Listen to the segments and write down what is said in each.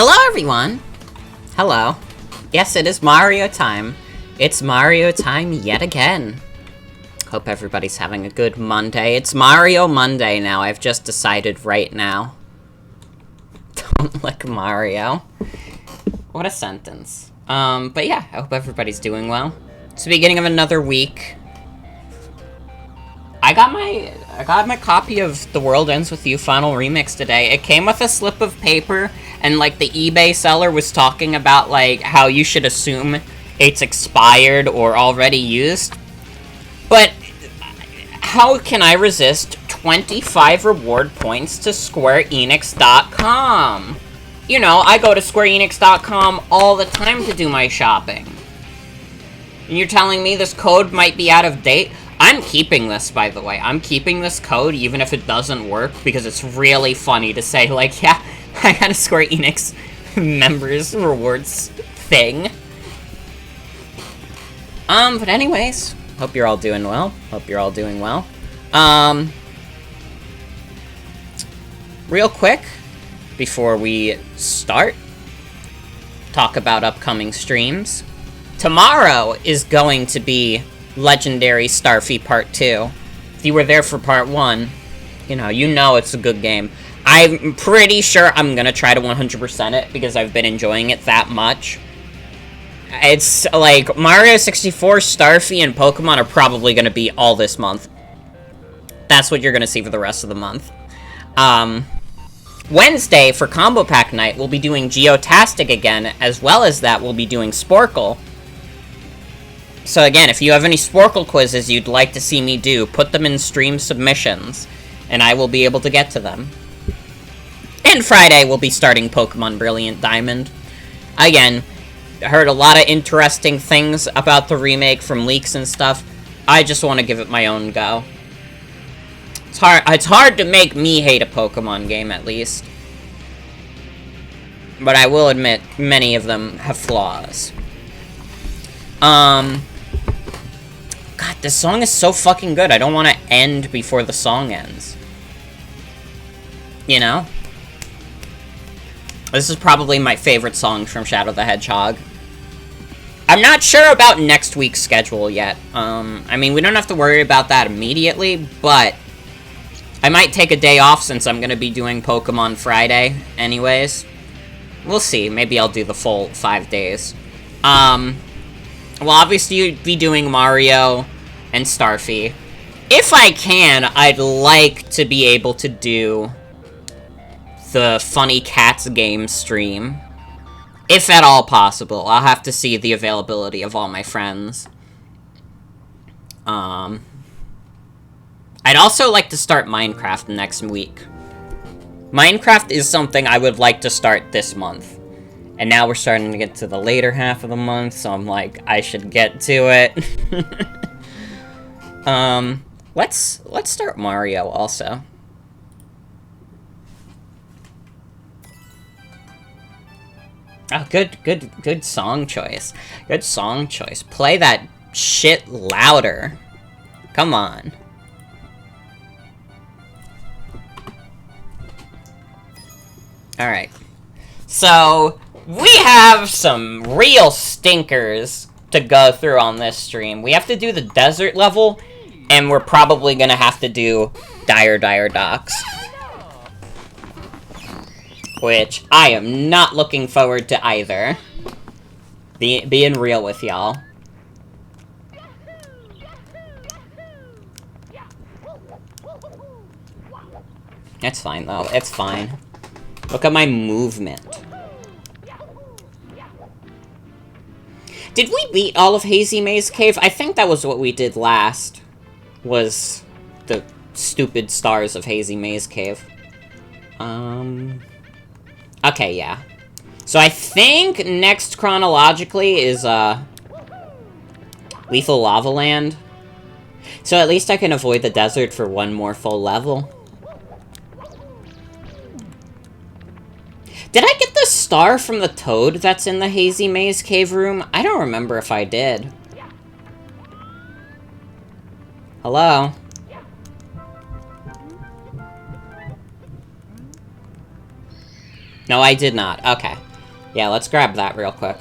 Hello, everyone! Hello. Yes, it is Mario time. It's Mario time yet again. Hope everybody's having a good Monday. It's Mario Monday now, I've just decided right now. Don't like Mario. What a sentence. But yeah, I hope everybody's doing well. It's the beginning of another week. I got my copy of The World Ends With You Final Remix today. It came with a slip of paper, and, like, the eBay seller was talking about, like, how you should assume it's expired or already used. But how can I resist 25 reward points to SquareEnix.com? You know, I go to SquareEnix.com all the time to do my shopping. And you're telling me this code might be out of date? I'm keeping this, by the way. I'm keeping this code even if it doesn't work, because it's really funny to say, like, yeah, I got a Square Enix members rewards thing. But anyways, hope you're all doing well. Hope you're all doing well. Real quick, before we start, talk about upcoming streams. Tomorrow is going to be Legendary Starfy Part 2. If you were there for Part 1, you know it's a good game. I'm pretty sure I'm gonna try to 100% it, because I've been enjoying it that much. It's, like, Mario 64, Starfy, and Pokemon are probably gonna be all this month. That's what you're gonna see for the rest of the month. Wednesday, for Combo Pack Night, we'll be doing Geotastic again, as well as that, we'll be doing Sporkle. So again, if you have any Sporkle quizzes you'd like to see me do, put them in stream submissions, and I will be able to get to them. And Friday, we'll be starting Pokemon Brilliant Diamond. Again, I heard a lot of interesting things about the remake from leaks and stuff. I just want to give it my own go. It's hard to make me hate a Pokemon game, at least. But I will admit, many of them have flaws. God, this song is so fucking good. I don't want to end before the song ends. You know? This is probably my favorite song from Shadow the Hedgehog. I'm not sure about next week's schedule yet. I mean, we don't have to worry about that immediately, but I might take a day off since I'm gonna be doing Pokemon Friday anyways. We'll see. Maybe I'll do the full 5 days. Well, obviously, you'd be doing Mario and Starfy. If I can, I'd like to be able to do the Funny Cats game stream. If at all possible. I'll have to see the availability of all my friends. I'd also like to start Minecraft next week. Minecraft is something I would like to start this month. And now we're starting to get to the later half of the month, so I'm like, I should get to it. Let's start Mario also. Oh, good song choice. Good song choice. Play that shit louder. Come on. Alright. So, we have some real stinkers to go through on this stream. We have to do the desert level, and we're probably gonna have to do Dire Docks. Which, I am not looking forward to either. Being real with y'all. It's fine, though. It's fine. Look at my movement. Did we beat all of Hazy Maze Cave? I think that was what we did last. Was the stupid stars of Hazy Maze Cave. Okay, yeah. So I think next chronologically is, Lethal Lava Land. So at least I can avoid the desert for one more full level. Did I get the star from the toad that's in the Hazy Maze Cave room? I don't remember if I did. Hello? No, I did not. Okay. Yeah, let's grab that real quick.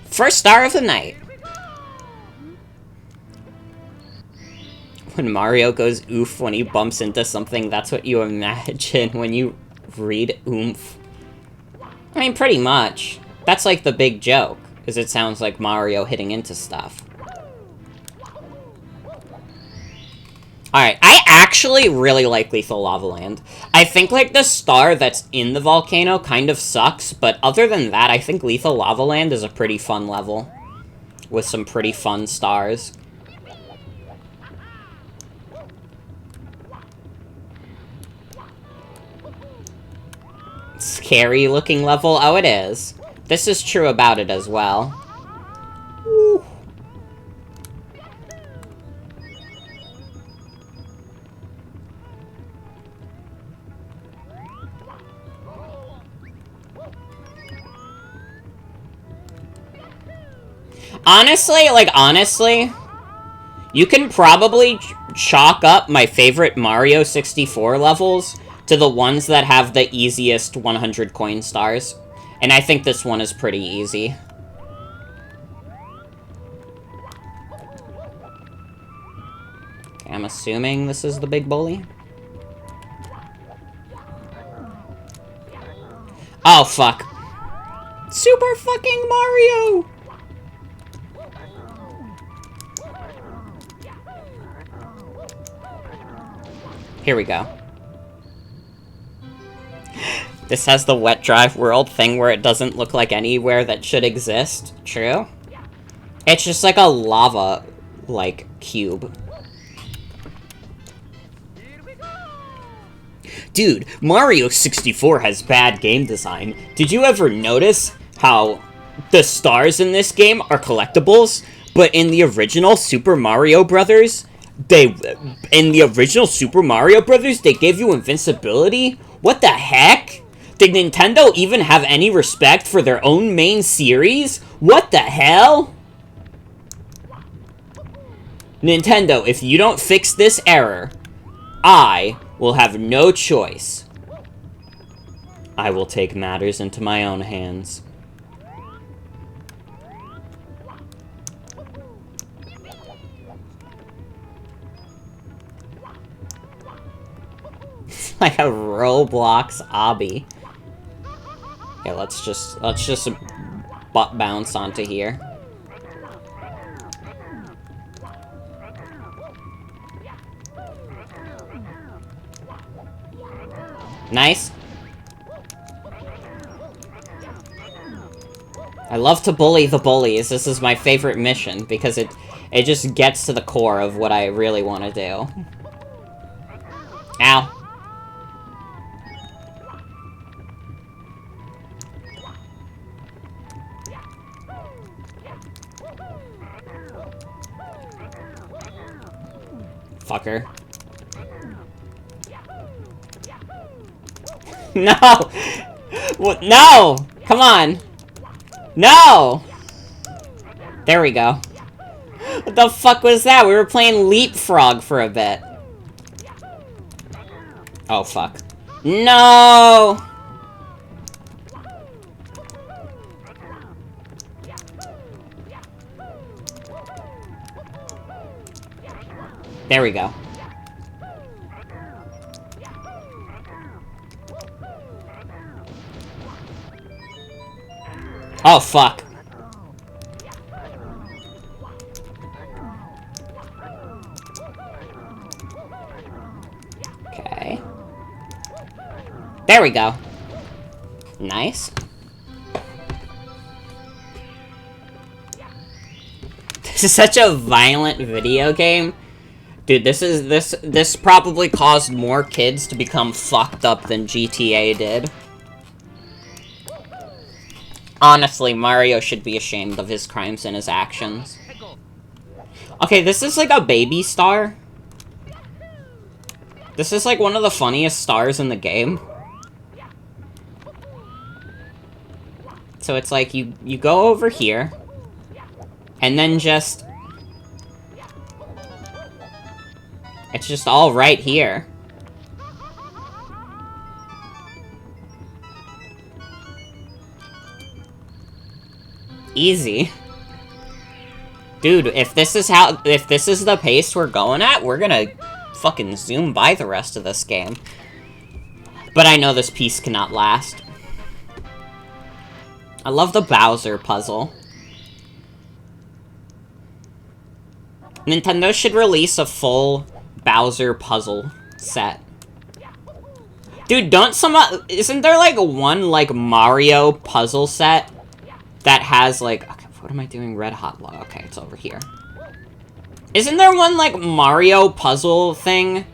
First star of the night. When Mario goes oof when he bumps into something, that's what you imagine when you read oomph. I mean, pretty much. That's like the big joke, is it sounds like Mario hitting into stuff. Alright, I actually really like Lethal Lava Land. I think, like, the star that's in the volcano kind of sucks, but other than that, I think Lethal Lava Land is a pretty fun level. With some pretty fun stars. Scary looking level? Oh, it is. This is true about it as well. Woo. Honestly, you can probably chalk up my favorite Mario 64 levels to the ones that have the easiest 100 coin stars. And I think this one is pretty easy. Okay, I'm assuming this is the big bully. Oh, fuck. Super fucking Mario! Here we go. This has the wet drive world thing where it doesn't look like anywhere that should exist. True. It's just like a lava, like, cube. Dude, Mario 64 has bad game design. Did you ever notice how the stars in this game are collectibles, but in the original Super Mario Brothers, they gave you invincibility? What the heck? Did Nintendo even have any respect for their own main series? What the hell? Nintendo, if you don't fix this error, I will have no choice. I will take matters into my own hands. Like a Roblox obby. Okay, let's just butt bounce onto here. Nice. I love to bully the bullies. This is my favorite mission because it just gets to the core of what I really want to do. Ow. Fucker. No! What? No! Come on! No! There we go. What the fuck was that? We were playing Leapfrog for a bit. Oh, fuck. No! There we go. Oh, fuck. Okay. There we go. Nice. This is such a violent video game. Dude, this probably caused more kids to become fucked up than GTA did. Honestly, Mario should be ashamed of his crimes and his actions. Okay, this is like a baby star. This is like one of the funniest stars in the game. So it's like you go over here and then just it's just all right here. Easy. Dude, if this is the pace we're going at, we're gonna fucking zoom by the rest of this game. But I know this piece cannot last. I love the Bowser puzzle. Nintendo should release a full Bowser puzzle set. Dude, isn't there, like, one, like, Mario puzzle set that has, like... Okay, what am I doing? Red Hot Log. Okay, it's over here. Isn't there one, like, Mario puzzle thing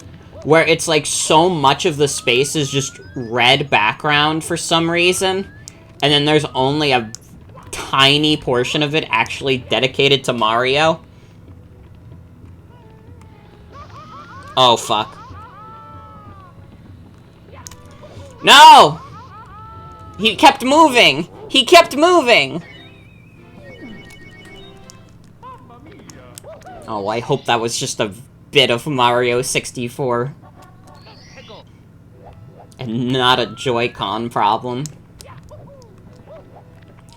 where it's, like, so much of the space is just red background for some reason? And then there's only a tiny portion of it actually dedicated to Mario? Oh, fuck. No! He kept moving! He kept moving! Oh, I hope that was just a bit of Mario 64. And not a Joy-Con problem.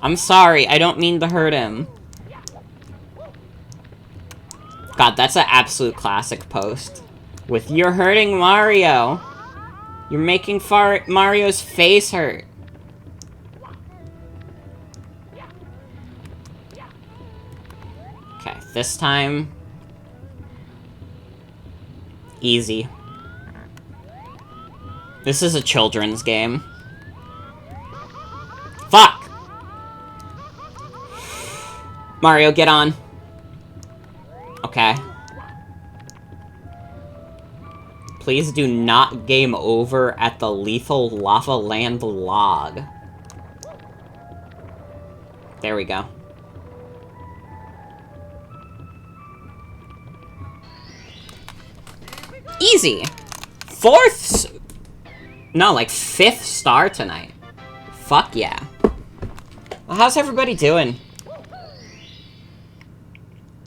I'm sorry, I don't mean to hurt him. God, that's an absolute classic post. With "You're hurting Mario." You're making Mario's face hurt. Okay, this time... Easy. This is a children's game. Fuck! Mario, get on. Okay. Please do not game over at the Lethal Lava Land log. There we go. Easy! Fifth star tonight. Fuck yeah. Well, how's everybody doing?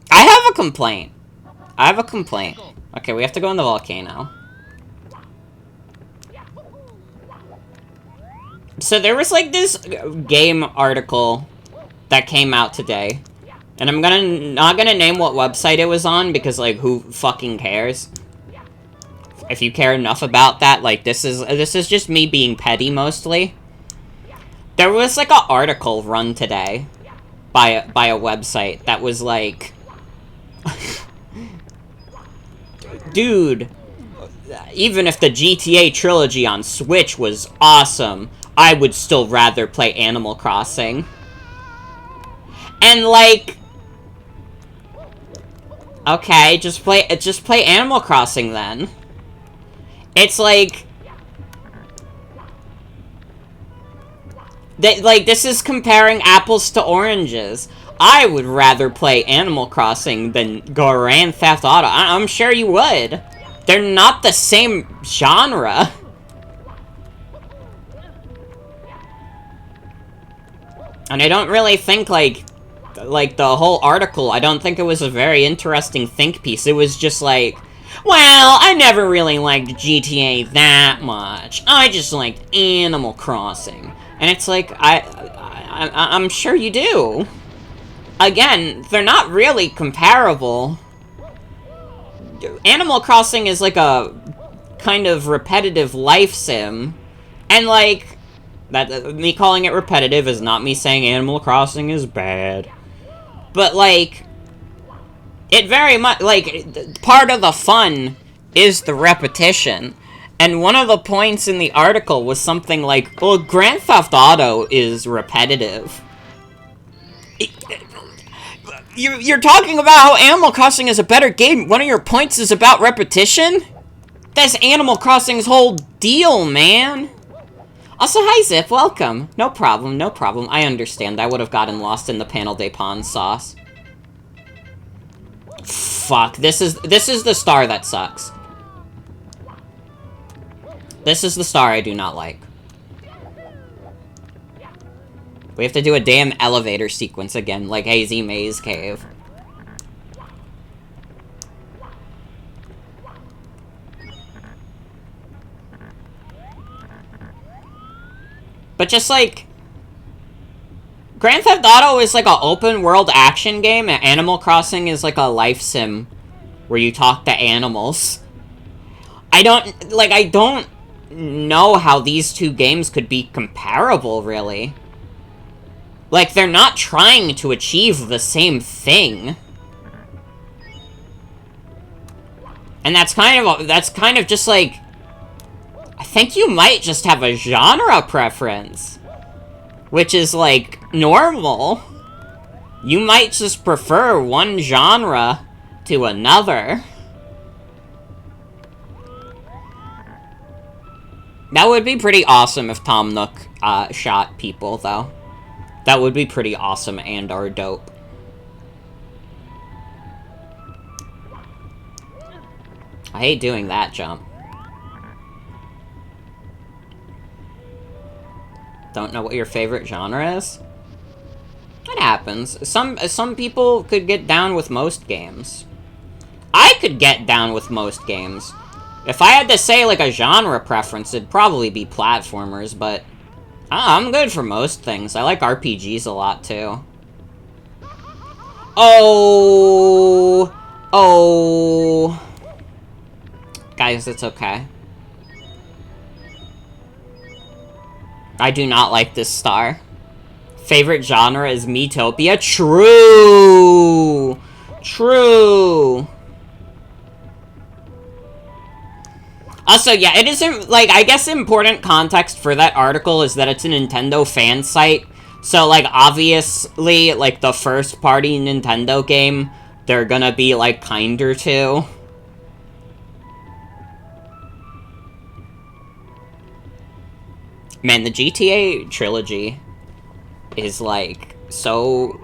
I have a complaint. Okay, we have to go in the volcano. So there was, like, this game article that came out today. And I'm not gonna name what website it was on, because, like, who fucking cares? If you care enough about that, like, this is just me being petty, mostly. There was, like, an article run today by a website that was, like... Dude, even if the GTA trilogy on Switch was awesome, I would still rather play Animal Crossing. And, like... Okay, just play Animal Crossing, then. It's like... this is comparing apples to oranges. I would rather play Animal Crossing than Grand Theft Auto. I'm sure you would. They're not the same genre. And I don't really think, like, the whole article, I don't think it was a very interesting think piece. It was just like, well, I never really liked GTA that much. I just liked Animal Crossing. And it's like, I'm sure you do. Again, they're not really comparable. Animal Crossing is like a kind of repetitive life sim. And, like, me calling it repetitive is not me saying Animal Crossing is bad. But, like, it very much, like, part of the fun is the repetition. And one of the points in the article was something like, well, Grand Theft Auto is repetitive. You're talking about how Animal Crossing is a better game. One of your points is about repetition? That's Animal Crossing's whole deal, man. Also, hi, Zip. Welcome. No problem, no problem. I understand. I would have gotten lost in the Panel de Pon sauce. Fuck. This is the star that sucks. This is the star I do not like. We have to do a damn elevator sequence again, like Hazy Maze Cave. But just like... Grand Theft Auto is like an open world action game, and Animal Crossing is like a life sim where you talk to animals. I don't know how these two games could be comparable, really. Like, they're not trying to achieve the same thing. And that's kind of just like, I think you might just have a genre preference, which is like normal. You might just prefer one genre to another. That would be pretty awesome if Tom Nook shot people, though. That would be pretty awesome and or dope. I hate doing that jump. Don't know what your favorite genre is? It happens. Some people could get down with most games. I could get down with most games. If I had to say, like, a genre preference, it'd probably be platformers, but I'm good for most things. I like RPGs a lot, too. Oh! Guys, it's okay. I do not like this star. Favorite genre is Metopia? True! True! Also, yeah, it isn't, like, I guess important context for that article is that it's a Nintendo fan site. So, like, obviously, like, the first-party Nintendo game, they're gonna be, like, kinder to. Man, the GTA trilogy is, like, so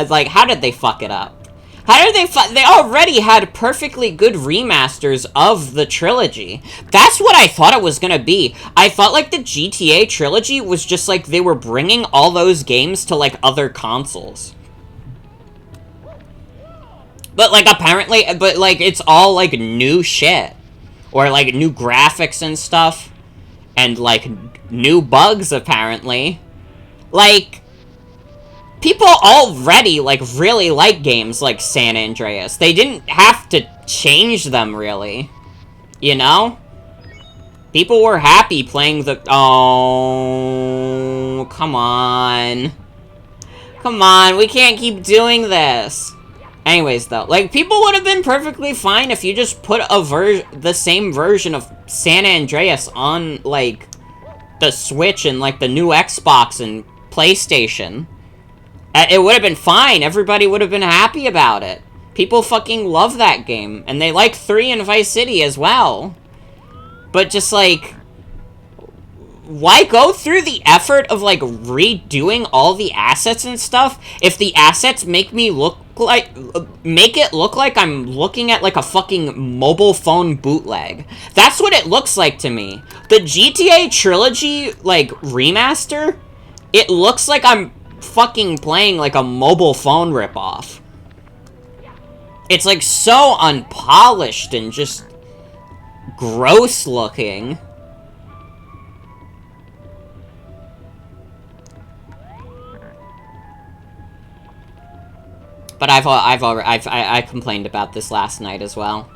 like, how did they fuck it up? How did they already had perfectly good remasters of the trilogy. That's what I thought it was gonna be. I thought, like, the GTA trilogy was just, like, they were bringing all those games to, like, other consoles. But, like, apparently, but, like, it's all, like, new shit. Or, like, new graphics and stuff. And, like, new bugs, apparently. Like, people already, like, really like games like San Andreas. They didn't have to change them, really. You know? People were happy playing the... Oh, come on. Come on, we can't keep doing this. Anyways, though, like, people would have been perfectly fine if you just put the same version of San Andreas on, like, the Switch and, like, the new Xbox and PlayStation. It would have been fine. Everybody would have been happy about it. People fucking love that game. And they like 3 and Vice City as well. But just, like, why go through the effort of, like, redoing all the assets and stuff if the assets make it look like I'm looking at, like, a fucking mobile phone bootleg? That's what it looks like to me. The GTA trilogy, like, remaster, it looks like I'm fucking playing, like, a mobile phone ripoff. It's, like, so unpolished and just gross looking. But I complained about this last night as well.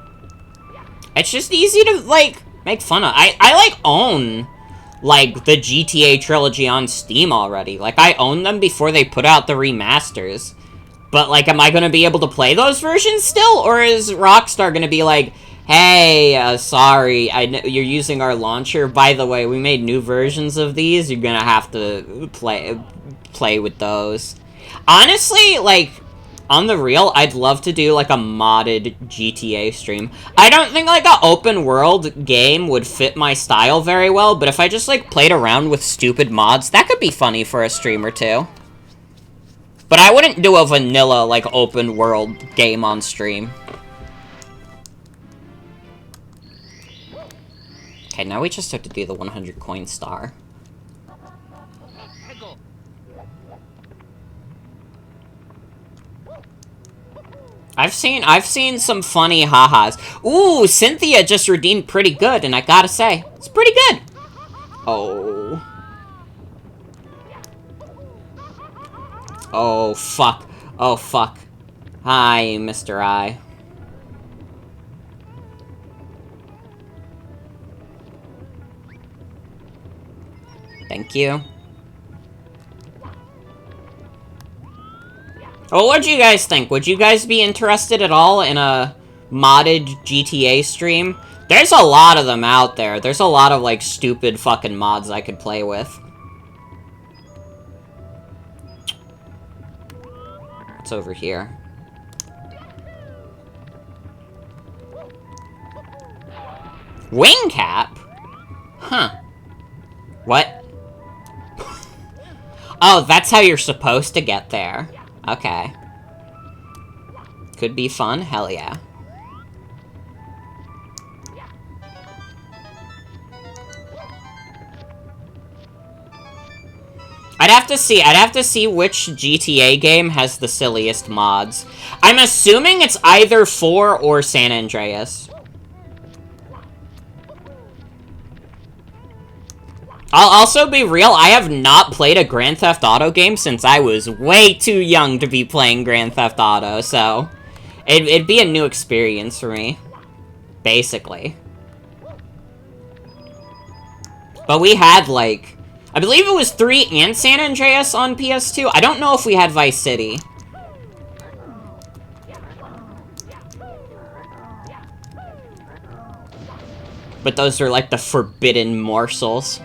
It's just easy to, like, make fun of. I like, own, like, the GTA trilogy on Steam already. Like, I own them before they put out the remasters. But, like, am I gonna be able to play those versions still? Or is Rockstar gonna be like, hey, sorry, you're using our launcher. By the way, we made new versions of these. You're gonna have to play with those. Honestly, like, on the real, I'd love to do, like, a modded GTA stream. I don't think, like, an open world game would fit my style very well, but if I just, like, played around with stupid mods, that could be funny for a stream or two. But I wouldn't do a vanilla, like, open world game on stream. Okay, now we just have to do the 100 coin star. I've seen some funny ha-has. Ooh, Cynthia just redeemed pretty good, and I gotta say, it's pretty good. Oh. Oh, fuck. Oh, fuck. Hi, Mr. I. Thank you. Well, what'd you guys think? Would you guys be interested at all in a modded GTA stream? There's a lot of them out there. There's a lot of, like, stupid fucking mods I could play with. What's over here? Wing cap? Huh. What? Oh, that's how you're supposed to get there. Okay. Could be fun? Hell yeah. I'd have to see which GTA game has the silliest mods. I'm assuming it's either 4 or San Andreas. I'll also be real, I have not played a Grand Theft Auto game since I was way too young to be playing Grand Theft Auto, so it'd be a new experience for me, basically. But we had, like, I believe it was 3 and San Andreas on PS2. I don't know if we had Vice City. But those are, like, the forbidden morsels.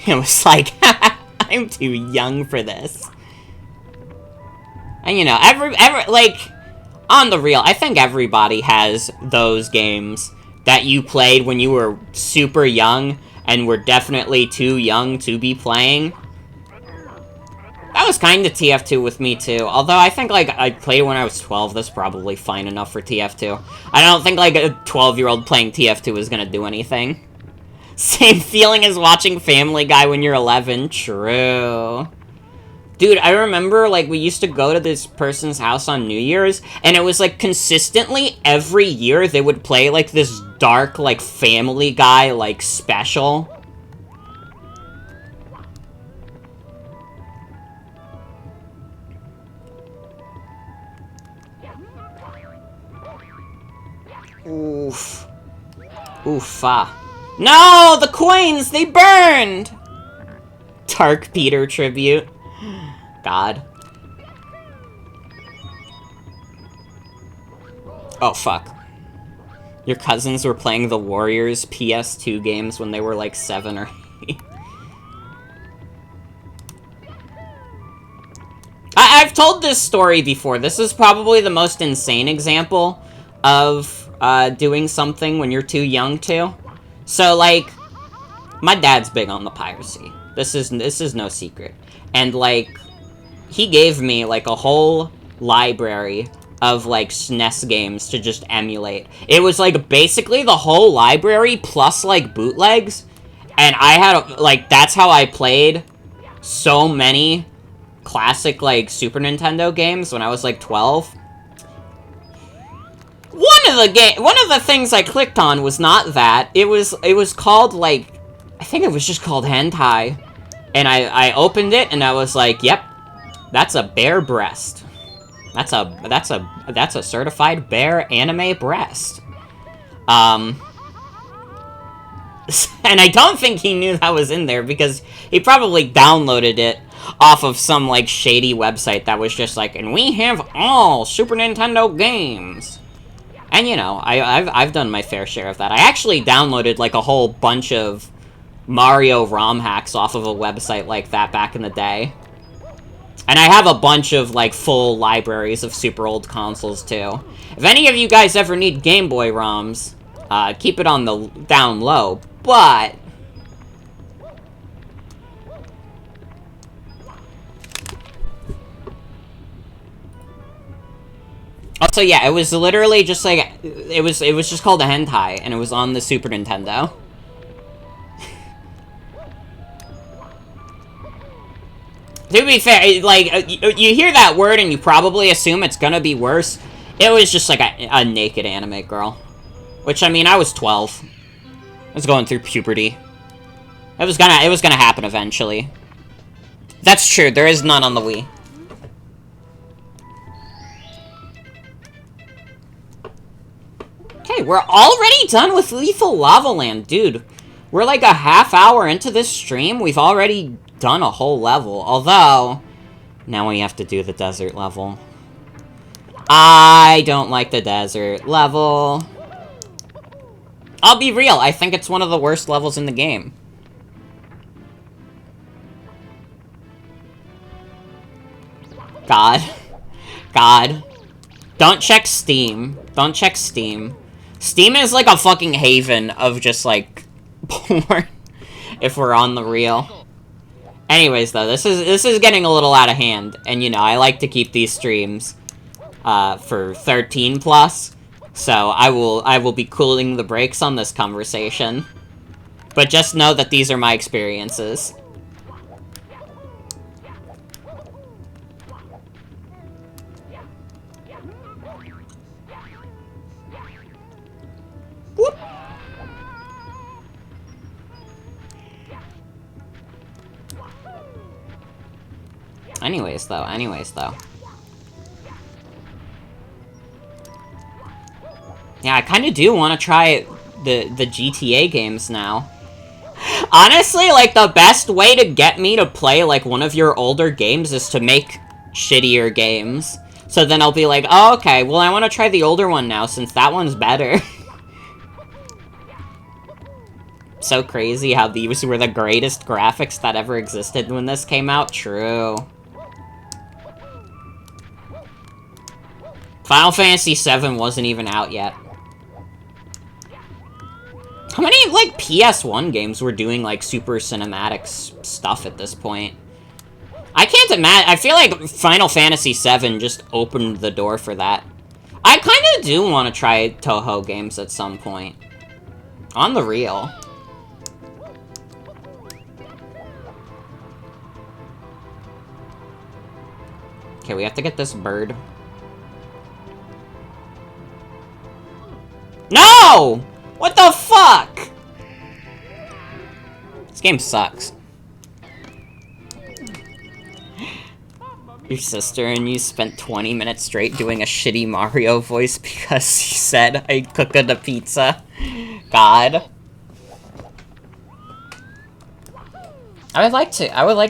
It was like, I'm too young for this. And, you know, like, on the real, I think everybody has those games that you played when you were super young and were definitely too young to be playing. That was kind of TF2 with me, too. Although, I think, like, I played when I was 12. That's probably fine enough for TF2. I don't think, like, a 12-year-old playing TF2 is gonna do anything. Same feeling as watching Family Guy when you're 11. True. Dude, I remember, like, we used to go to this person's house on New Year's, and it was, like, consistently every year they would play, like, this dark, like, Family Guy, like, special. Oof. Oofa. No! The coins! They burned! Dark Peter tribute. God. Oh, fuck. Your cousins were playing the Warriors PS2 games when they were like 7 or 8. I've told this story before. This is probably the most insane example of doing something when you're too young to. So, like, my dad's big on the piracy. This is no secret. And, like, he gave me, like, a whole library of, like, SNES games to just emulate. It was, like, basically the whole library plus, like, bootlegs. And I had, like, that's how I played so many classic, like, Super Nintendo games when I was, like, 12. One of the things I clicked on was not that. It was called, like, I think it was just called Hentai. And I opened it and I was like, yep, that's a bare breast. That's a certified bare anime breast. And I don't think he knew that was in there because he probably downloaded it off of some, like, shady website that was just like, and we have all Super Nintendo games. And, you know, I've done my fair share of that. I actually downloaded, like, a whole bunch of Mario ROM hacks off of a website like that back in the day. And I have a bunch of, like, full libraries of super old consoles, too. If any of you guys ever need Game Boy ROMs, keep it on the down low, but... Also, yeah, it was literally just like, it was just called a hentai, and it was on the Super Nintendo. To be fair, like, you hear that word and you probably assume it's gonna be worse. It was just like a naked anime girl. Which, I mean, I was 12. I was going through puberty. It was gonna happen eventually. That's true, there is none on the Wii. we're already done with Lethal Lava Land, dude. We're like a half hour into this stream. We've already done a whole level. Although, now we have to do the desert level. I don't like the desert level. I'll be real, I think it's one of the worst levels in the game. God. God. Don't check Steam. Don't check Steam. Steam is like a fucking haven of just, like, porn, if we're on the real. Anyways, though, this is getting a little out of hand, and, you know, I like to keep these streams, for 13 plus, so I will be cooling the brakes on this conversation. But just know that these are my experiences. Whoop. Anyways, though. Yeah, I kind of do want to try the GTA games now. Honestly, like, the best way to get me to play, like, one of your older games is to make shittier games. So then I'll be like, oh, okay, well, I want to try the older one now, since that one's better. So crazy how these were the greatest graphics that ever existed when this came out. True. Final Fantasy VII wasn't even out yet. How many, like, PS1 games were doing, like, super cinematic stuff at this point? I can't imagine. I feel like Final Fantasy VII just opened the door for that. I kind of do want to try Toho games at some point. On the real. Okay, we have to get this bird. No! What the fuck? This game sucks. Your sister and you spent 20 minutes straight doing a shitty Mario voice because she said I cooked a pizza. God. I would like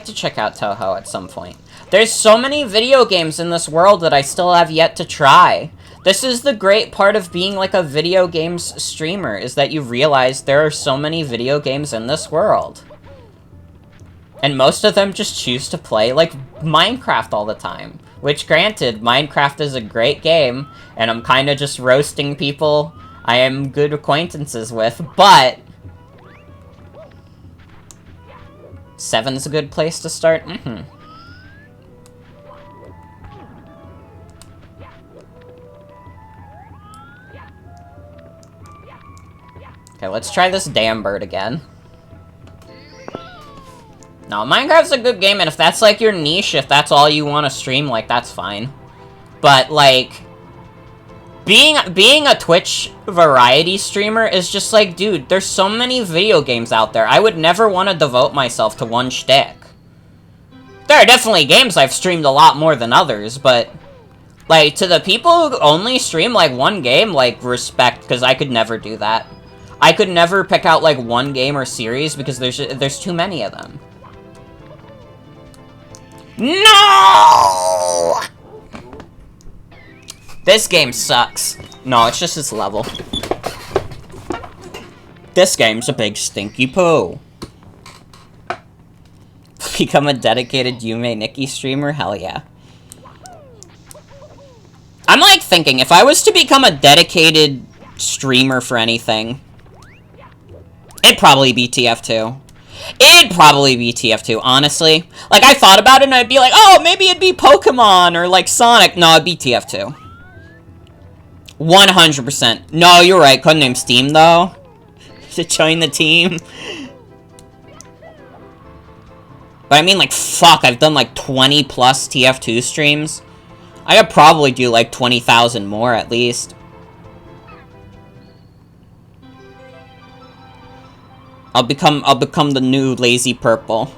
to check out Toho at some point. There's so many video games in this world that I still have yet to try. This is the great part of being, like, a video games streamer, is that you realize there are so many video games in this world. And most of them just choose to play, like, Minecraft all the time. Which, granted, Minecraft is a great game, and I'm kind of just roasting people I am good acquaintances with, but 7's a good place to start? Okay, let's try this damn bird again. No, Minecraft's a good game, and if that's, like, your niche, if that's all you want to stream, like, that's fine. But, like, being a Twitch variety streamer is just like, dude, there's so many video games out there. I would never want to devote myself to one shtick. There are definitely games I've streamed a lot more than others, but, like, to the people who only stream, like, one game, like, respect, because I could never do that. I could never pick out, like, one game or series because there's too many of them. No! This game sucks. No, it's just its level. This game's a big stinky poo. Become a dedicated Yume Nikki streamer? Hell yeah. I'm, like, thinking, if I was to become a dedicated streamer for anything, it'd probably be TF2. It'd probably be TF2, honestly. Like, I thought about it, and I'd be like, oh, maybe it'd be Pokemon, or, like, Sonic. No, it'd be TF2. 100%. No, you're right. Couldn't name Steam, though. To join the team. But I mean, like, fuck, I've done, like, 20 plus TF2 streams. I could probably do, like, 20,000 more, at least. I'll become the new Lazy Purple.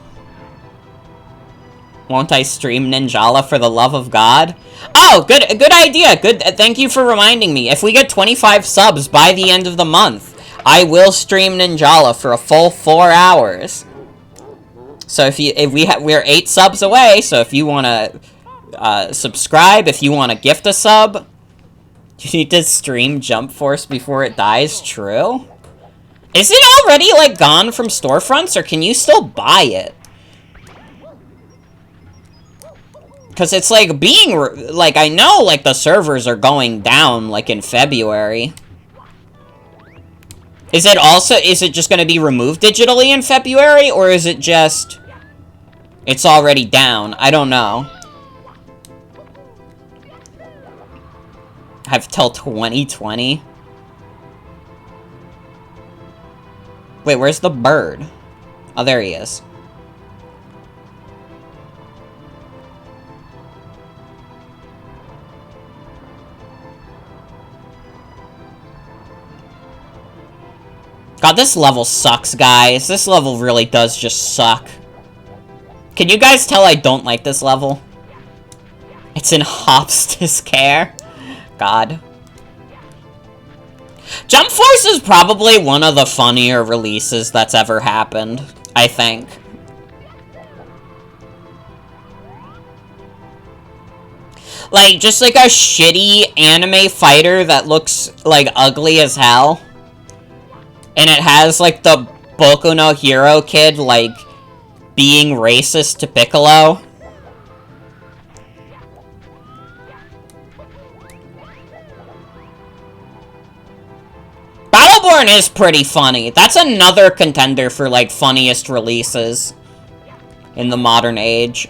Won't I stream Ninjala for the love of God? Oh, good idea. Good. Thank you for reminding me. If we get 25 subs by the end of the month, I will stream Ninjala for a full 4 hours. So we're 8 subs away. So if you want to subscribe, if you want to gift a sub, you need to stream Jump Force before it dies. True. Is it already like gone from storefronts, or can you still buy it? Because it's, like, being, like, I know, like, the servers are going down, like, in February. Is it just going to be removed digitally in February, or is it just, it's already down? I don't know. I have till 2020. Wait, where's the bird? Oh, there he is. God, this level sucks, guys. This level really does just suck. Can you guys tell I don't like this level? It's in Hops's care. God. Jump Force is probably one of the funnier releases that's ever happened, I think. Like, just like a shitty anime fighter that looks, like, ugly as hell. And it has, like, the Boku no Hero kid, like, being racist to Piccolo. Battleborn is pretty funny. That's another contender for, like, funniest releases in the modern age.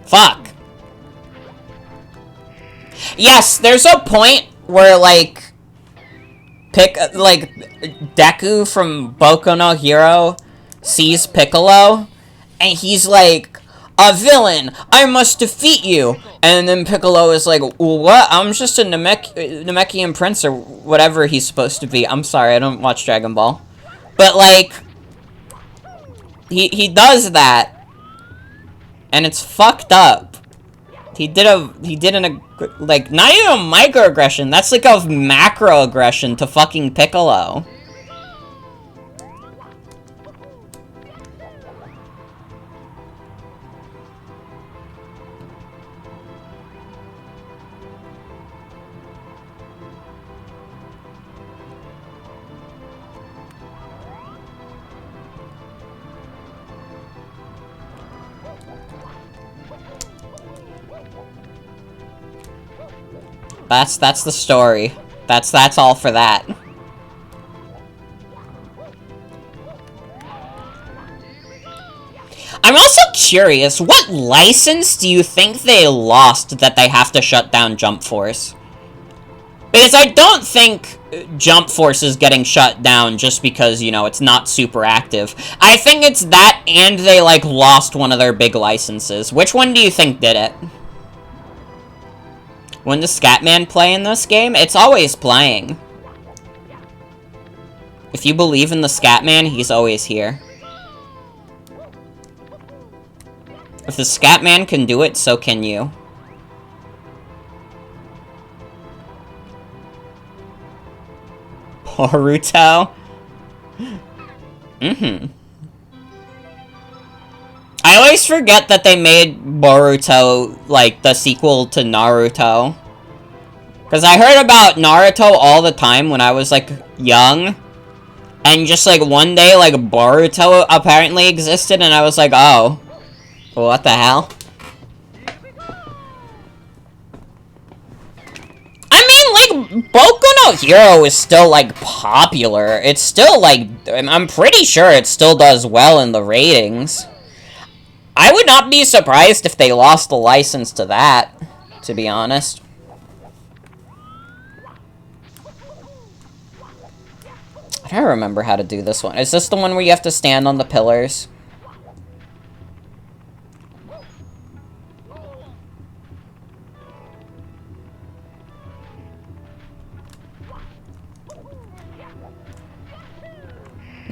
Fuck. Yes, there's a point where, like, Deku from Boku no Hero sees Piccolo, and he's like, a villain, I must defeat you. And then Piccolo is like, what? I'm just a Namekian prince, or whatever he's supposed to be. I'm sorry, I don't watch Dragon Ball. But, like, he does that. And it's fucked up. He did like, not even a microaggression. That's like a macroaggression to fucking Piccolo. That's the story. That's all for that. I'm also curious, what license do you think they lost that they have to shut down Jump Force? Because I don't think Jump Force is getting shut down just because, you know, it's not super active. I think it's that, and they, like, lost one of their big licenses. Which one do you think did it? When does Scatman play in this game? It's always playing. If you believe in the Scatman, he's always here. If the Scatman can do it, so can you. Boruto? Mm-hmm. I always forget that they made Boruto, like, the sequel to Naruto. Because I heard about Naruto all the time when I was, like, young. And just, like, one day, like, Boruto apparently existed, and I was like, oh. What the hell? I mean, like, Boku no Hero is still, like, popular. It's still, like, I'm pretty sure it still does well in the ratings. I would not be surprised if they lost the license to that, to be honest. I don't remember how to do this one. Is this the one where you have to stand on the pillars?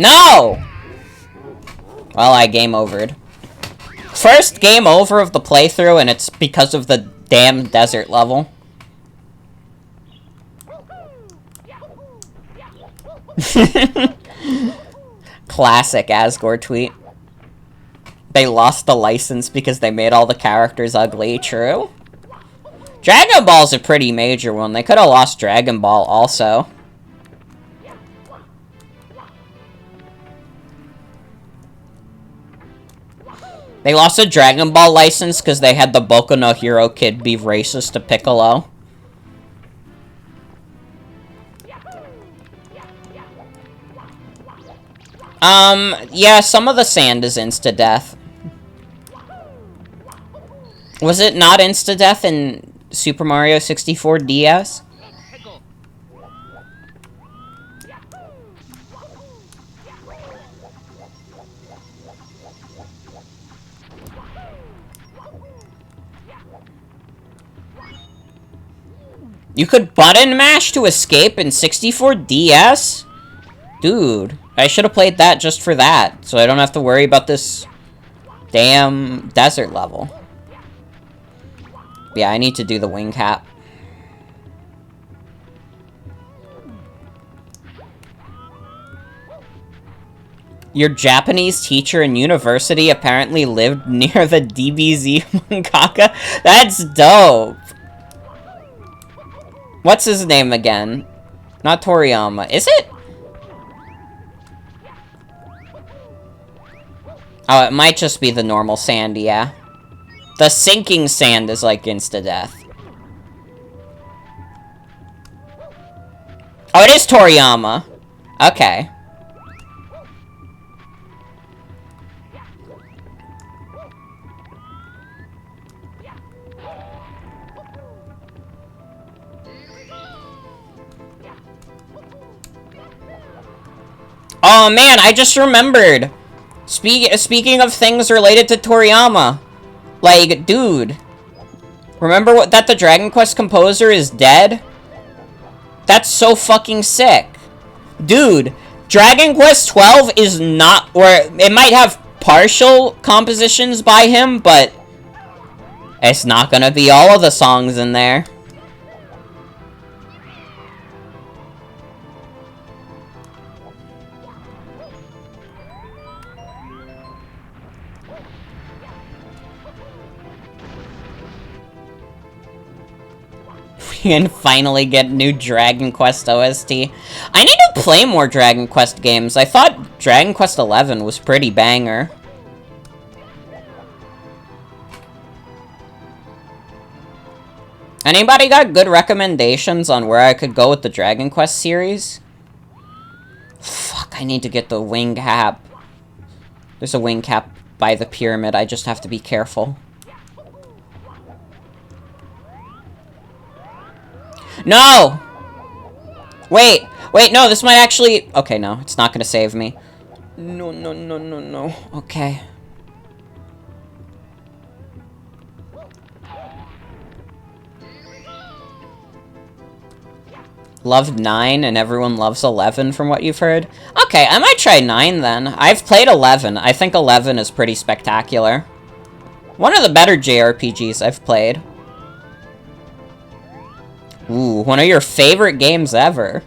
No! Well, I game overed. First game over of the playthrough, and it's because of the damn desert level. Classic Asgore tweet. They lost the license because they made all the characters ugly. True. Dragon Ball's a pretty major one. They could have lost Dragon Ball also. They lost a Dragon Ball license because they had the Boku no Hero kid be racist to Piccolo. Yeah, some of the sand is insta-death. Was it not insta-death in Super Mario 64 DS? You could button mash to escape in 64 DS? Dude, I should have played that just for that, so I don't have to worry about this damn desert level. Yeah, I need to do the wing cap. Your Japanese teacher in university apparently lived near the DBZ mangaka? That's dope! What's his name again? Not Toriyama. Is it? Oh, it might just be the normal sand, yeah. The sinking sand is like insta-death. Oh, it is Toriyama. Okay. Oh man, I just remembered. Speaking of things related to Toriyama, like, dude, remember that the Dragon Quest composer is dead? That's so fucking sick. Dude, Dragon Quest 12 is not, or it might have partial compositions by him, but it's not gonna be all of the songs in there. We can finally get new Dragon Quest OST. I need to play more Dragon Quest games. I thought Dragon Quest 11 was pretty banger. Anybody got good recommendations on where I could go with the Dragon Quest series? Fuck, I need to get the wing cap. There's a wing cap by the pyramid. I just have to be careful. No! Wait, no, this might actually... Okay, no, it's not gonna save me. No. Okay. Loved 9 and everyone loves 11 from what you've heard? Okay, I might try 9 then. I've played 11. I think 11 is pretty spectacular. One of the better JRPGs I've played. Ooh, one of your favorite games ever.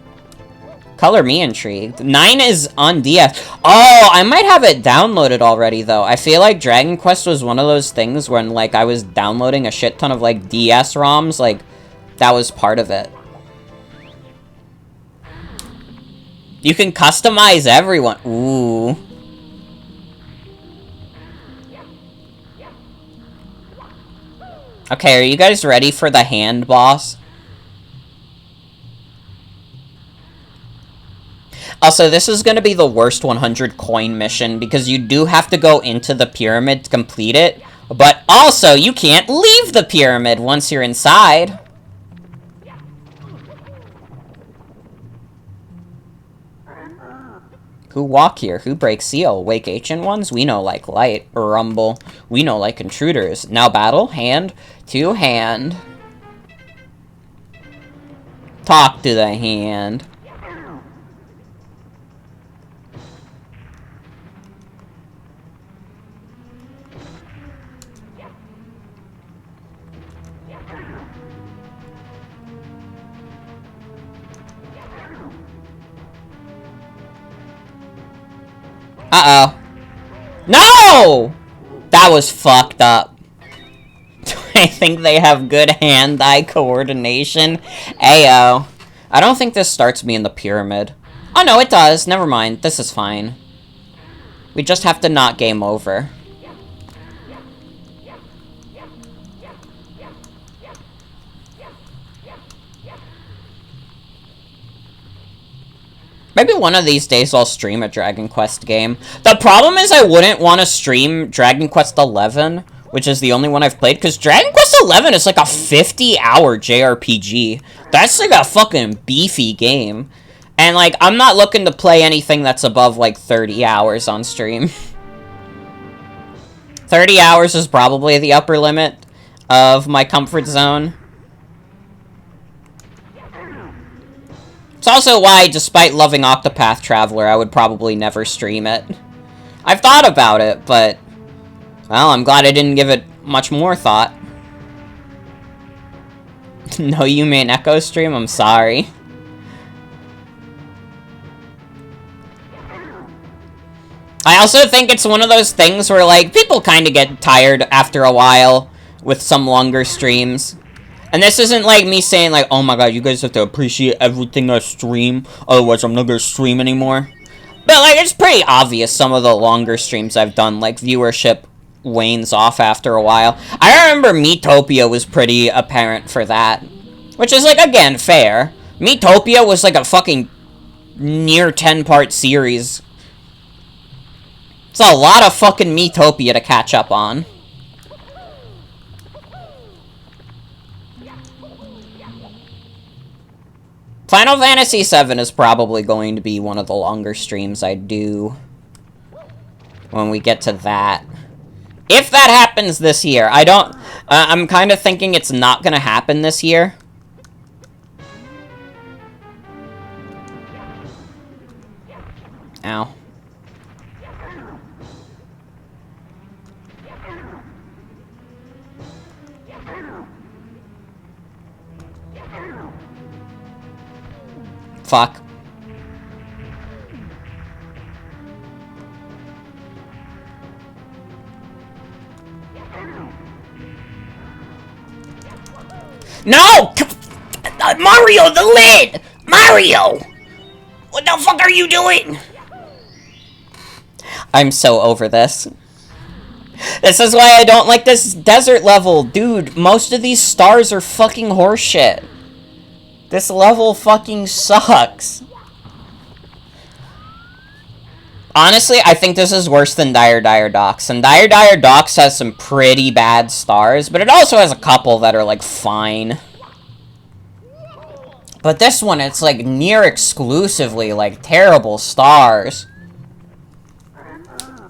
Color me intrigued. 9 is on DS. Oh, I might have it downloaded already, though. I feel like Dragon Quest was one of those things when, like, I was downloading a shit ton of, like, DS ROMs. Like, that was part of it. You can customize everyone. Ooh. Okay, are you guys ready for the hand boss? Also, this is going to be the worst 100 coin mission, because you do have to go into the pyramid to complete it, but also, you can't leave the pyramid once you're inside. Who walk here? Who break seal? Wake ancient ones? We know like light. Rumble. We know like intruders. Now battle, hand to hand. Talk to the hand. Uh-oh. No! That was fucked up. I think they have good hand-eye coordination. Ayo. I don't think this starts me in the pyramid. Oh, no, it does. Never mind. This is fine. We just have to not game over. Maybe one of these days I'll stream a Dragon Quest game. The problem is I wouldn't want to stream Dragon Quest XI, which is the only one I've played, because Dragon Quest XI is like a 50-hour JRPG. That's like a fucking beefy game. And, like, I'm not looking to play anything that's above, like, 30 hours on stream. 30 hours is probably the upper limit of my comfort zone. It's also why, despite loving Octopath Traveler, I would probably never stream it. I've thought about it, but... well, I'm glad I didn't give it much more thought. No Yume and Echo stream? I'm sorry. I also think it's one of those things where, like, people kind of get tired after a while with some longer streams. And this isn't like me saying, like, oh my god, you guys have to appreciate everything I stream, otherwise I'm not gonna stream anymore. But, like, it's pretty obvious some of the longer streams I've done, like, viewership wanes off after a while. I remember Miitopia was pretty apparent for that. Which is, like, again, fair. Miitopia was, like, a fucking near 10-part series. It's a lot of fucking Miitopia to catch up on. Final Fantasy VII is probably going to be one of the longer streams I do when we get to that. If that happens this year. I don't... I'm kind of thinking it's not going to happen this year. Ow. Fuck. No! Mario, the lid! Mario! What the fuck are you doing? I'm so over this. This is why I don't like this desert level. Dude, most of these stars are fucking horseshit. This level fucking sucks. Honestly, I think this is worse than Dire Dire Docks. And Dire Dire Docks has some pretty bad stars, but it also has a couple that are, like, fine. But this one, it's, like, near exclusively, like, terrible stars.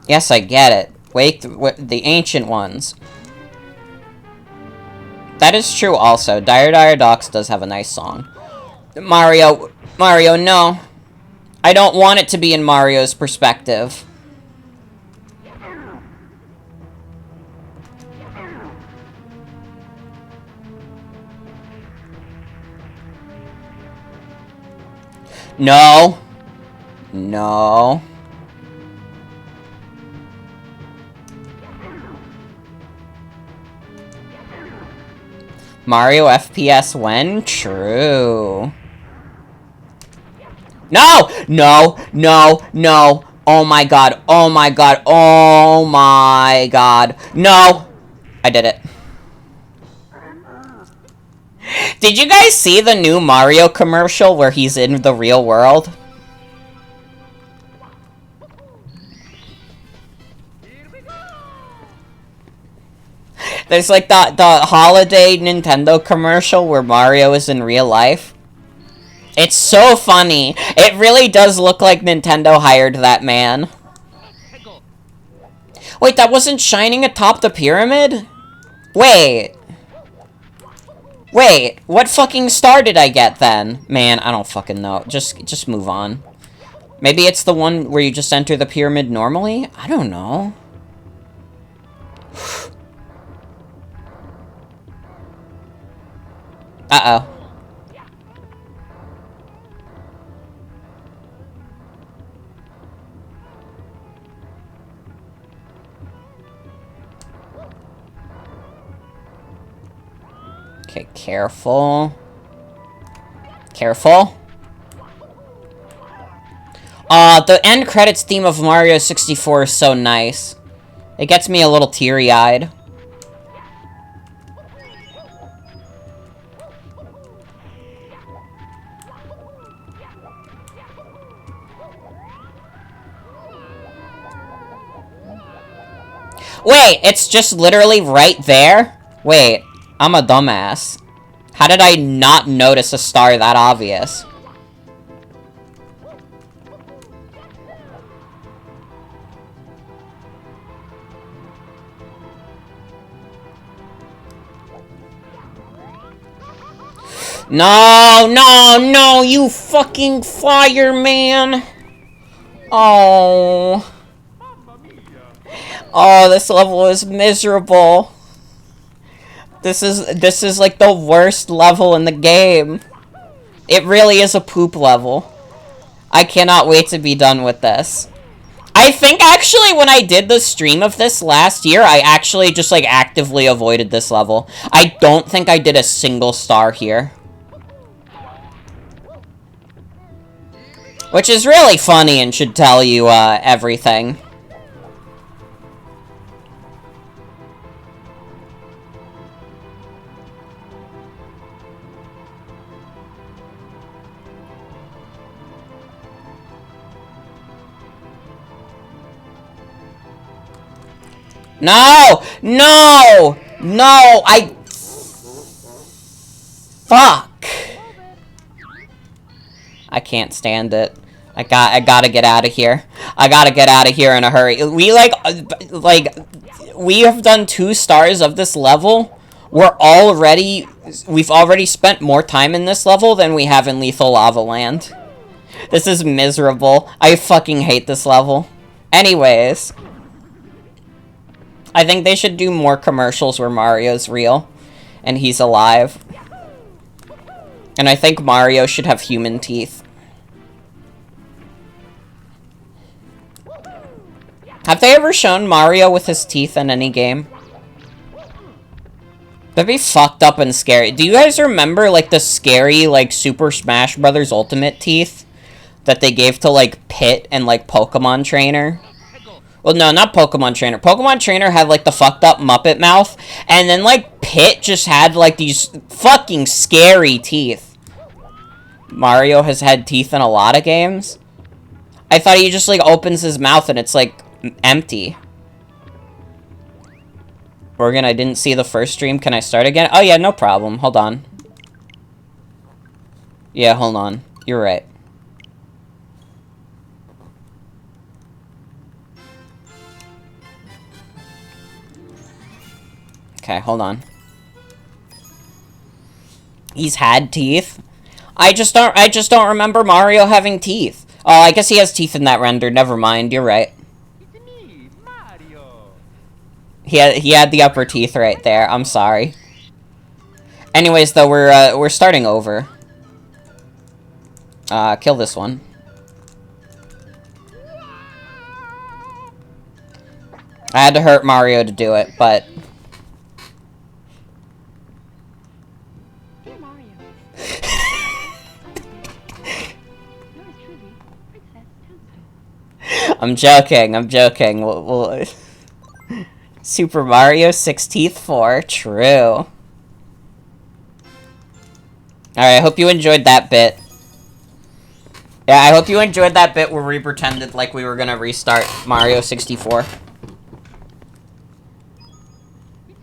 Yes, I get it. Wake the ancient ones. That is true also. Dire Dire Docks does have a nice song. Mario, no. I don't want it to be in Mario's perspective. No. No. Mario FPS when? True. No! No! No! No! Oh my god! Oh my god! Oh my god! No! I did it. Did you guys see the new Mario commercial where he's in the real world? There's like the holiday Nintendo commercial where Mario is in real life. It's so funny. It really does look like Nintendo hired that man. Wait, that wasn't shining atop the pyramid? Wait. Wait, what fucking star did I get then? Man, I don't fucking know. Just move on. Maybe it's the one where you just enter the pyramid normally? I don't know. Uh-oh. Okay, careful. Careful. The end credits theme of Mario 64 is so nice. It gets me a little teary-eyed. Wait, it's just literally right there? Wait, I'm a dumbass. How did I not notice a star that obvious? No, no, no, you fucking fireman! Oh. Oh, this level is miserable. This is like the worst level in the game. It really is a poop level. I cannot wait to be done with this. I think actually when I did the stream of this last year, I actually just like actively avoided this level. I don't think I did a single star here. Which is really funny and should tell you everything. No! No! No! Fuck! I can't stand it. I gotta get out of here. I gotta get out of here in a hurry. We, we have done 2 stars of this level. We've already spent more time in this level than we have in Lethal Lava Land. This is miserable. I fucking hate this level. Anyways. I think they should do more commercials where Mario's real. And he's alive. And I think Mario should have human teeth. Have they ever shown Mario with his teeth in any game? That'd be fucked up and scary. Do you guys remember, like, the scary, like, Super Smash Bros. Ultimate teeth? That they gave to, like, Pit and, like, Pokemon Trainer? Well, no, not Pokemon Trainer. Pokemon Trainer had, like, the fucked up Muppet mouth. And then, like, Pit just had, like, these fucking scary teeth. Mario has had teeth in a lot of games. I thought he just, like, opens his mouth and it's, like, empty. Morgan, I didn't see the first stream. Can I start again? Oh, yeah, no problem. Hold on. Yeah, hold on. You're right. Okay, hold on. He's had teeth? I just don't remember Mario having teeth. Oh, I guess he has teeth in that render. Never mind. You're right. It's me, Mario. He had the upper teeth right there. I'm sorry. Anyways, though, we're starting over. Kill this one. I had to hurt Mario to do it, but I'm joking, I'm joking. We'll Super Mario 6 Teeth 4, true. Alright, I hope you enjoyed that bit. Yeah, I hope you enjoyed that bit where we pretended like we were gonna restart Mario 64.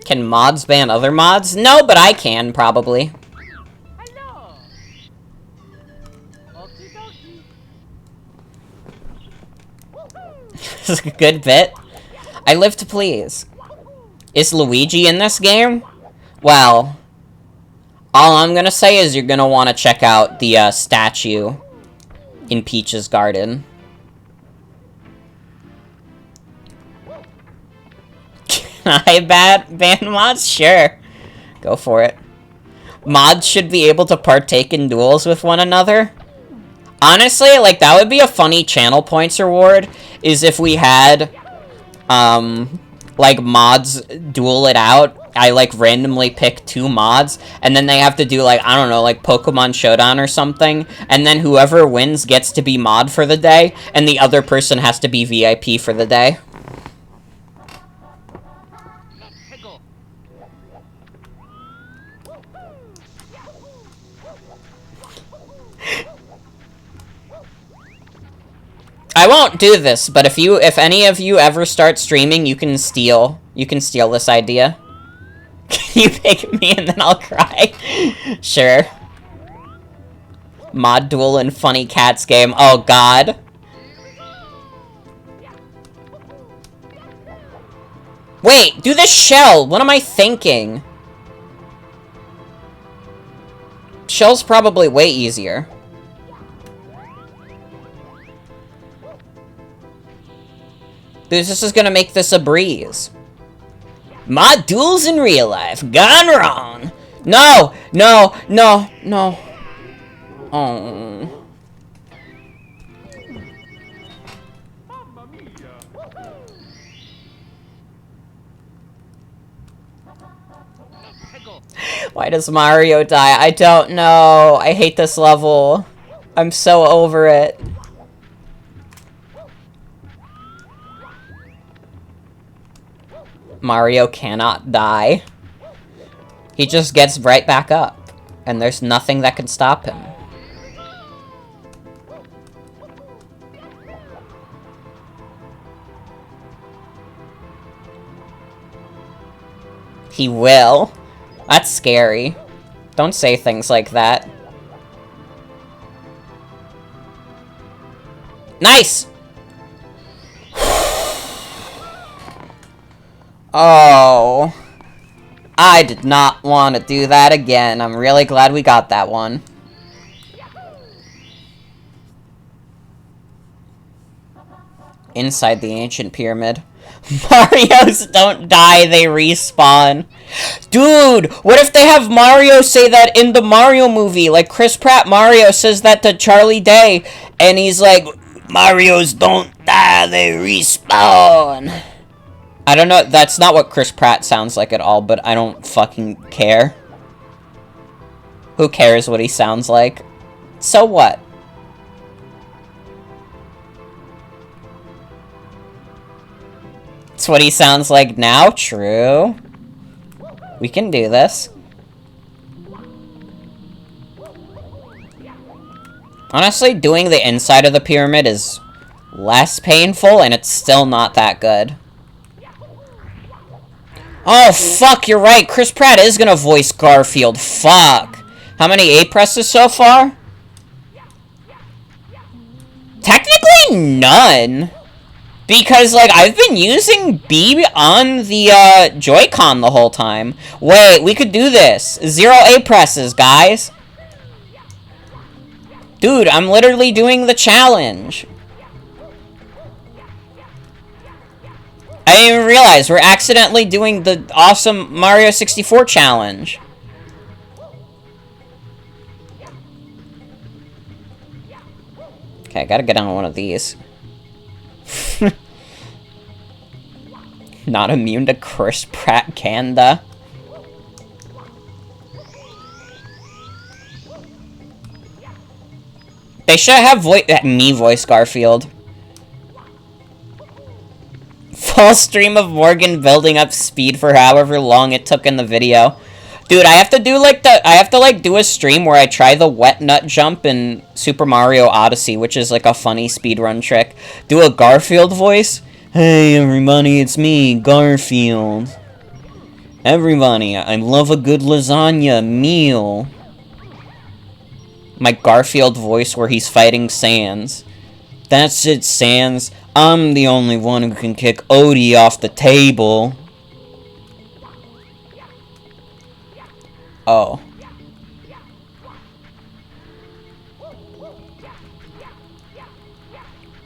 Can mods ban other mods? No, but I can, probably. Hello. Okie dokie. This is a good bit. I live to please. Is Luigi in this game? Well, all I'm gonna say is you're gonna want to check out the statue in Peach's garden. Can I ban mods? Sure. Go for it. Mods should be able to partake in duels with one another. Honestly, like, that would be a funny channel points reward, is if we had, like, mods duel it out I, like, randomly pick 2 mods, and then they have to do, like, I don't know, like, Pokemon Showdown or something, and then whoever wins gets to be mod for the day, and the other person has to be VIP for the day. I won't do this, but if any of you ever start streaming, you can steal this idea. Can you pick me and then I'll cry? Sure. Mod duel and funny cats game. Oh god. Wait, do the shell! What am I thinking? Shell's probably way easier. This is gonna make this a breeze. Mod duels in real life. Gone wrong. No! No! No! No. Oh. Why does Mario die? I don't know. I hate this level. I'm so over it. Mario cannot die. He just gets right back up. And there's nothing that can stop him. He will. That's scary. Don't say things like that. Nice! Oh. I did not want to do that again. I'm really glad we got that one. Inside the ancient pyramid. Marios don't die, they respawn. Dude, what if they have Mario say that in the Mario movie? Like, Chris Pratt Mario says that to Charlie Day, and he's like, Marios don't die, they respawn. I don't know, that's not what Chris Pratt sounds like at all, but I don't fucking care. Who cares what he sounds like? So what? It's what he sounds like now? True. We can do this. Honestly, doing the inside of the pyramid is less painful, and it's still not that good. Oh, fuck, you're right. Chris Pratt is gonna voice Garfield. Fuck. How many A presses so far? Technically, none. Because, like, I've been using B on the, Joy-Con the whole time. Wait, we could do this. 0 A presses, guys. Dude, I'm literally doing the challenge. I didn't even realize we're accidentally doing the awesome Mario 64 challenge. Okay, I gotta get on one of these. Not immune to Chris Pratt Kanda. They should have me voice Garfield. Full stream of Morgan building up speed for however long it took in the video. Dude, I have to do do a stream where I try the wet nut jump in Super Mario Odyssey, which is like a funny speedrun trick. Do a Garfield voice. Hey everybody, it's me, Garfield. Everybody, I love a good lasagna meal. My Garfield voice where he's fighting Sans. That's it, Sans. I'm the only one who can kick Odie off the table. Oh.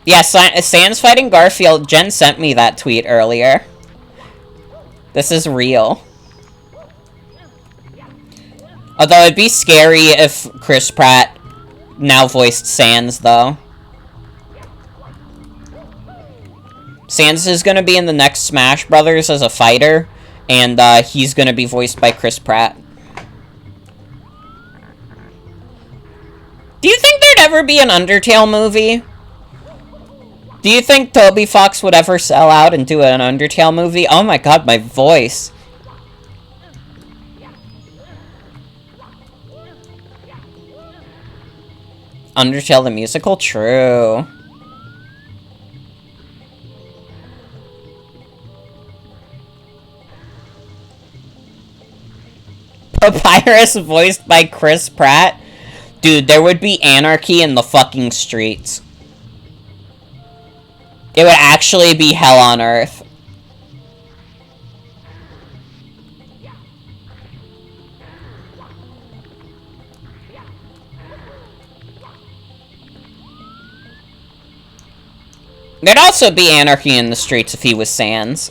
Yeah, Sans fighting Garfield. Jen sent me that tweet earlier. This is real. Although it'd be scary if Chris Pratt now voiced Sans, though. Sans is gonna be in the next Smash Brothers as a fighter, And he's gonna be voiced by Chris Pratt. Do you think there'd ever be an Undertale movie? Do you think Toby Fox would ever sell out and do an Undertale movie? Oh my god, my voice. Undertale the musical? True. Papyrus voiced by Chris Pratt? Dude, there would be anarchy in the fucking streets. It would actually be hell on earth. There'd also be anarchy in the streets if he was Sans.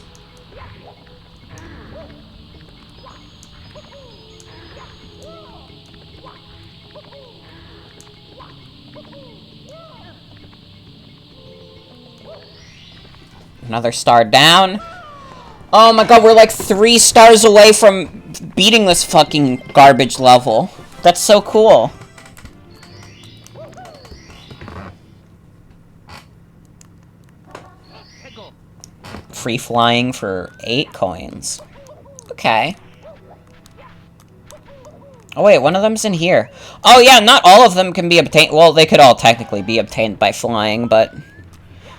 Another star down. Oh my god, we're like 3 stars away from beating this fucking garbage level. That's so cool. Free flying for 8 coins. Okay. Oh wait, one of them's in here. Oh yeah, not all of them can be obtained. Well, they could all technically be obtained by flying, but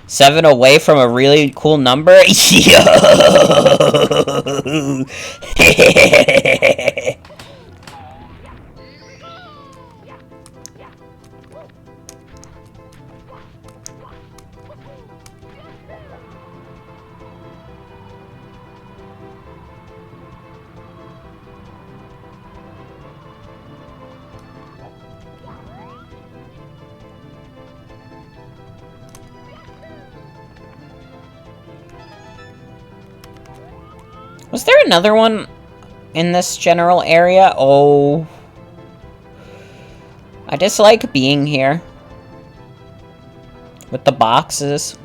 7 away from a really cool number? Yo! Was there another one in this general area? Oh. I dislike being here. With the boxes.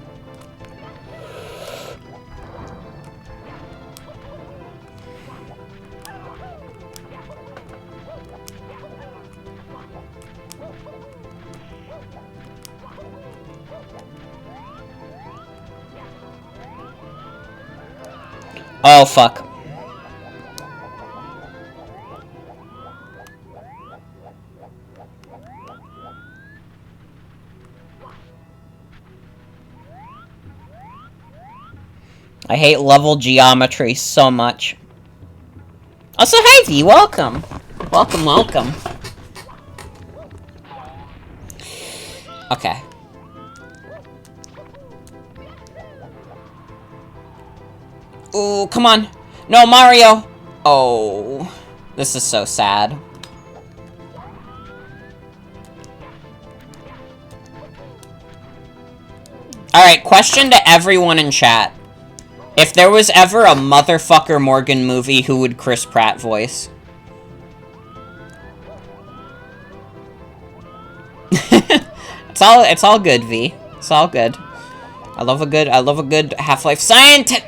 Oh, fuck. I hate level geometry so much. Also, hi V, welcome. Welcome, welcome. Okay. Ooh, come on. No, Mario! Oh, this is so sad. Alright, question to everyone in chat. If there was ever a motherfucker Morgan movie, who would Chris Pratt voice? It's all good, V. It's all good. I love a good Half-Life scientist.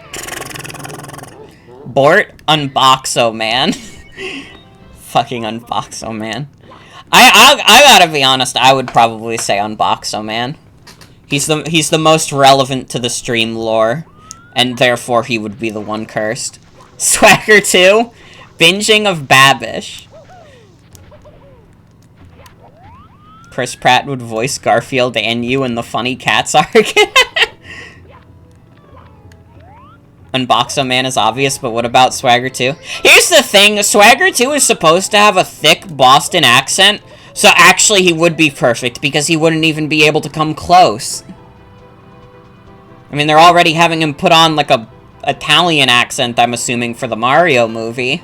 Bort Unboxo Man. Fucking Unboxo Man. I gotta be honest, I would probably say Unboxo Man. He's the most relevant to the stream lore, and therefore he would be the one cursed. Swagger 2, Binging of Babish. Chris Pratt would voice Garfield and you in the Funny Cats arc. Unboxo Man is obvious, but what about Swagger 2? Here's the thing, Swagger 2 is supposed to have a thick Boston accent, so actually he would be perfect, because he wouldn't even be able to come close. I mean, they're already having him put on, like, a Italian accent, I'm assuming, for the Mario movie.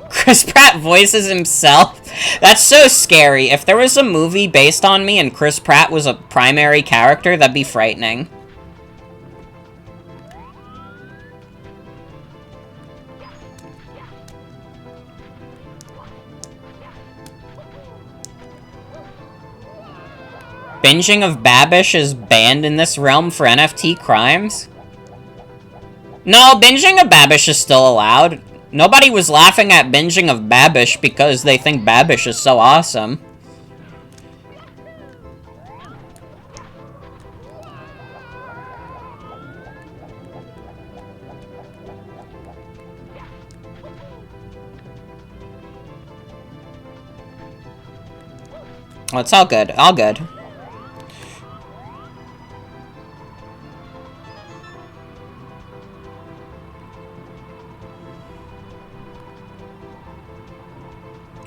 Chris Pratt voices himself? That's so scary. If there was a movie based on me and Chris Pratt was a primary character, that'd be frightening. Binging of Babish is banned in this realm for NFT crimes? No, binging of Babish is still allowed. Nobody was laughing at binging of Babish because they think Babish is so awesome. Oh, it's all good. All good.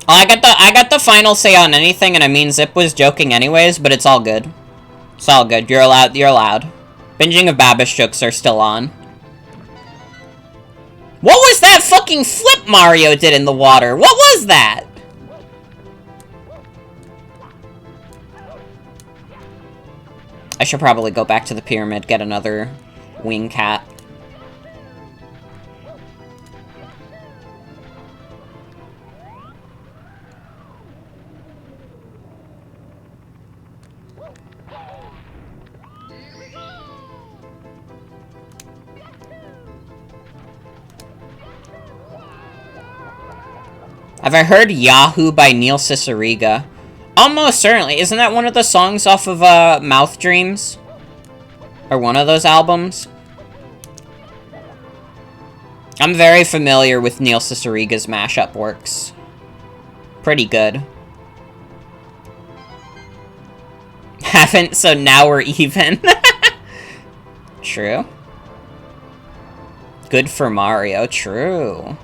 Oh, I got the final say on anything, and I mean Zip was joking anyways, but it's all good. It's all good. You're allowed. You're allowed. Binging of Babish jokes are still on. What was that fucking flip Mario did in the water? What was that? I should probably go back to the pyramid, get another wing cat. Have I heard Yahoo by Neil Cicierega? Almost certainly. Isn't that one of the songs off of Mouth Dreams? Or one of those albums? I'm very familiar with Neil Cicerega's mashup works. Pretty good. Haven't, so now we're even. True. Good for Mario, true.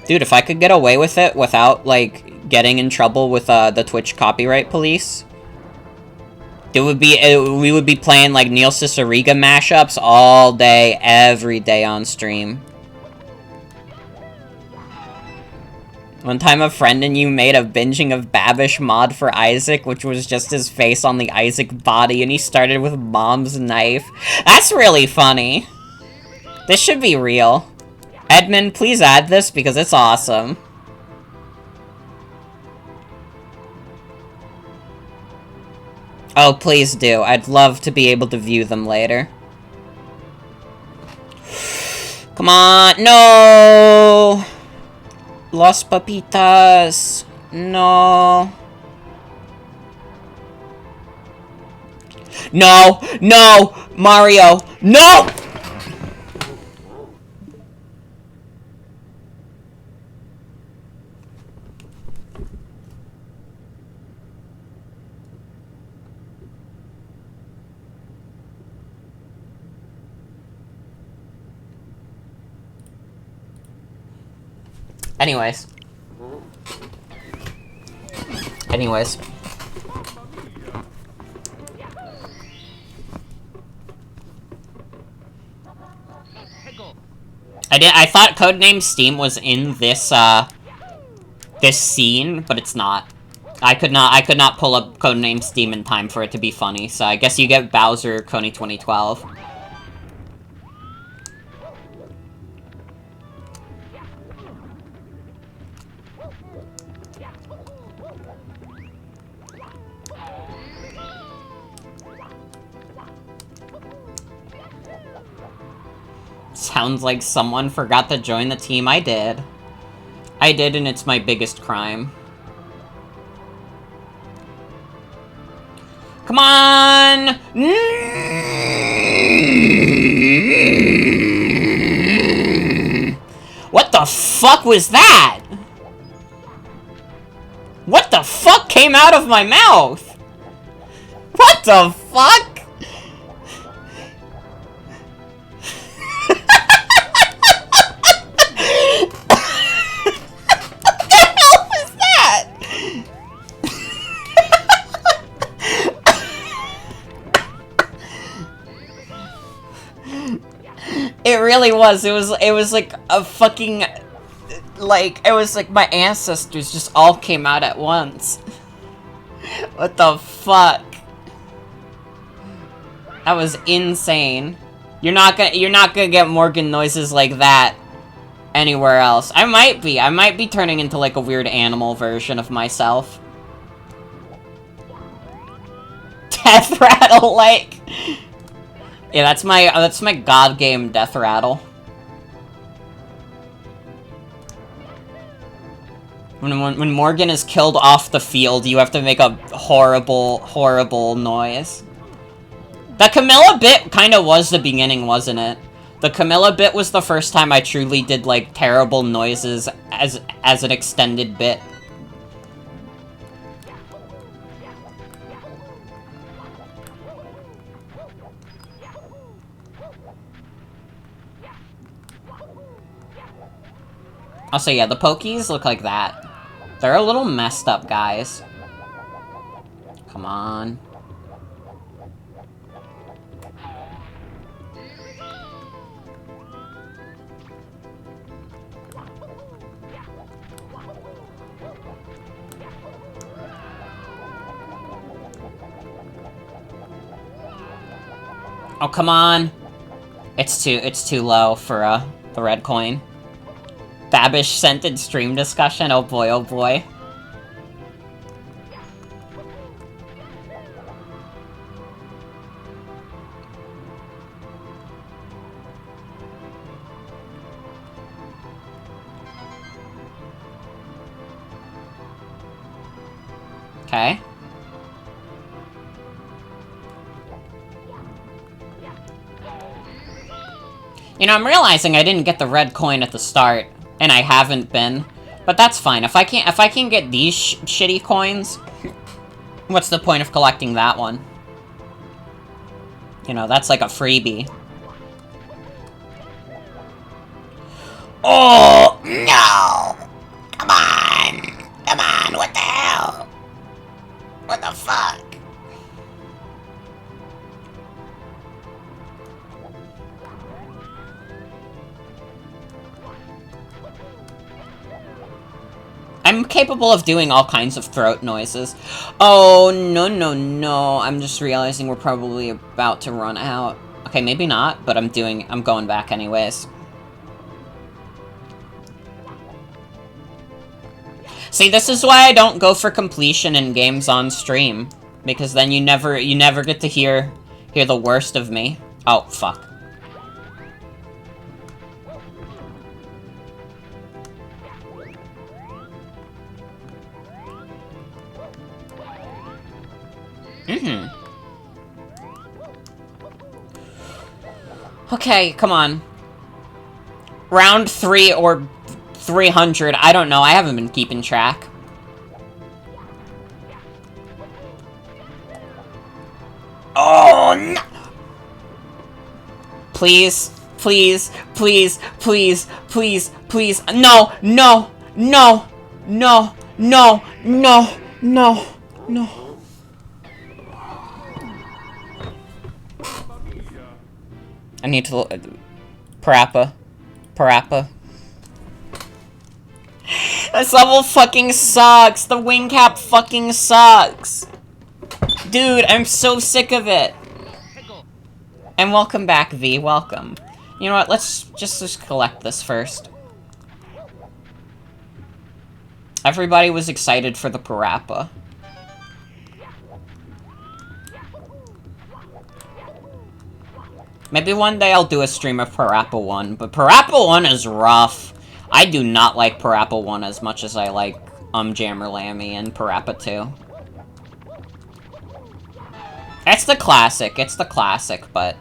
Dude, if I could get away with it without, like, getting in trouble with, the Twitch copyright police, we would be playing, like, Neil Cicerega mashups all day, every day on stream. One time a friend and you made a binging of Babish mod for Isaac, which was just his face on the Isaac body, and he started with Mom's knife. That's really funny. This should be real. Edmund, please add this because it's awesome. Oh, please do. I'd love to be able to view them later. Come on, no! Los Papitas, no. No, no, Mario, no! Anyways. I thought Codename Steam was in this, this scene, but it's not. I could not pull up Codename Steam in time for it to be funny, so I guess you get Bowser Coney 2012. Sounds like someone forgot to join the team. I did. I did, and it's my biggest crime. Come on! What the fuck was that? What the fuck came out of my mouth? What the fuck? It really was. It was like a fucking, like, it was like my ancestors just all came out at once. What the fuck? That was insane. You're not gonna get Morgan noises like that anywhere else. I might be turning into like a weird animal version of myself. Death rattle, like... Yeah, that's my god game death rattle. When Morgan is killed off the field, you have to make a horrible, horrible noise. The Camilla bit kind of was the beginning, wasn't it? The Camilla bit was the first time I truly did, like, terrible noises as an extended bit. Also, yeah, the Pokies look like that. They're a little messed up, guys. Come on. Oh, come on. It's too low for, the red coin. Babish scented stream discussion? Oh boy, oh boy. Okay. You know, I'm realizing I didn't get the red coin at the start, and I haven't been. But that's fine. If I can get these shitty coins, what's the point of collecting that one? You know, that's like a freebie. Oh, no! Come on! Come on, what the hell? What the fuck? I'm capable of doing all kinds of throat noises. Oh, no, no, no. I'm just realizing we're probably about to run out. Okay, maybe not, but I'm going back anyways. See, this is why I don't go for completion in games on stream. Because then you never get to hear the worst of me. Oh, fuck. Okay, come on. Round 3 or 300, I don't know, I haven't been keeping track. Oh, no! Please, please, please, please, please, please, no, no, no, no, no, no, no, no. I need to Parappa. Parappa. This level fucking sucks! The wing cap fucking sucks! Dude, I'm so sick of it! And welcome back, V. Welcome. You know what, let's just collect this first. Everybody was excited for the Parappa. Maybe one day I'll do a stream of Parappa 1, but Parappa 1 is rough. I do not like Parappa 1 as much as I like Jammer Lammy and Parappa 2. It's the classic, but...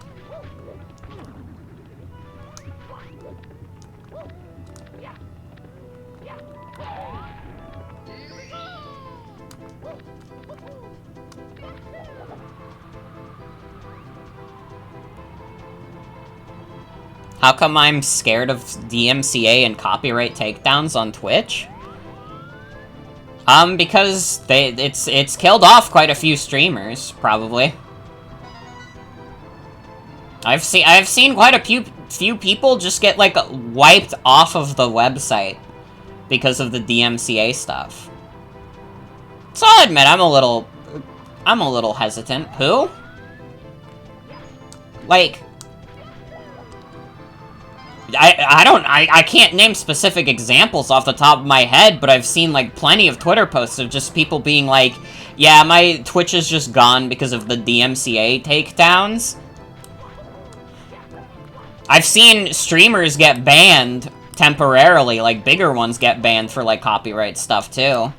How come I'm scared of DMCA and copyright takedowns on Twitch? Because it's killed off quite a few streamers, probably. I've seen quite a few people just get, like, wiped off of the website because of the DMCA stuff. So I'll admit, I'm a little hesitant. Who? Like... I can't name specific examples off the top of my head, but I've seen, like, plenty of Twitter posts of just people being like, Yeah, my Twitch is just gone because of the DMCA takedowns. I've seen streamers get banned temporarily, like bigger ones get banned for like copyright stuff too.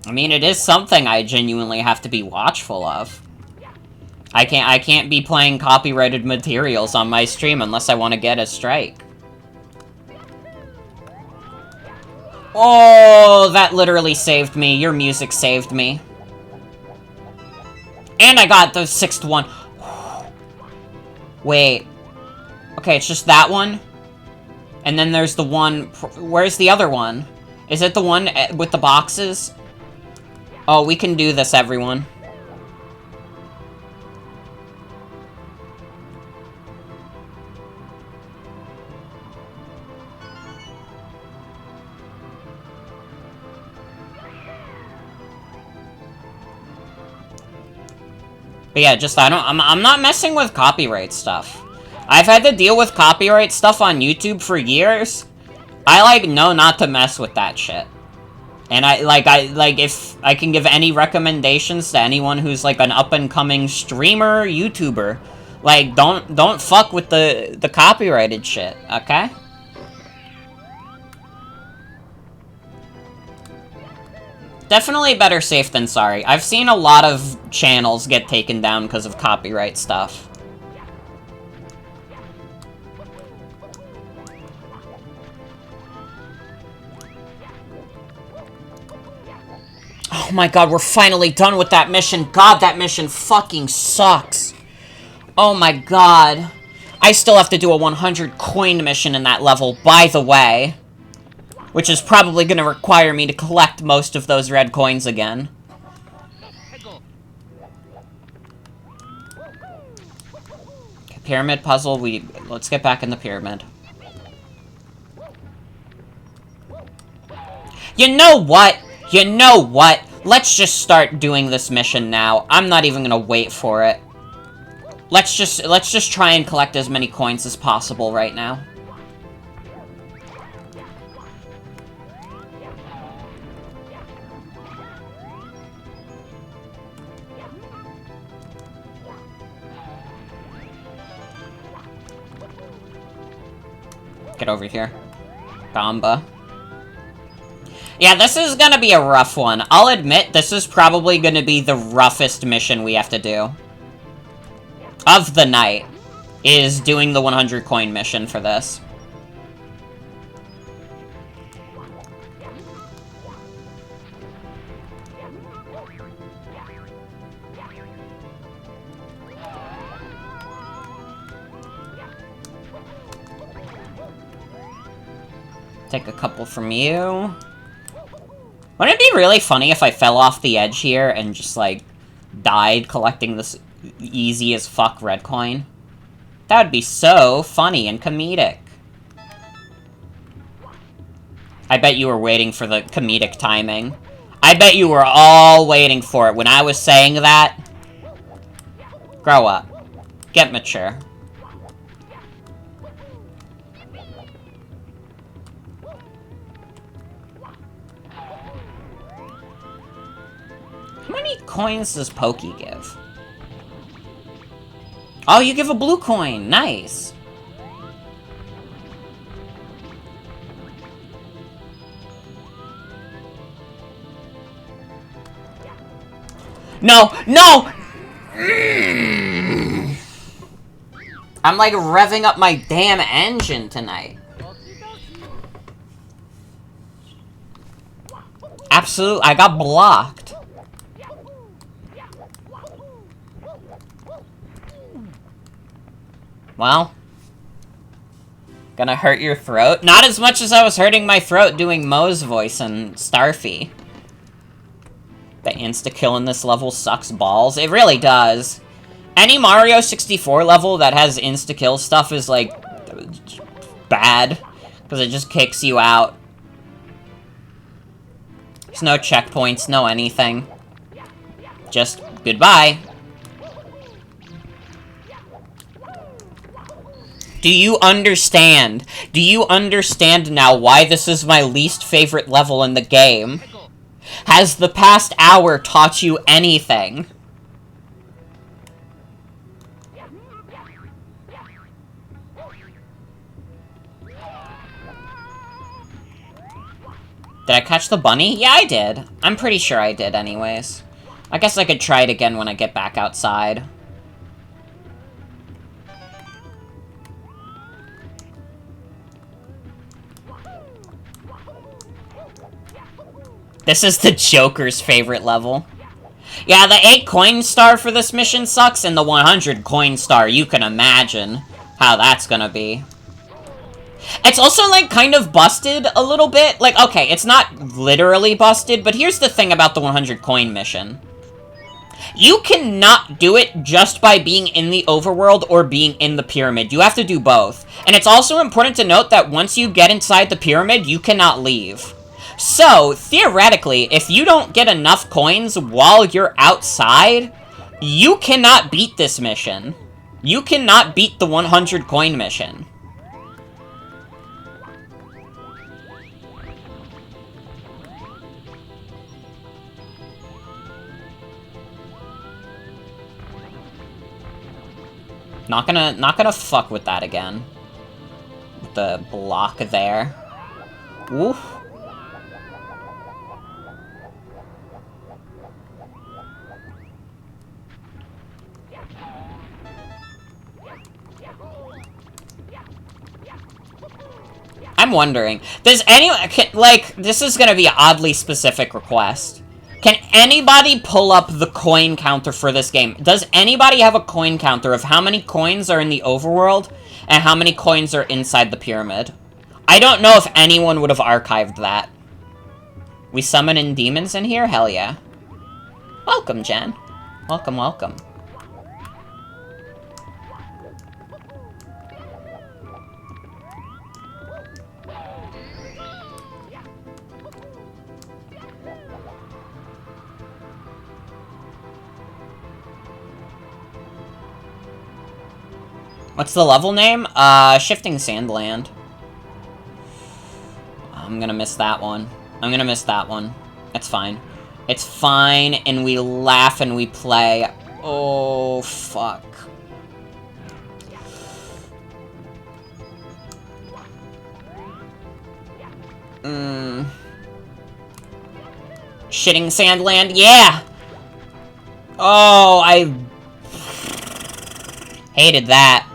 I mean, it is something I genuinely have to be watchful of. I can't be playing copyrighted materials on my stream unless I want to get a strike. Oh, that literally saved me. Your music saved me. And I got the 6th one. Wait. Okay, it's just that one? And then there's the one... Where's the other one? Is it the one with the boxes? Oh, we can do this, everyone. But yeah, just, I'm not messing with copyright stuff. I've had to deal with copyright stuff on YouTube for years. I, like, know not to mess with that shit. And if I can give any recommendations to anyone who's, like, an up-and-coming streamer, YouTuber, like, don't fuck with the copyrighted shit, okay? Definitely better safe than sorry. I've seen a lot of channels get taken down because of copyright stuff. Oh my god, we're finally done with that mission. God, that mission fucking sucks. Oh my god. I still have to do a 100 coin mission in that level, by the way. Which is probably going to require me to collect most of those red coins again. Okay, pyramid puzzle, let's get back in the pyramid. You know what? You know what? Let's just start doing this mission now. I'm not even gonna wait for it. Let's just try and collect as many coins as possible right now. Get over here. Gamba. Yeah, this is gonna be a rough one. I'll admit, this is probably gonna be the roughest mission we have to do. Of the night, is doing the 100 coin mission for this. Take a couple from you. Wouldn't it be really funny if I fell off the edge here and just, like, died collecting this easy as fuck red coin? That would be so funny and comedic. I bet you were waiting for the comedic timing. I bet you were all waiting for it when I was saying that. Grow up. Get mature. How many coins does Pokey give? Oh, you give a blue coin. Nice. No! No! I'm like revving up my damn engine tonight. Absolutely, I got blocked. Well, gonna hurt your throat? Not as much as I was hurting my throat doing Moe's voice in Starfy. The insta-kill in this level sucks balls. It really does. Any Mario 64 level that has insta-kill stuff is, like, bad. Because it just kicks you out. There's no checkpoints, no anything. Just goodbye. Do you understand? Do you understand now why this is my least favorite level in the game? Has the past hour taught you anything? Did I catch the bunny? Yeah, I did. I'm pretty sure I did anyways. I guess I could try it again when I get back outside. This is the Joker's favorite level. Yeah, the 8 coin star for this mission sucks, and the 100 coin star, you can imagine how that's gonna be. It's also, like, kind of busted a little bit. Like, okay, it's not literally busted, but here's the thing about the 100 coin mission. You cannot do it just by being in the overworld or being in the pyramid. You have to do both. And it's also important to note that once you get inside the pyramid, you cannot leave. So, theoretically, if you don't get enough coins while you're outside, you cannot beat this mission. You cannot beat the 100 coin mission. Not gonna fuck with that again. With the block there. Oof. I'm wondering, does anyone, like, this is gonna be an oddly specific request. Can anybody pull up the coin counter for this game? Does anybody have a coin counter of how many coins are in the overworld and how many coins are inside the pyramid? I don't know if anyone would have archived that. We summon in demons in here? Hell yeah. Welcome, Jen. Welcome, welcome. What's the level name? Shifting Sandland. I'm gonna miss that one. I'm gonna miss that one. It's fine. It's fine, and we laugh and we play. Oh, fuck. Shitting Sandland, yeah! Oh, I hated that.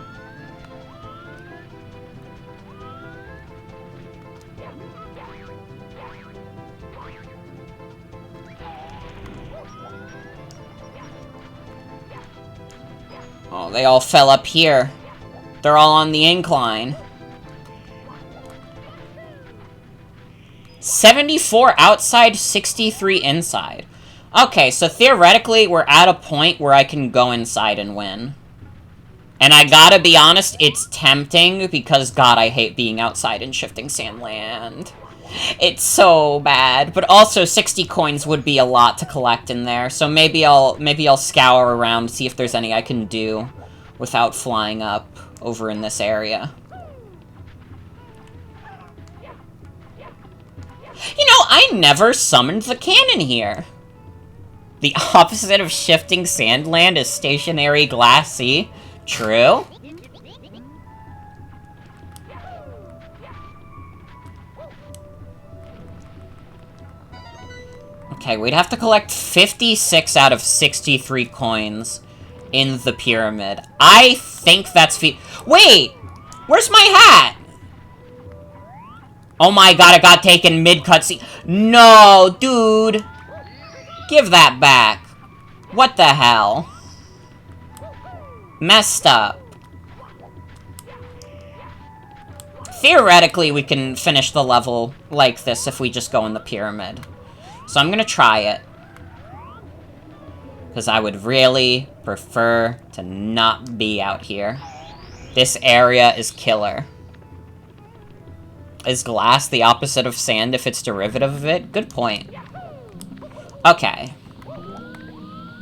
Oh, they all fell up here. They're all on the incline. 74 outside, 63 inside. Okay, so theoretically, we're at a point where I can go inside and win. And I gotta be honest, it's tempting, because, God, I hate being outside in Shifting Sandland. It's so bad. But also, 60 coins would be a lot to collect in there, so maybe I'll scour around, see if there's any I can do without flying up over in this area. You know, I never summoned the cannon here. The opposite of Shifting Sandland is stationary glass sea. True. Okay, we'd have to collect 56 out of 63 coins in the pyramid. I think that's Wait! Where's my hat? Oh my god, it got taken mid-cutscene. No, dude! Give that back. What the hell? Messed up. Theoretically, we can finish the level like this if we just go in the pyramid. So I'm gonna try it. Because I would really prefer to not be out here. This area is killer. Is glass the opposite of sand if it's derivative of it? Good point. Okay.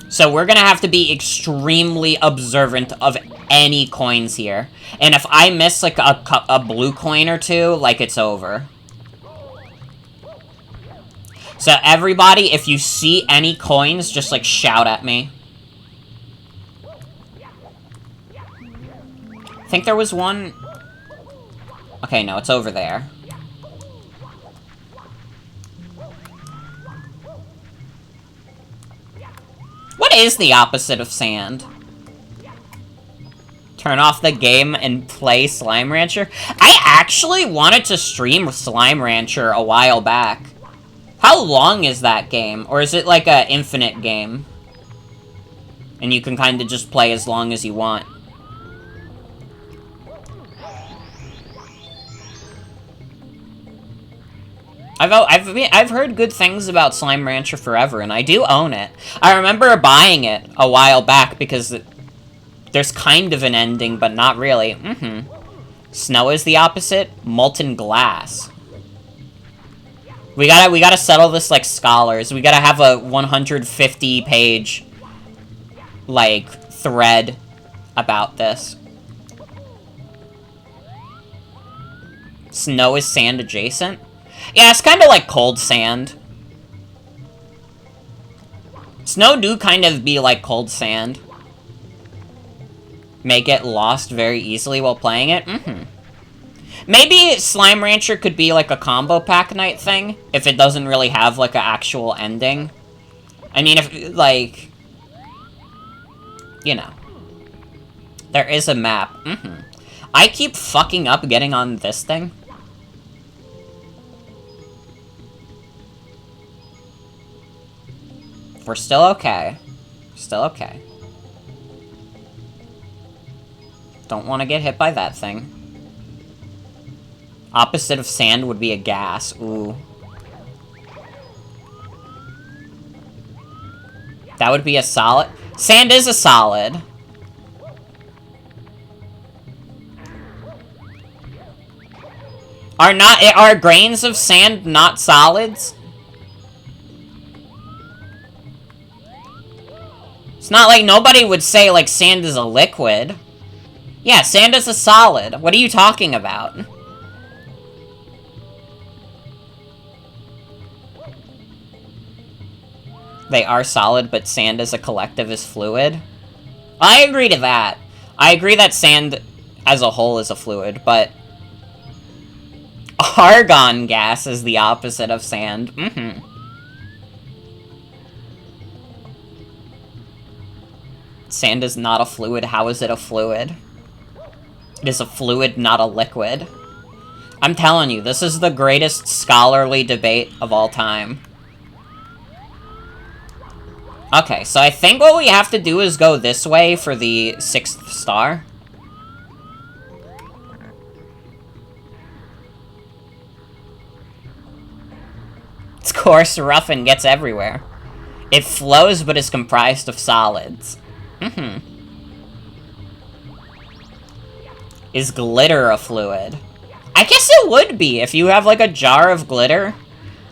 So we're gonna have to be extremely observant of any coins here. And if I miss, like, a blue coin or two, like, it's over. So everybody, if you see any coins, just, like, shout at me. I think there was one... Okay, no, it's over there. What is the opposite of sand? Turn off the game and play Slime Rancher? I actually wanted to stream Slime Rancher a while back. How long is that game? Or is it like an infinite game? And you can kind of just play as long as you want. I've heard good things about Slime Rancher forever, and I do own it. I remember buying it a while back because there's kind of an ending, but not really. Snow is the opposite. Molten glass. We gotta settle this like scholars. We gotta have a 150-page, like, thread about this. Snow is sand adjacent? Yeah, it's kind of like cold sand. Snow do kind of be like cold sand. May get lost very easily while playing it? Maybe Slime Rancher could be like a combo pack night thing, if it doesn't really have like an actual ending. I mean, if, like... You know. There is a map. I keep fucking up getting on this thing. We're still okay. Still okay. Don't want to get hit by that thing. Opposite of sand would be a gas. Ooh. That would be a solid. Sand is a solid. Are grains of sand not solids? It's not like nobody would say, like, sand is a liquid. Yeah, sand is a solid. What are you talking about? They are solid, but sand as a collective is fluid? I agree to that. I agree that sand as a whole is a fluid, but... argon gas is the opposite of sand. Sand is not a fluid. How is it a fluid? It is a fluid, not a liquid. I'm telling you, this is the greatest scholarly debate of all time. Okay, so I think what we have to do is go this way for the 6th star. It's coarse, rough, and gets everywhere. It flows, but is comprised of solids. Is glitter a fluid? I guess it would be. If you have, like, a jar of glitter,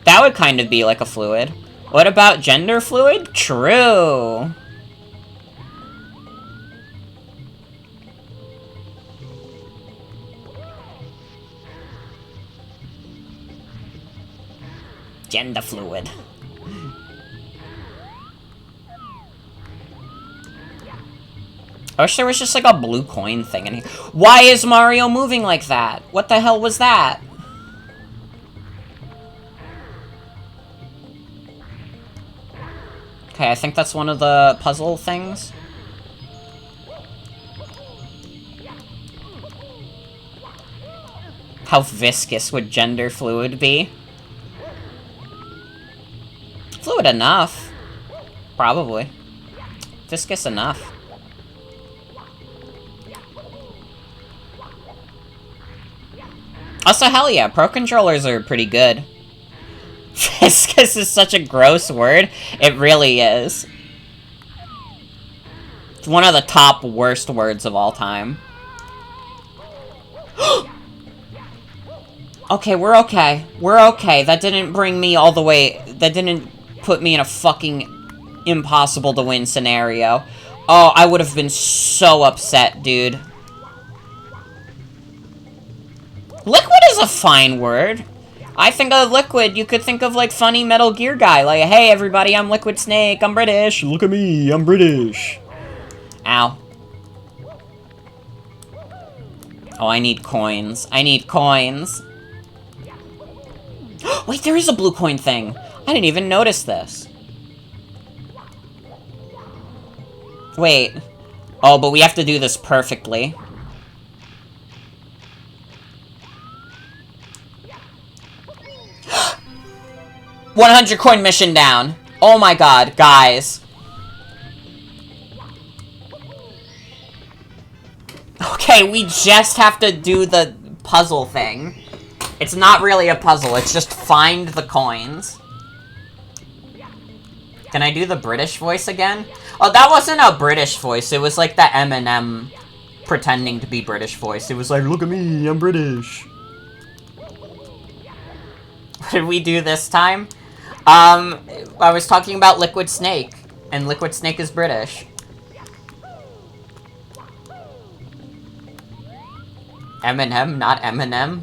that would kind of be like a fluid. What about gender fluid? True. Gender fluid. I wish there was just, like, a blue coin thing in here. Why is Mario moving like that? What the hell was that? Okay, I think that's one of the puzzle things. How viscous would gender fluid be? Fluid enough. Probably. Viscous enough. Also, hell yeah, Pro Controllers are pretty good. Viscous is such a gross word. It really is. It's one of the top worst words of all time. Okay, we're okay. We're okay. That didn't bring me all the way... That didn't put me in a fucking impossible to win scenario. Oh, I would have been so upset, dude. Liquid is a fine word. I think of Liquid, you could think of, like, funny Metal Gear guy. Like, hey, everybody, I'm Liquid Snake, I'm British. Look at me, I'm British. Ow. Oh, I need coins. I need coins. Wait, there is a blue coin thing. I didn't even notice this. Wait. Oh, but we have to do this perfectly. $100 coin mission down. Oh my god, guys. Okay, we just have to do the puzzle thing. It's not really a puzzle, it's just find the coins. Can I do the British voice again? Oh, that wasn't a British voice, it was like the Eminem pretending to be British voice. It was like, look at me, I'm British. What did we do this time? I was talking about Liquid Snake, and Liquid Snake is British. Eminem, not Eminem.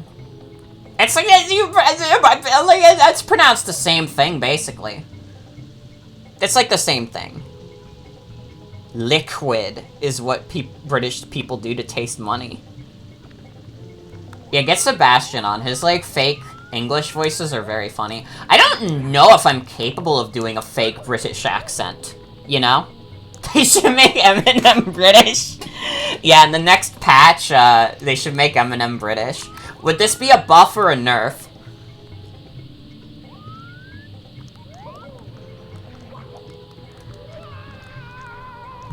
It's like, it's pronounced the same thing, basically. It's like the same thing. Liquid is what British people do to taste money. Yeah, get Sebastian on. His, like, fake English voices are very funny. I don't know if I'm capable of doing a fake British accent, you know? They should make Eminem British. Yeah, in the next patch, they should make Eminem British. Would this be a buff or a nerf?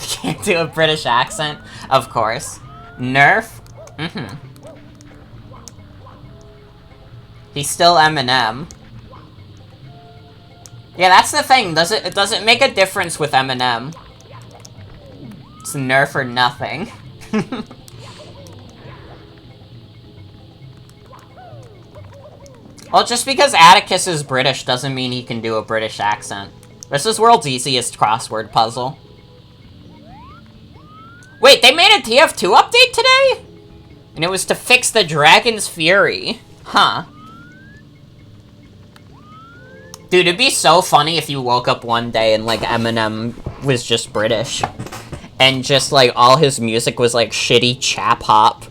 Can't do a British accent? Of course. Nerf? Mm-hmm. He's still Eminem. Yeah, that's the thing. It doesn't make a difference with Eminem. It's nerf or nothing. Well, just because Atticus is British doesn't mean he can do a British accent. This is world's easiest crossword puzzle. Wait, they made a TF2 update today? And it was to fix the Dragon's Fury. Huh. Dude, it'd be so funny if you woke up one day and, like, Eminem was just British. And just, like, all his music was, like, shitty chap hop.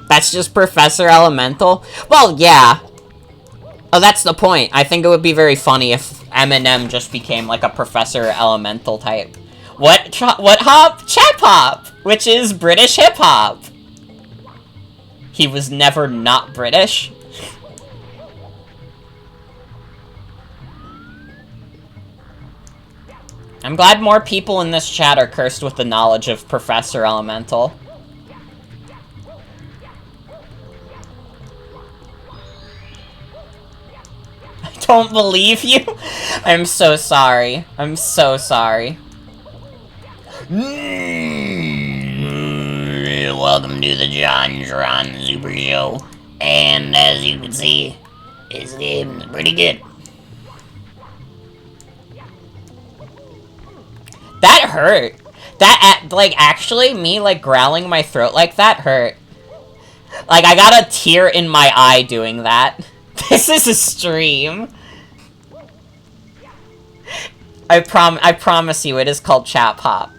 That's just Professor Elemental? Well, yeah. Oh, that's the point. I think it would be very funny if Eminem just became, like, a Professor Elemental type. What hop? Chap hop! Which is British hip-hop. He was never not British. I'm glad more people in this chat are cursed with the knowledge of Professor Elemental. I don't believe you? I'm so sorry. I'm so sorry. Welcome to the John Super Show. And as you can see, this game's pretty good. That hurt. That, like, actually, me, like, growling my throat like that hurt. Like, I got a tear in my eye doing that. This is a stream. I promise you, it is called Chap Hop.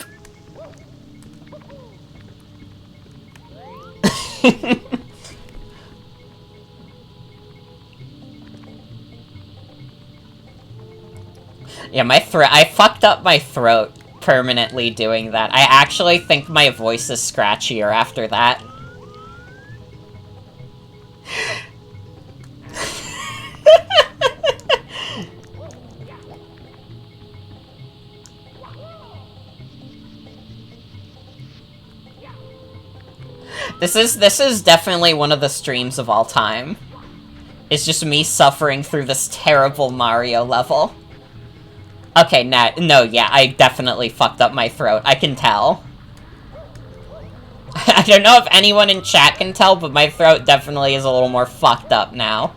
Yeah, I fucked up my throat permanently doing that. I actually think my voice is scratchier after that. This is definitely one of the streams of all time. It's just me suffering through this terrible Mario level. Okay, no, yeah, I definitely fucked up my throat. I can tell. I don't know if anyone in chat can tell, but my throat definitely is a little more fucked up now.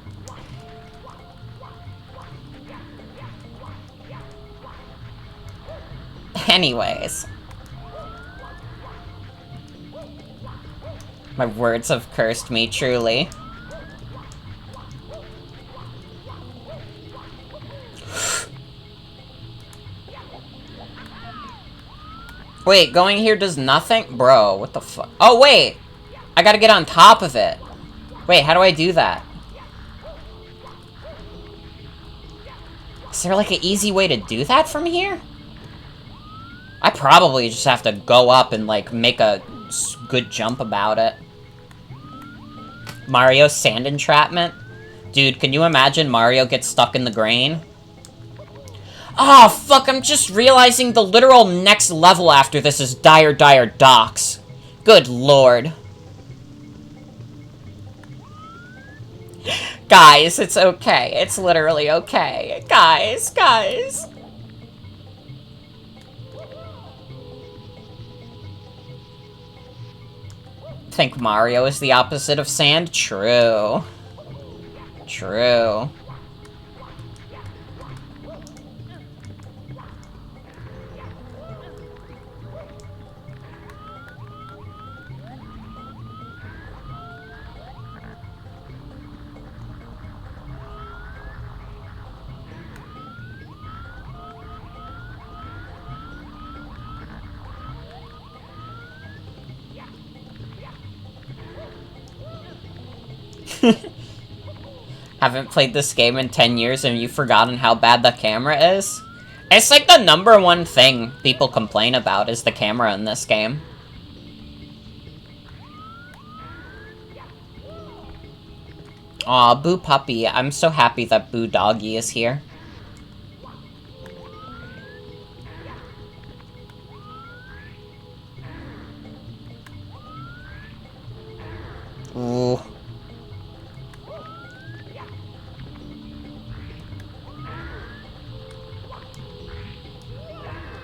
Anyways. My words have cursed me, truly. Wait, going here does nothing? Bro, what the fuck? Oh, wait! I gotta get on top of it. Wait, how do I do that? Is there, like, an easy way to do that from here? I probably just have to go up and, like, make a good jump about it. Mario sand entrapment? Dude, can you imagine Mario gets stuck in the grain? Oh, fuck, I'm just realizing the literal next level after this is Dire Dire Docks. Good lord. Guys, it's okay. It's literally okay. Guys. Think Mario is the opposite of sand? True. True. Haven't played this game in 10 years and you've forgotten how bad the camera is? It's like the #1 thing people complain about is the camera in this game. Aw, Boo Puppy. I'm so happy that Boo Doggy is here. Ooh.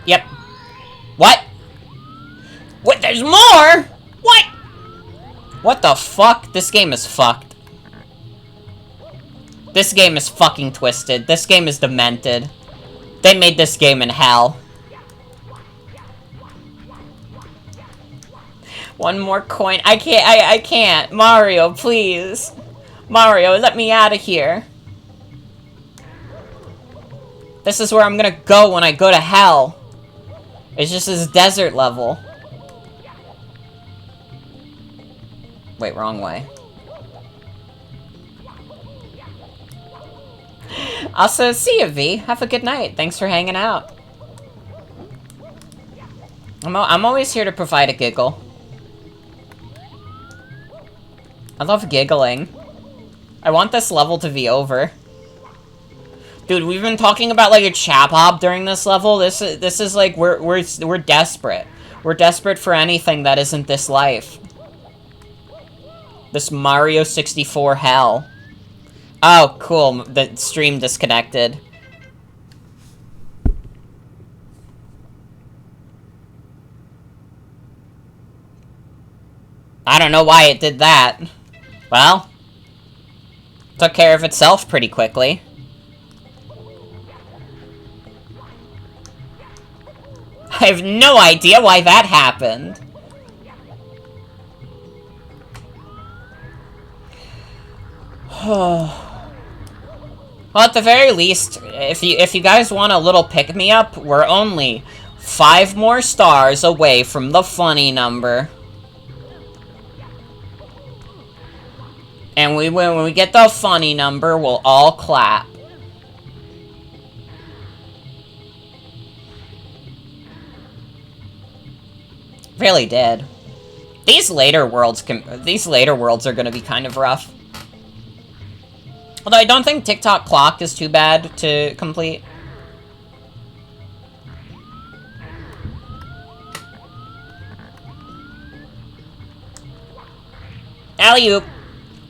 Yep. What? What? There's more? What? What the fuck? This game is fucked. This game is fucking twisted. This game is demented. They made this game in hell. One more coin. I can't. Mario, please. Mario, let me out of here. This is where I'm gonna go when I go to hell. It's just this desert level. Wait, wrong way. Also, see you, V. Have a good night. Thanks for hanging out. I'm always here to provide a giggle. I love giggling. I want this level to be over. Dude, we've been talking about like a chap hop during this level. This is like we're desperate. We're desperate for anything that isn't this life. This Mario 64 hell. Oh, cool. The stream disconnected. I don't know why it did that. Well, took care of itself pretty quickly. I have no idea why that happened. Well, at the very least, if you guys want a little pick-me-up, we're only 5 more stars away from the funny number. And when we get the funny number, we'll all clap. Really did. These later worlds are gonna be kind of rough. Although I don't think TikTok Clock is too bad to complete. Alley-oop!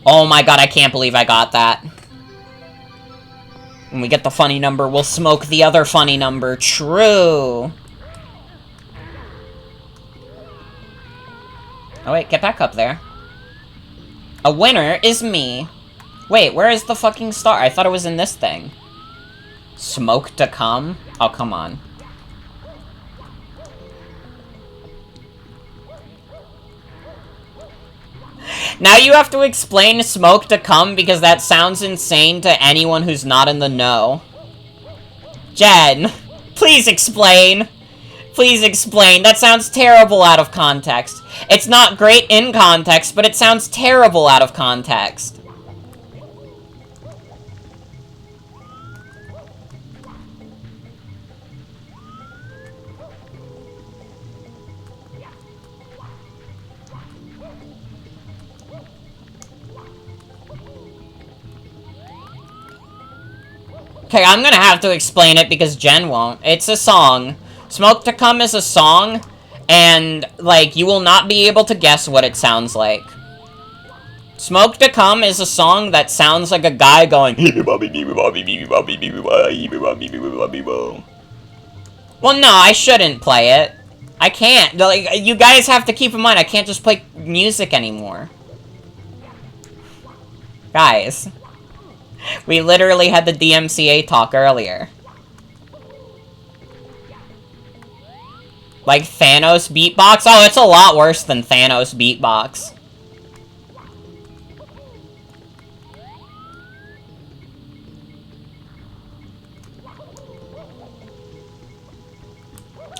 Oh my god, I can't believe I got that. When we get the funny number, we'll smoke the other funny number. True! Oh wait, get back up there. A winner is me. Wait, where is the fucking star? I thought it was in this thing. Smoke to come? Oh, come on. Now you have to explain smoke to come because that sounds insane to anyone who's not in the know. Jen, please explain. Please explain. That sounds terrible out of context. It's not great in context, but it sounds terrible out of context. Okay, I'm gonna have to explain it because Jen won't. It's a song. Smoke to Come is a song, and, like, you will not be able to guess what it sounds like. Smoke to Come is a song that sounds like a guy going... Well, no, I shouldn't play it. I can't. Like, you guys have to keep in mind, I can't just play music anymore. Guys. We literally had the DMCA talk earlier. Like Thanos beatbox? Oh, it's a lot worse than Thanos beatbox.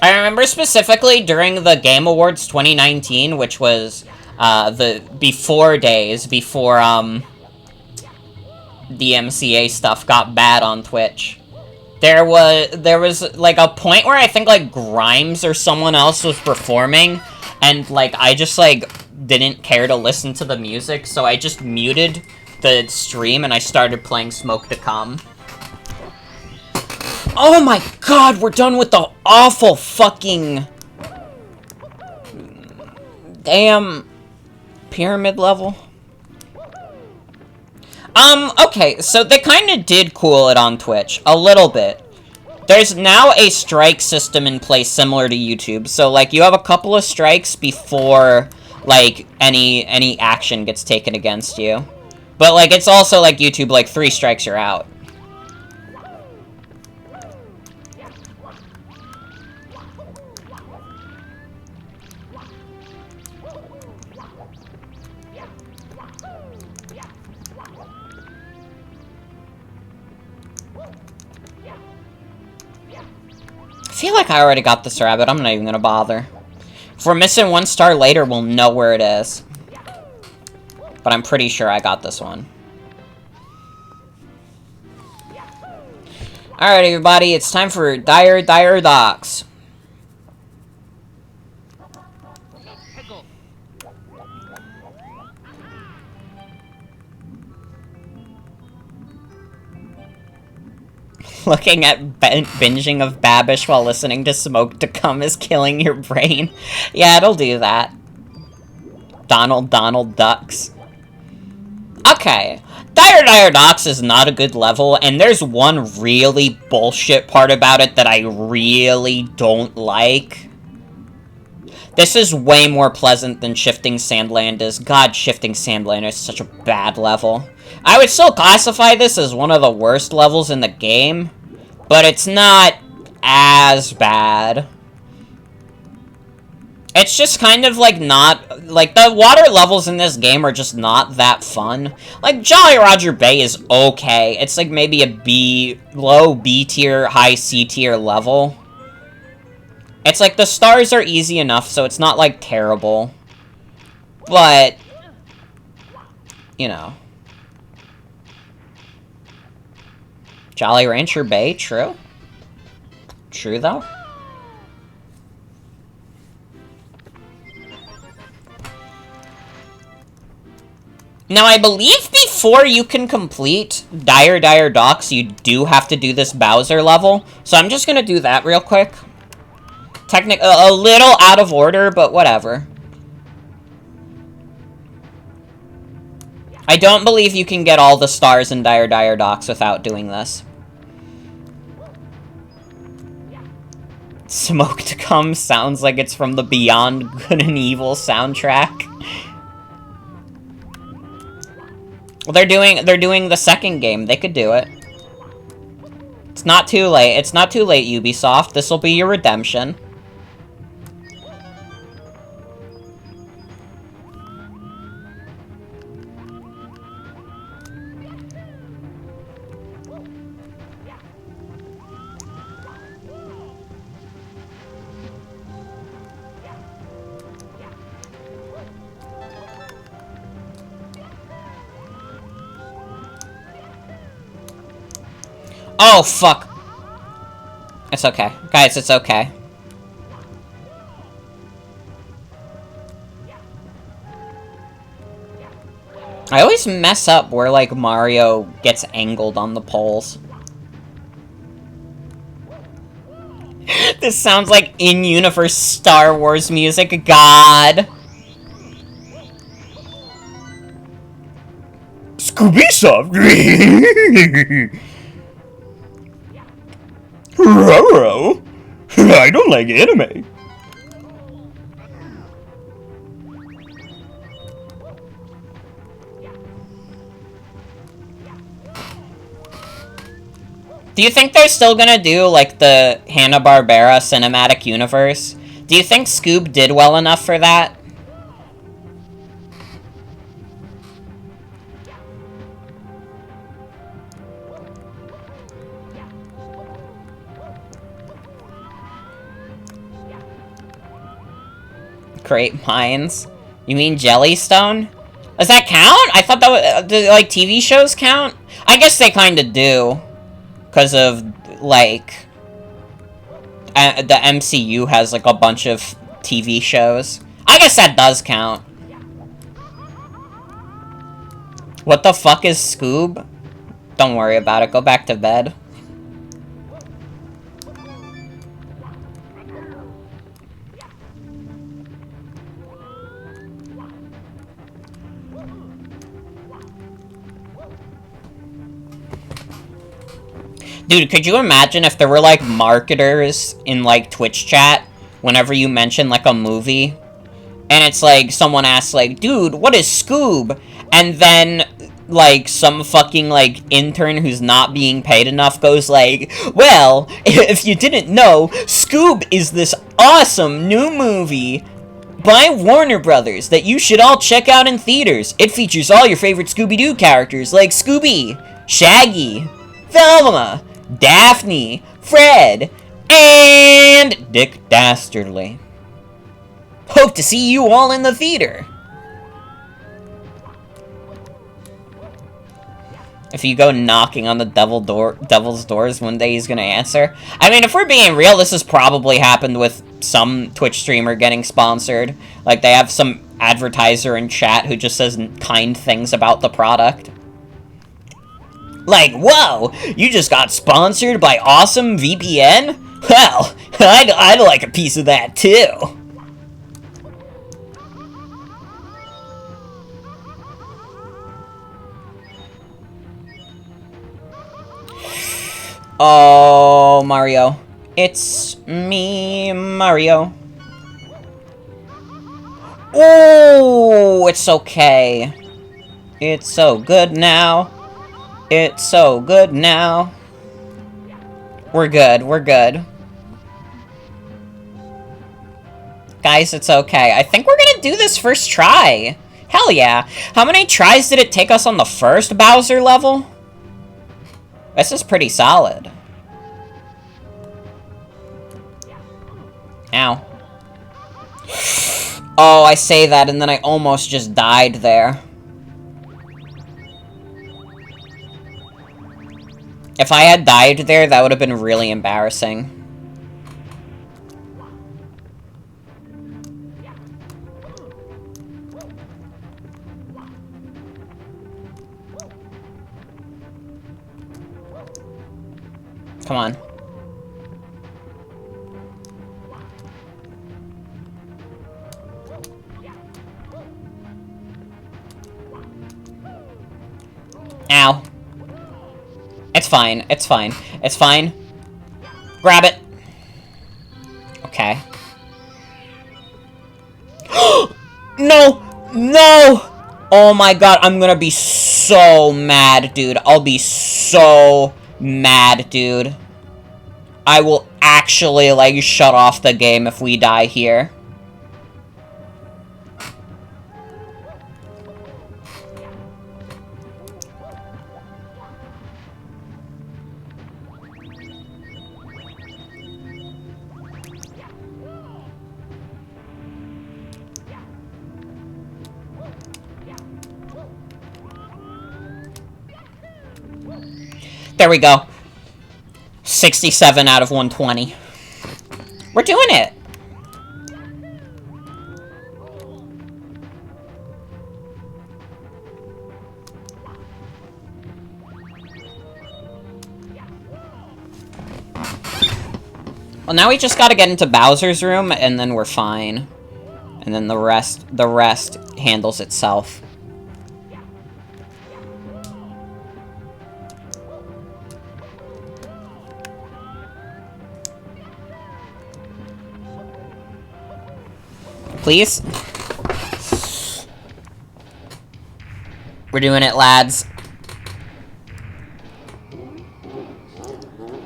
I remember specifically during the Game Awards 2019, which was the before days, before DMCA stuff got bad on Twitch. There was like a point where I think like Grimes or someone else was performing, and like I just like didn't care to listen to the music, so I just muted the stream and I started playing Smoke to Come. Oh my god, we're done with the awful fucking damn pyramid level. Okay, so they kinda did cool it on Twitch, a little bit. There's now a strike system in place similar to YouTube, so, like, you have a couple of strikes before, like, any action gets taken against you. But, like, it's also like YouTube, like, 3 strikes, you're out. I feel like I already got this rabbit. I'm not even gonna bother. If we're missing 1 star later, we'll know where it is. But I'm pretty sure I got this one. Alright, everybody, it's time for Dire Docs. Looking at binging of Babish while listening to Smoke to Come is killing your brain. Yeah, it'll do that. Donald Ducks. Okay. Dire Docs is not a good level, and there's one really bullshit part about it that I really don't like. This is way more pleasant than Shifting Sandland is. God, Shifting Sandland is such a bad level. I would still classify this as one of the worst levels in the game, but it's not as bad. It's just kind of, like, not... Like, the water levels in this game are just not that fun. Like, Jolly Roger Bay is okay. It's, like, maybe a low B tier, high C tier level. It's, like, the stars are easy enough, so it's not, like, terrible. But... You know. Jolly Rancher Bay, true. True, though. Now, I believe before you can complete Dire Docs, you do have to do this Bowser level. So I'm just gonna do that real quick. A little out of order, but whatever. I don't believe you can get all the stars in Dire Docs without doing this. Smoke to Come sounds like it's from the Beyond Good and Evil soundtrack. Well, they're doing the second game. They could do it. It's not too late. It's not too late, Ubisoft. This will be your redemption. Oh, fuck. It's okay. Guys, it's okay. I always mess up where, like, Mario gets angled on the poles. This sounds like in-universe Star Wars music. God. Scooby-Soft. Roro. I don't like anime. Do you think they're still gonna do, like, the Hanna-Barbera cinematic universe? Do you think Scoob did well enough for that? Great minds? You mean Jellystone? Does that count? I thought that was, do, like, TV shows count? I guess they kinda do. Because of, like, the MCU has, like, a bunch of TV shows. I guess that does count. What the fuck is Scoob? Don't worry about it. Go back to bed. Dude, could you imagine if there were, like, marketers in, like, Twitch chat whenever you mention, like, a movie? And it's like, someone asks, like, dude, what is Scoob? And then, like, some fucking, like, intern who's not being paid enough goes like, well, if you didn't know, Scoob is this awesome new movie by Warner Brothers that you should all check out in theaters. It features all your favorite Scooby-Doo characters like Scooby, Shaggy, Velma, Daphne, Fred, and Dick Dastardly. Hope to see you all in the theater. If you go knocking on the devil's doors, one day he's gonna answer. I mean, if we're being real, this has probably happened with some Twitch streamer getting sponsored. Like, they have some advertiser in chat who just says kind things about the product. Like, whoa, you just got sponsored by Awesome VPN? Well, I'd like a piece of that too. Oh, Mario. It's me, Mario. Oh, it's okay. It's so good now. It's so good now. We're good, we're good. Guys, it's okay. I think we're gonna do this first try. Hell yeah. How many tries did it take us on the first Bowser level? This is pretty solid. Ow. Oh, I say that and then I almost just died there. If I had died there, that would have been really embarrassing. Come on. Ow. It's fine. It's fine. It's fine. Grab it. Okay. No! No! Oh my god, I'm gonna be so mad, dude. I'll be so mad, dude. I will actually, like, shut off the game if we die here. There we go. 67 out of 120. We're doing it! Well, now we just gotta get into Bowser's room, and then we're fine. And then the rest handles itself. Please? We're doing it, lads.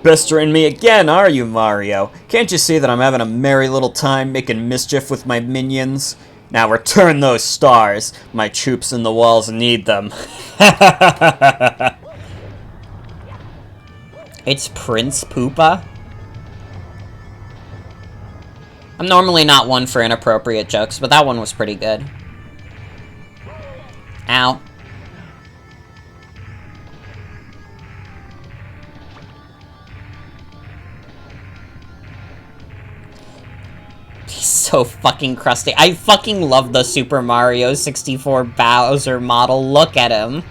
Pestering me again, are you, Mario? Can't you see that I'm having a merry little time making mischief with my minions? Now return those stars. My troops in the walls need them. It's Prince Poopa? I'm normally not one for inappropriate jokes, but that one was pretty good. Ow. He's so fucking crusty. I fucking love the Super Mario 64 Bowser model. Look at him.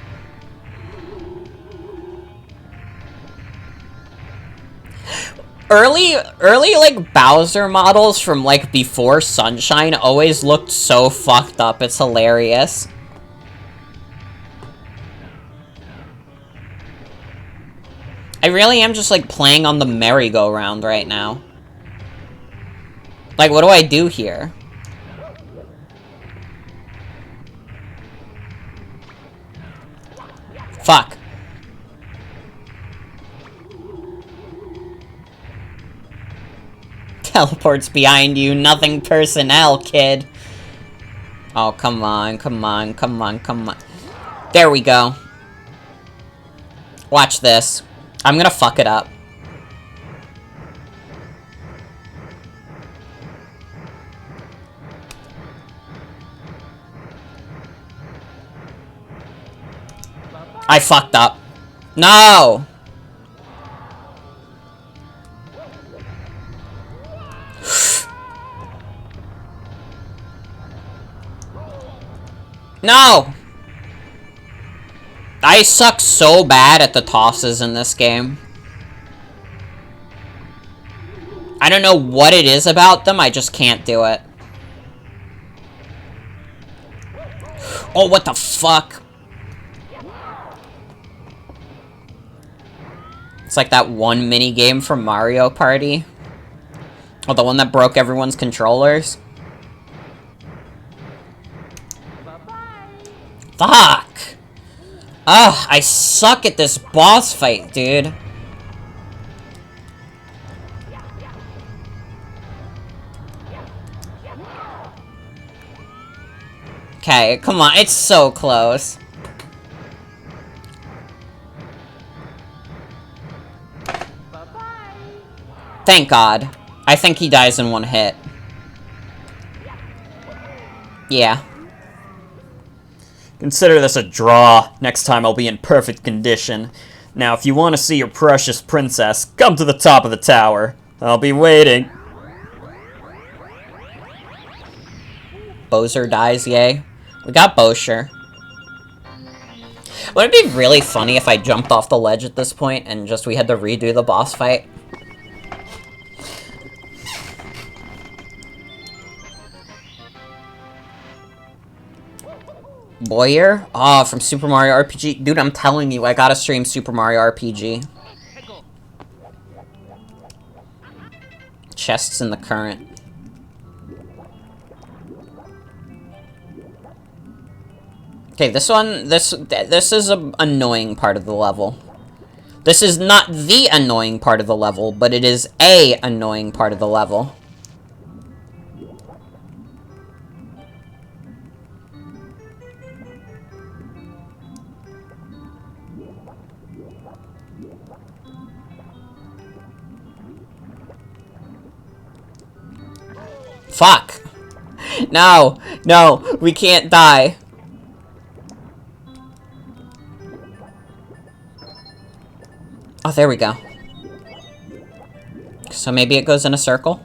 Early, like, Bowser models from, like, before Sunshine always looked so fucked up. It's hilarious. I really am just, like, playing on the merry-go-round right now. Like, what do I do here? Fuck. Teleports behind you, nothing personnel, kid. Oh, come on, come on, come on, come on. There we go. Watch this. I'm gonna fuck it up. I fucked up. No! No! I suck so bad at the tosses in this game. I don't know what it is about them, I just can't do it. Oh, what the fuck? It's like that one mini-game from Mario Party. Oh, the one that broke everyone's controllers. Fuck! Ugh, I suck at this boss fight, dude. Okay, come on, it's so close. Thank God. I think he dies in one hit. Yeah. Consider this a draw. Next time I'll be in perfect condition. Now, if you want to see your precious princess, come to the top of the tower. I'll be waiting. Bowser dies, yay. We got Bowser. Would it be really funny if I jumped off the ledge at this point and just we had to redo the boss fight? Boyer? Oh, from Super Mario RPG. Dude, I'm telling you, I gotta stream Super Mario RPG. Chests in the current. Okay, this one, this is an annoying part of the level. This is not the annoying part of the level, but it is a annoying part of the level. Fuck. No, no, we can't die. Oh, there we go. So maybe it goes in a circle?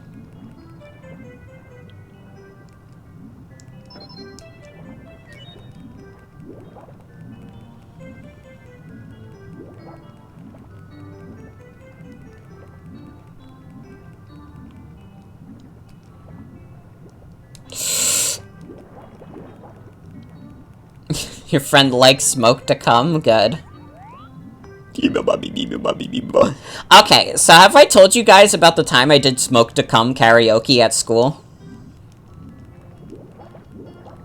Your friend likes smoke to come? Good. Okay, so have I told you guys about the time I did smoke to come karaoke at school?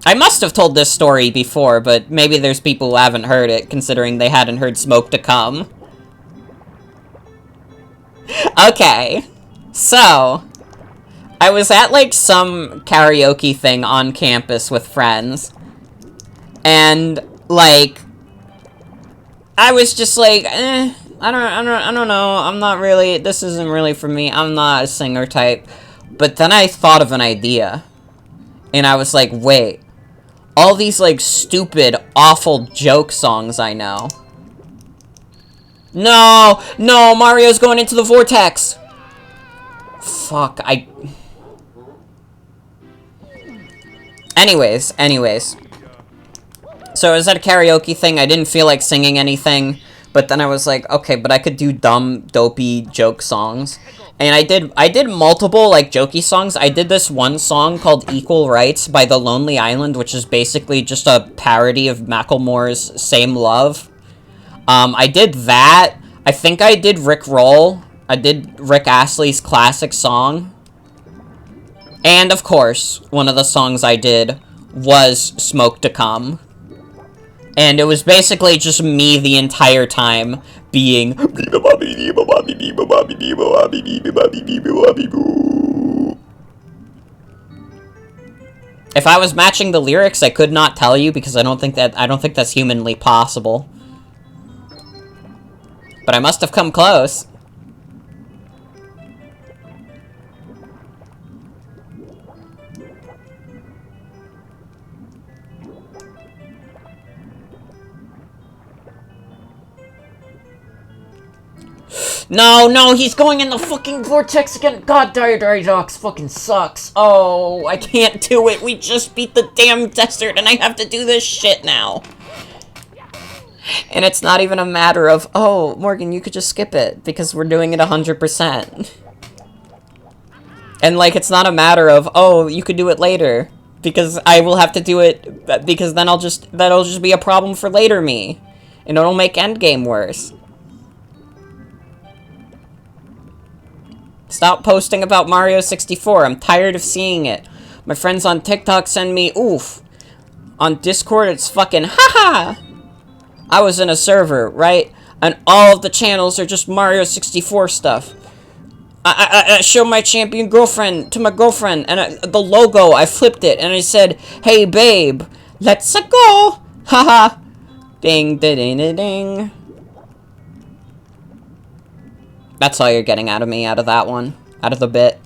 I must have told this story before, but maybe there's people who haven't heard it, considering they hadn't heard smoke to come. Okay, so I was at, like, some karaoke thing on campus with friends, and, like, I was just like, I don't know, I'm not really, this isn't really for me, I'm not a singer type. But then I thought of an idea, and I was like, wait, all these, like, stupid, awful joke songs I know. No, Mario's going into the vortex. Fuck, Anyways. So I was at a karaoke thing, I didn't feel like singing anything, but then I was like, okay, but I could do dumb, dopey joke songs. And I did multiple, like, jokey songs. I did this one song called Equal Rights by The Lonely Island, which is basically just a parody of Macklemore's Same Love. I did that. I think I did Rick Roll. I did Rick Astley's classic song. And, of course, one of the songs I did was Smoke to Come. And it was basically just me the entire time being... If I was matching the lyrics, I could not tell you because I don't think that's humanly possible. But I must have come close. No, he's going in the fucking vortex again. God, Dire Docs fucking sucks. Oh, I can't do it. We just beat the damn desert and I have to do this shit now. And it's not even a matter of, oh, Morgan, you could just skip it because we're doing it 100%. And, like, it's not a matter of, oh, you could do it later because I will have to do it because then that'll just be a problem for later me. And it'll make endgame worse. Stop posting about Mario 64. I'm tired of seeing it. My friends on TikTok send me oof. On Discord, it's fucking haha. I was in a server, right? And all of the channels are just Mario 64 stuff. I showed my champion girlfriend to my girlfriend, and the logo, I flipped it, and I said, hey, babe, let's go. Haha. Ding, ding, ding, ding. That's all you're getting out of me, out of that one. Out of the bit.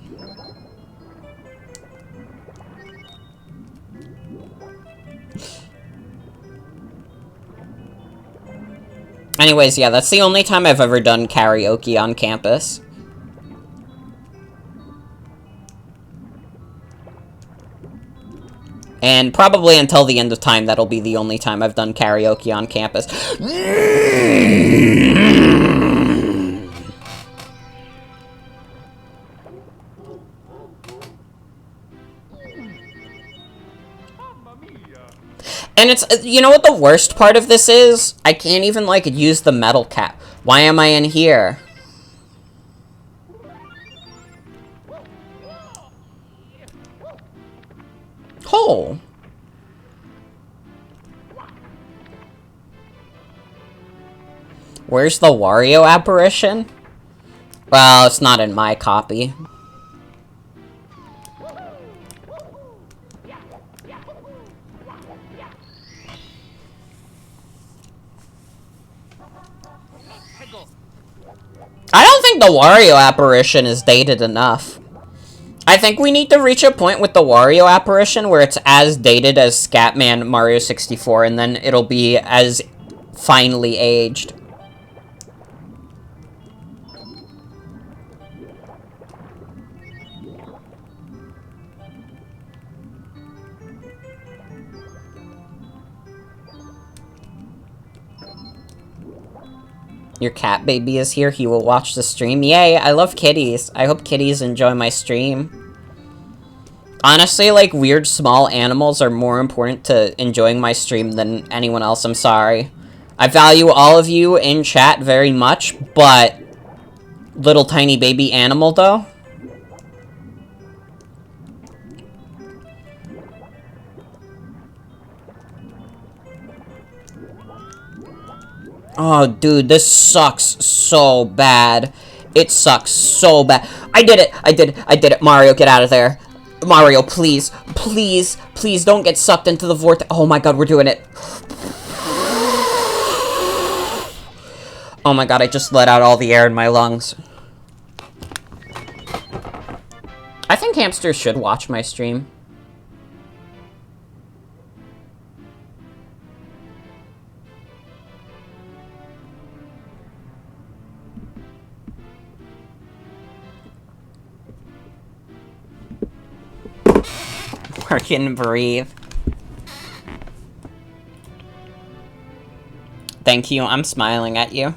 Anyways, yeah, that's the only time I've ever done karaoke on campus. And probably until the end of time, that'll be the only time I've done karaoke on campus. And it's, you know what the worst part of this is? I can't even, like, use the metal cap. Why am I in here? Oh. Where's the Wario apparition? Well, it's not in my copy. I don't think the Wario apparition is dated enough. I think we need to reach a point with the Wario apparition where it's as dated as Scatman Mario 64, and then it'll be as finely aged. Your cat baby is here. He will watch the stream. Yay, I love kitties. I hope kitties enjoy my stream. Honestly, like, weird small animals are more important to enjoying my stream than anyone else. I'm sorry. I value all of you in chat very much, but little tiny baby animal, though? Oh, dude, this sucks so bad. It sucks so bad. I did it! I did it! Mario, get out of there. Mario, please, please, please don't get sucked into the vortex. Oh my god, we're doing it. Oh my god, I just let out all the air in my lungs. I think hamsters should watch my stream. Work and breathe. Thank you, I'm smiling at you.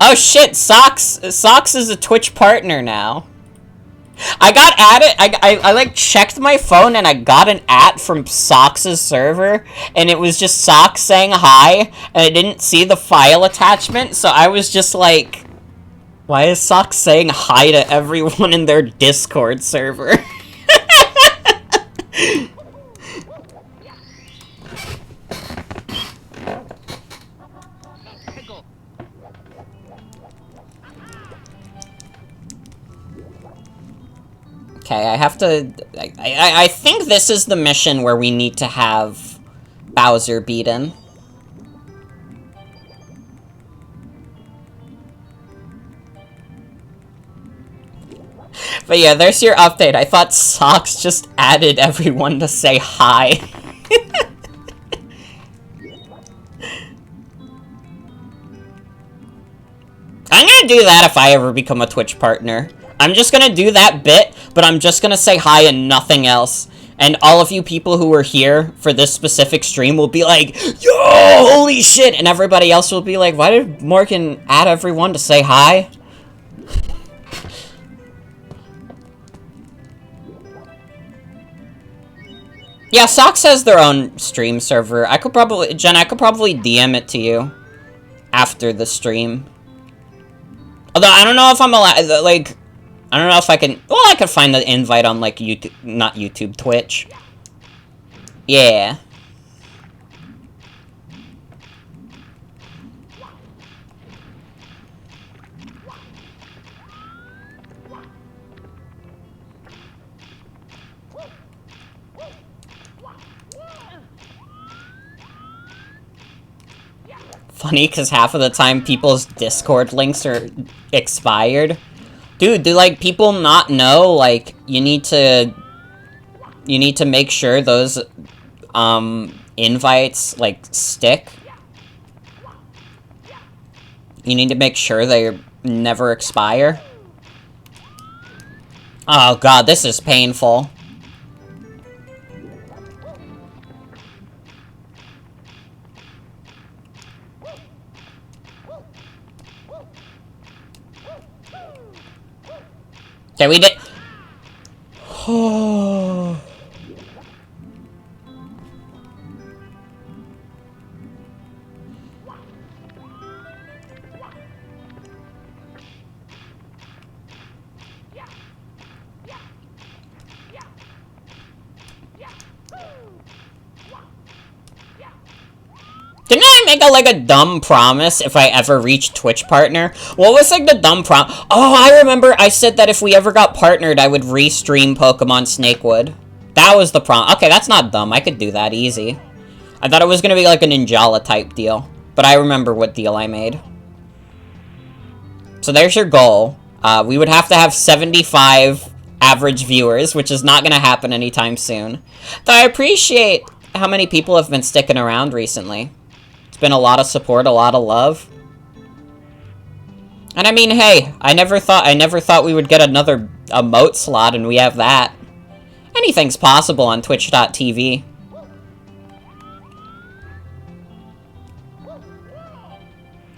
Oh shit, Socks is a Twitch partner now. I got added, I like checked my phone and I got an from Socks' server, and it was just Socks saying hi, and I didn't see the file attachment, so I was just like, why is Socks saying hi to everyone in their Discord server? Okay, I have to... I think this is the mission where we need to have Bowser beaten. But yeah, there's your update. I thought Socks just added everyone to say hi. I'm gonna do that if I ever become a Twitch partner. I'm just gonna do that bit, but I'm just gonna say hi and nothing else. And all of you people who were here for this specific stream will be like, yo, holy shit! And everybody else will be like, why did Morgan add everyone to say hi? Yeah, Socks has their own stream server. Jen, I could probably DM it to you after the stream. Although, I don't know if I'm allowed, like... I don't know if I can... Well, I could find the invite on, like, YouTube... Not YouTube, Twitch. Yeah. Funny, because half of the time people's Discord links are expired. Dude, do, like, people not know, like, you need to make sure those, invites, like, stick? You need to make sure they never expire? Oh god, this is painful. Okay, we did... Oh... Didn't I make a dumb promise if I ever reached Twitch partner? What was, like, the dumb Oh, I remember I said that if we ever got partnered, I would re-stream Pokemon Snakewood. That was the Okay, that's not dumb. I could do that easy. I thought it was gonna be, like, a Ninjala type deal. But I remember what deal I made. So there's your goal. We would have to have 75 average viewers, which is not gonna happen anytime soon. Though I appreciate how many people have been sticking around recently. Been a lot of support, a lot of love. And I mean, hey, I never thought we would get another emote slot, and we have that. Anything's possible on Twitch.tv.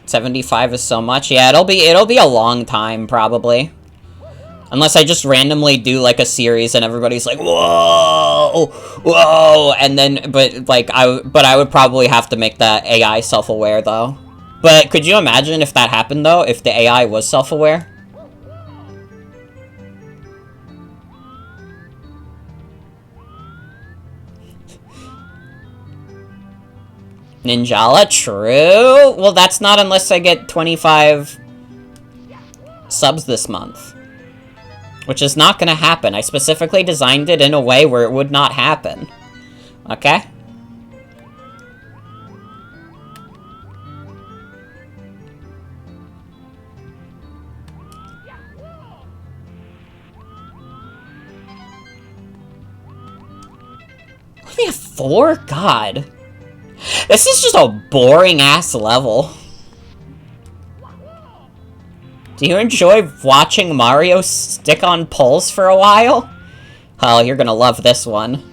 $75 is so much. Yeah, it'll be a long time, probably. Unless I just randomly do, like, a series and everybody's like, whoa, whoa, and then, but, like, I would probably have to make that AI self-aware, though. But could you imagine if that happened, though? If the AI was self-aware? Ninjala? True? Well, that's not unless I get 25 subs this month. Which is not gonna happen. I specifically designed it in a way where it would not happen. Okay? Only a 4? God. This is just a boring-ass level. Do you enjoy watching Mario stick on poles for a while? Oh, you're gonna love this one.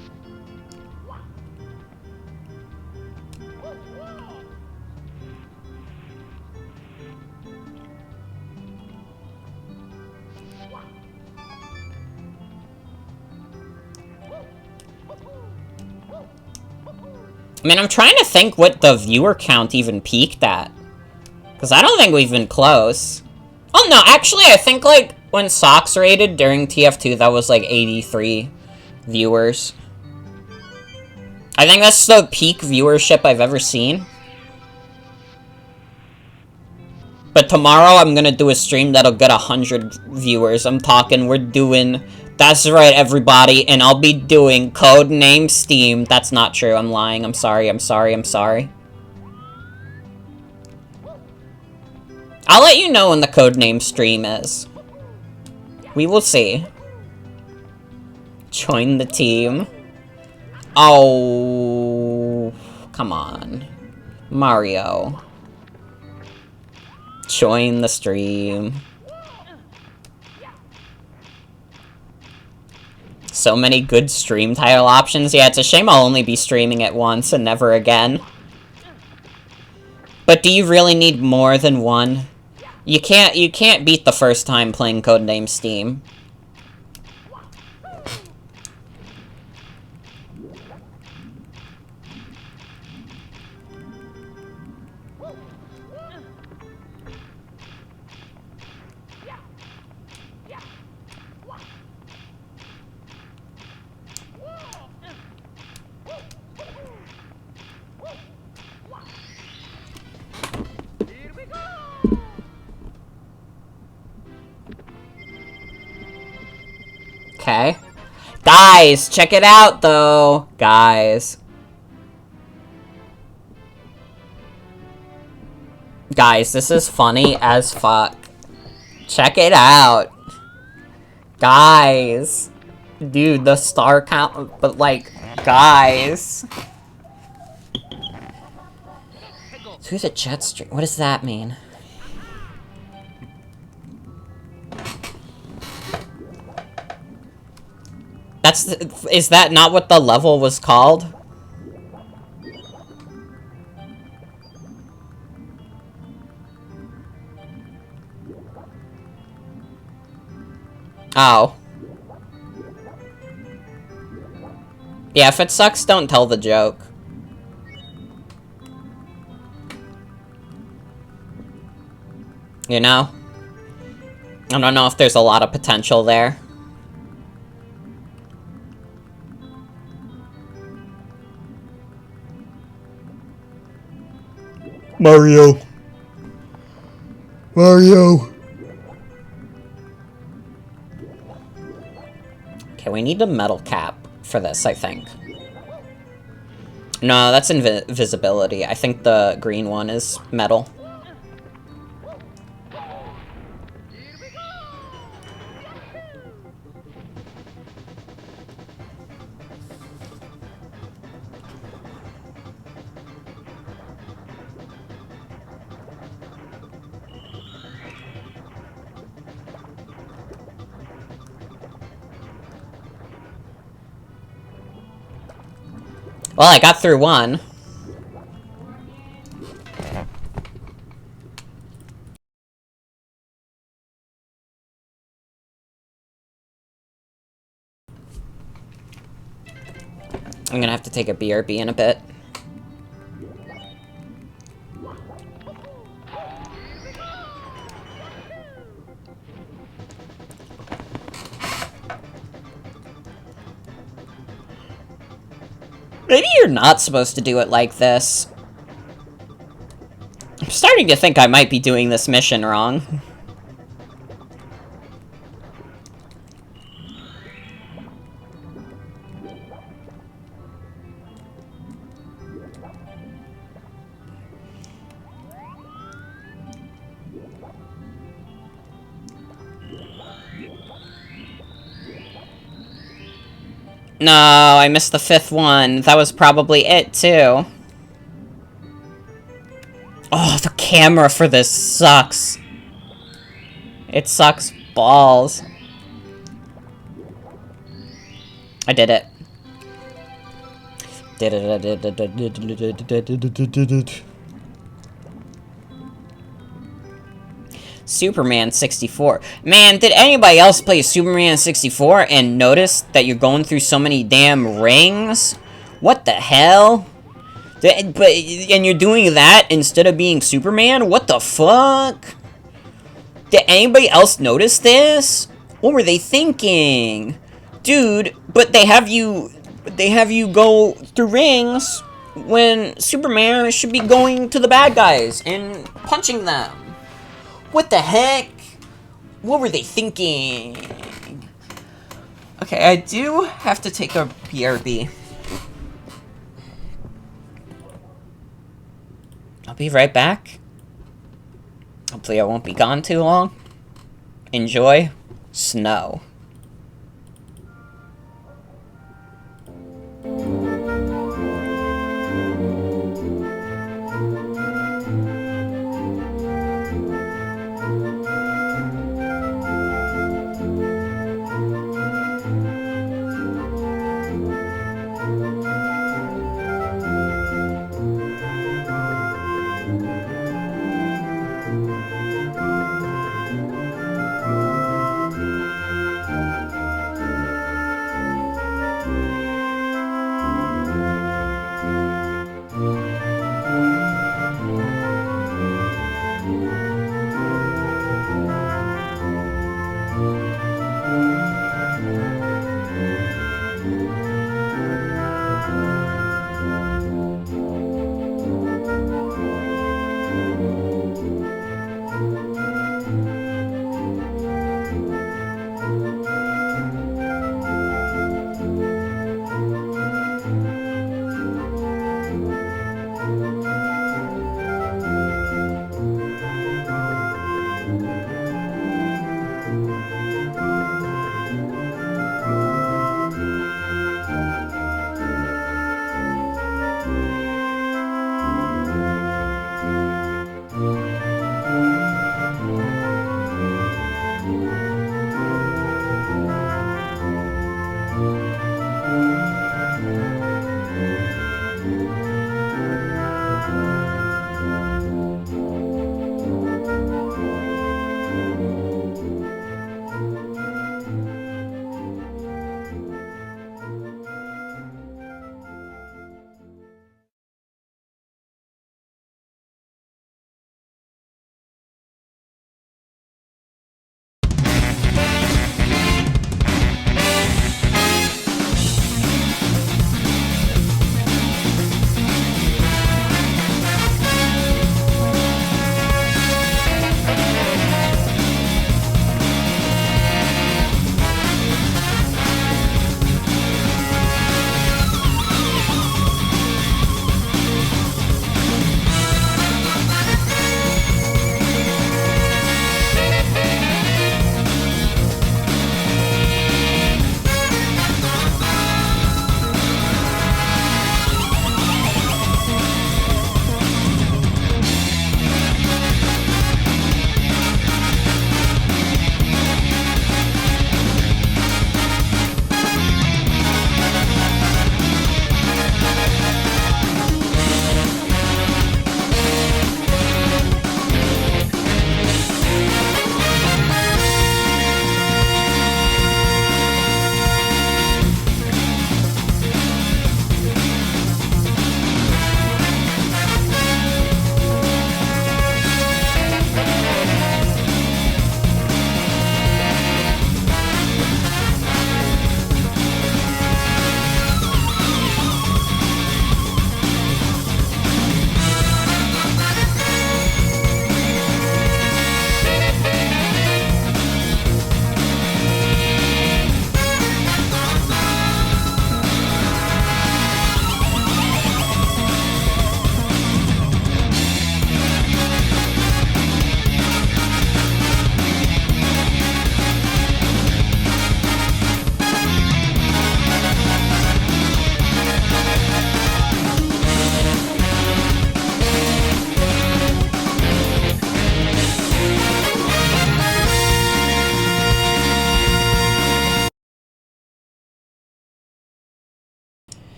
I mean, I'm trying to think what the viewer count even peaked at. Because I don't think we've been close. Oh, no, actually, I think, like, when Socks rated during TF2, that was, like, 83 viewers. I think that's the peak viewership I've ever seen. But tomorrow, I'm gonna do a stream that'll get 100 viewers. I'm talking, we're doing... That's right, everybody, and I'll be doing Codename Steam. That's not true, I'm lying. I'm sorry, I'm sorry, I'm sorry. I'll let you know when the Codename stream is. We will see. Join the team. Oh, come on. Mario. Join the stream. So many good stream title options. Yeah, it's a shame I'll only be streaming it once and never again. But do you really need more than one? You can't beat the first time playing Codename Steam. Okay. Guys, check it out, though. Guys. Guys, this is funny as fuck. Check it out. Guys. Dude, the star count, but like, guys. Through the jet stream. What does that mean? Is that not what the level was called? Oh. Yeah, if it sucks, don't tell the joke. You know? I don't know if there's a lot of potential there. Mario. Mario. Okay, we need a metal cap for this, I think. No, that's invisibility. I think the green one is metal. Well, I got through one. I'm gonna have to take a BRB in a bit. Maybe you're not supposed to do it like this. I'm starting to think I might be doing this mission wrong. No, I missed the 5th one. That was probably it, too. Oh, the camera for this sucks. It sucks balls. I did it. Superman 64. Man, did anybody else play Superman 64 and notice that you're going through so many damn rings? What the hell? And you're doing that instead of being Superman? What the fuck? Did anybody else notice this? What were they thinking? Dude, but they have you go through rings when Superman should be going to the bad guys and punching them. What the heck? What were they thinking? Okay, I do have to take a BRB. I'll be right back. Hopefully I won't be gone too long. Enjoy snow.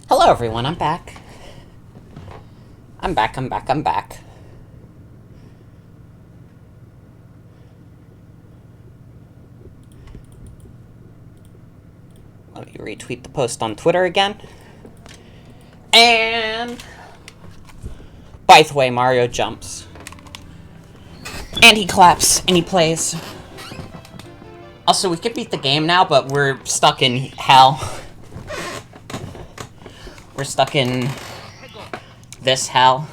Hello everyone, I'm back. I'm back. Let me retweet the post on Twitter again. And... by the way, Mario jumps. And he claps, and he plays. Also, we could beat the game now, but we're stuck in hell. We're stuck in this hell.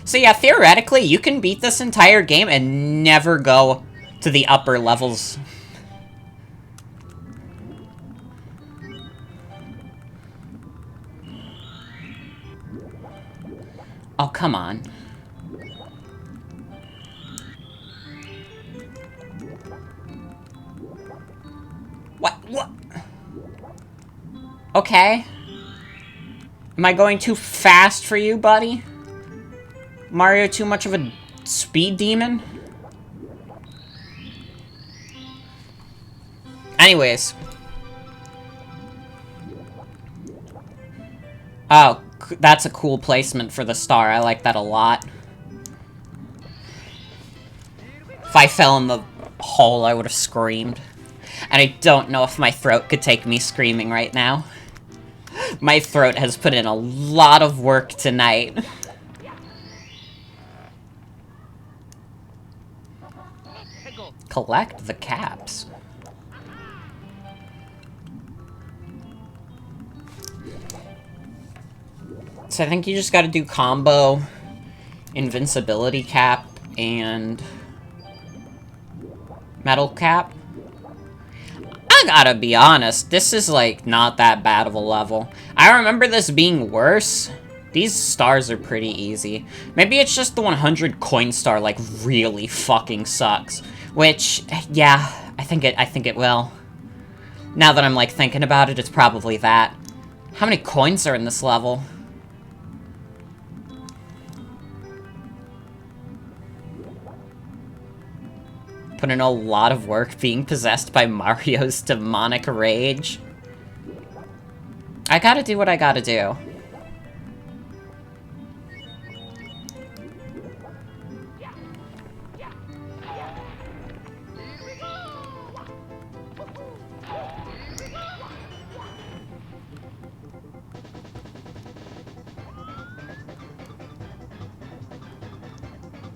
So yeah, theoretically, you can beat this entire game and never go to the upper levels. Oh, come on. What? Okay. Am I going too fast for you, buddy? Mario too much of a speed demon? Anyways. Oh, that's a cool placement for the star. I like that a lot. If I fell in the hole, I would have screamed. And I don't know if my throat could take me screaming right now. My throat has put in a lot of work tonight. Collect the caps. So I think you just gotta do combo, invincibility cap, and metal cap. I gotta be honest, this is, like, not that bad of a level. I remember this being worse. These stars are pretty easy. Maybe it's just the 100 coin star, like, really fucking sucks. Which, yeah, I think it will. Now that I'm, like, thinking about it, it's probably that. How many coins are in this level? Put in a lot of work being possessed by Mario's demonic rage. I gotta do what I gotta do.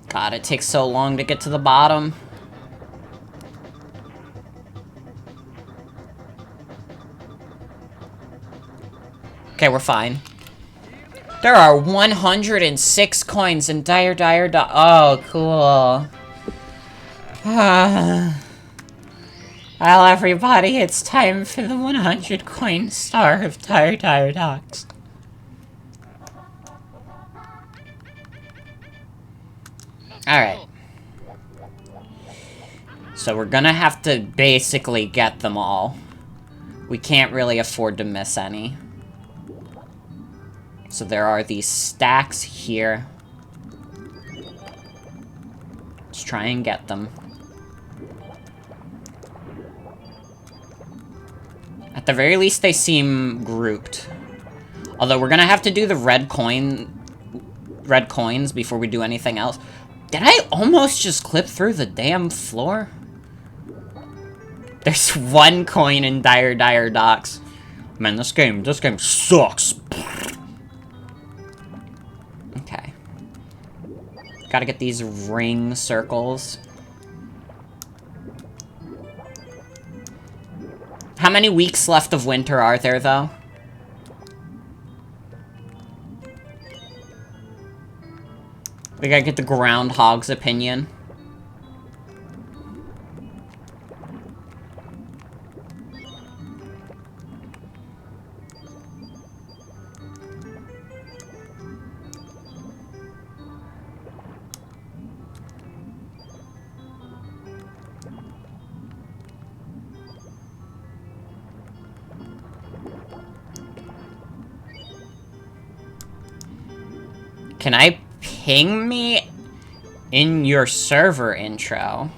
God, it takes so long to get to the bottom. Okay, we're fine. There are 106 coins in Dire. Oh, cool. Well, everybody, it's time for the 100 coin star of Dire Docks. Alright. So we're gonna have to basically get them all. We can't really afford to miss any. So there are these stacks here. Let's try and get them. At the very least, they seem grouped. Although we're gonna have to do the red coins before we do anything else. Did I almost just clip through the damn floor? There's one coin in Dire Docks. Man, this game sucks. Okay. Gotta get these ring circles. How many weeks left of winter are there, though? We gotta get the groundhog's opinion. Can I ping me in your server intro?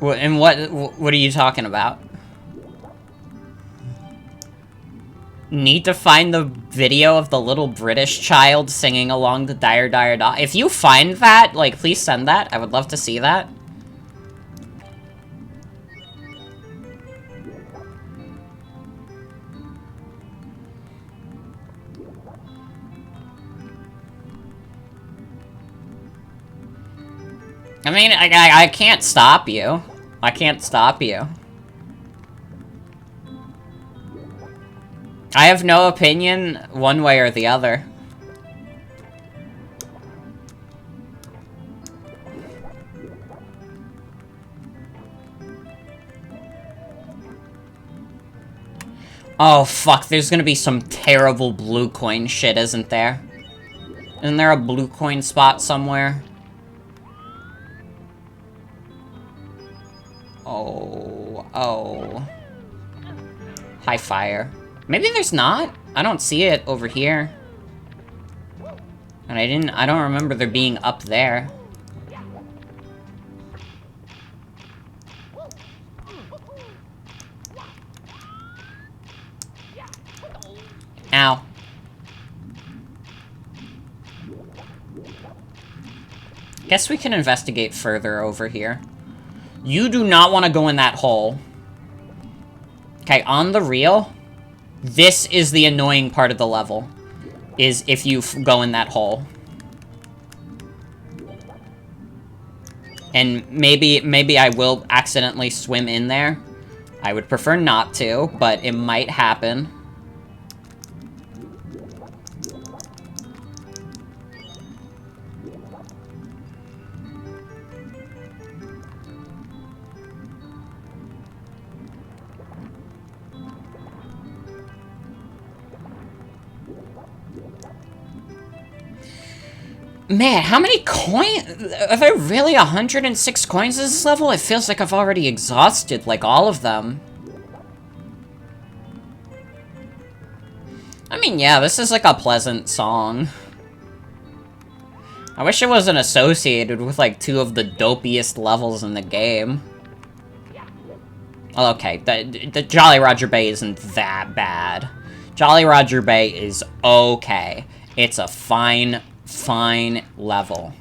And what are you talking about? Need to find the video of the little British child singing along the Dire Dire Doc. If you find that, like, please send that. I would love to see that. I mean, I can't stop you. I can't stop you. I have no opinion one way or the other. Oh, fuck, there's gonna be some terrible blue coin shit, isn't there? Isn't there a blue coin spot somewhere? Oh. High fire. Maybe there's not? I don't see it over here. And I don't remember there being up there. Ow. Guess we can investigate further over here. You do not want to go in that hole. Okay, on the real, this is the annoying part of the level, is if you go in that hole. And maybe I will accidentally swim in there. I would prefer not to, but it might happen. Man, how many coins? Are there really 106 coins in this level? It feels like I've already exhausted, like, all of them. I mean, yeah, this is like a pleasant song. I wish it wasn't associated with, like, two of the dopiest levels in the game. Well, okay, the Jolly Roger Bay isn't that bad. Jolly Roger Bay is okay. It's a fine level.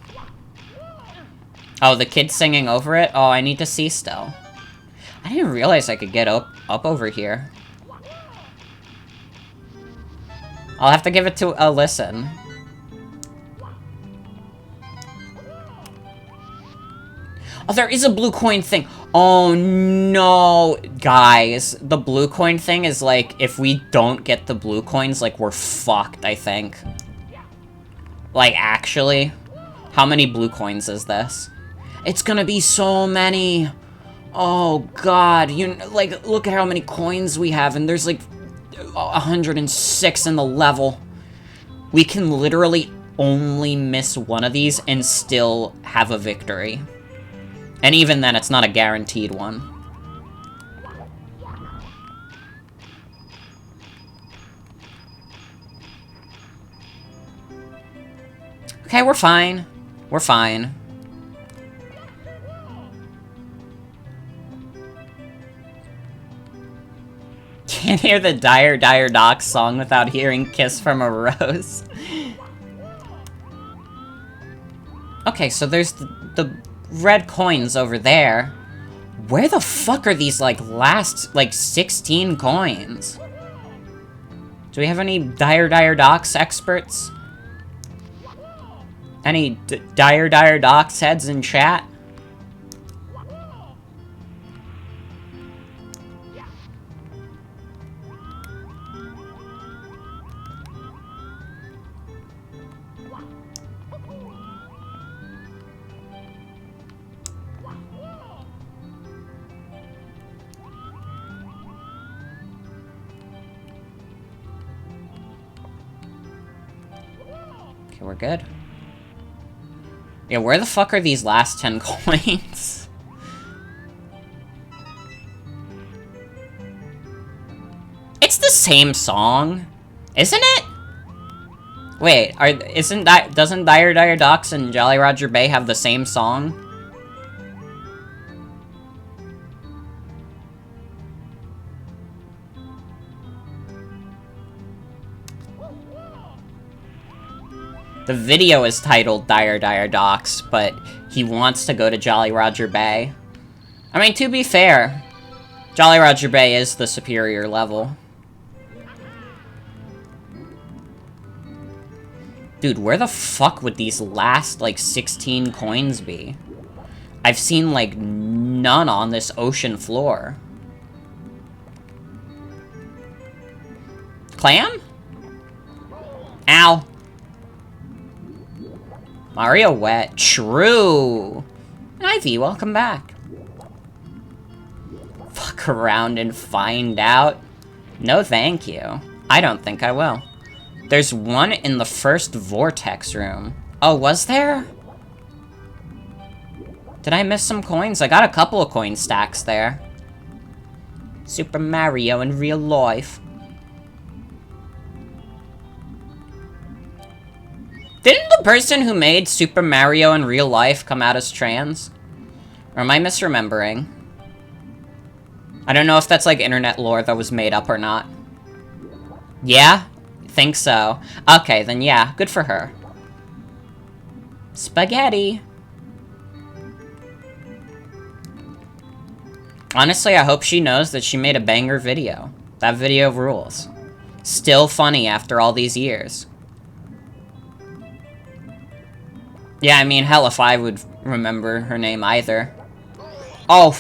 Oh, the kid's singing over it? Oh, I need to see still. I didn't realize I could get up over here. I'll have to give it to a listen. Oh, there is a blue coin thing. Oh, no. Guys, the blue coin thing is like, if we don't get the blue coins, like, we're fucked, I think. Like, actually, how many blue coins is this? It's gonna be so many. Oh, God. Like, look at how many coins we have, and there's, like, 106 in the level. We can literally only miss one of these and still have a victory. And even then, it's not a guaranteed one. Okay, we're fine. We're fine. Can't hear the Dire Dire Docs song without hearing Kiss from a Rose. Okay, so there's the red coins over there. Where the fuck are these, like, last, like, 16 coins? Do we have any Dire Dire Docs experts? Any Dire Dire Docs heads in chat? Okay, we're good. Yeah, where the fuck are these last 10 coins? It's the same song, isn't it? Wait, doesn't Dire Dire Docs and Jolly Roger Bay have the same song? The video is titled Dire Dire Docks, but he wants to go to Jolly Roger Bay. I mean, to be fair, Jolly Roger Bay is the superior level. Dude, where the fuck would these last, like, 16 coins be? I've seen, like, none on this ocean floor. Clam? Ow. Mario wet. True. Ivy, welcome back. Fuck around and find out? No, thank you. I don't think I will. There's one in the first vortex room. Oh, was there? Did I miss some coins? I got a couple of coin stacks there. Super Mario in real life. Didn't the person who made Super Mario in real life come out as trans? Or am I misremembering? I don't know if that's like internet lore that was made up or not. Yeah? Think so. Okay, then yeah, good for her. Spaghetti. Honestly, I hope she knows that she made a banger video. That video rules. Still funny after all these years. Yeah, I mean, hell if I would remember her name either. Oh.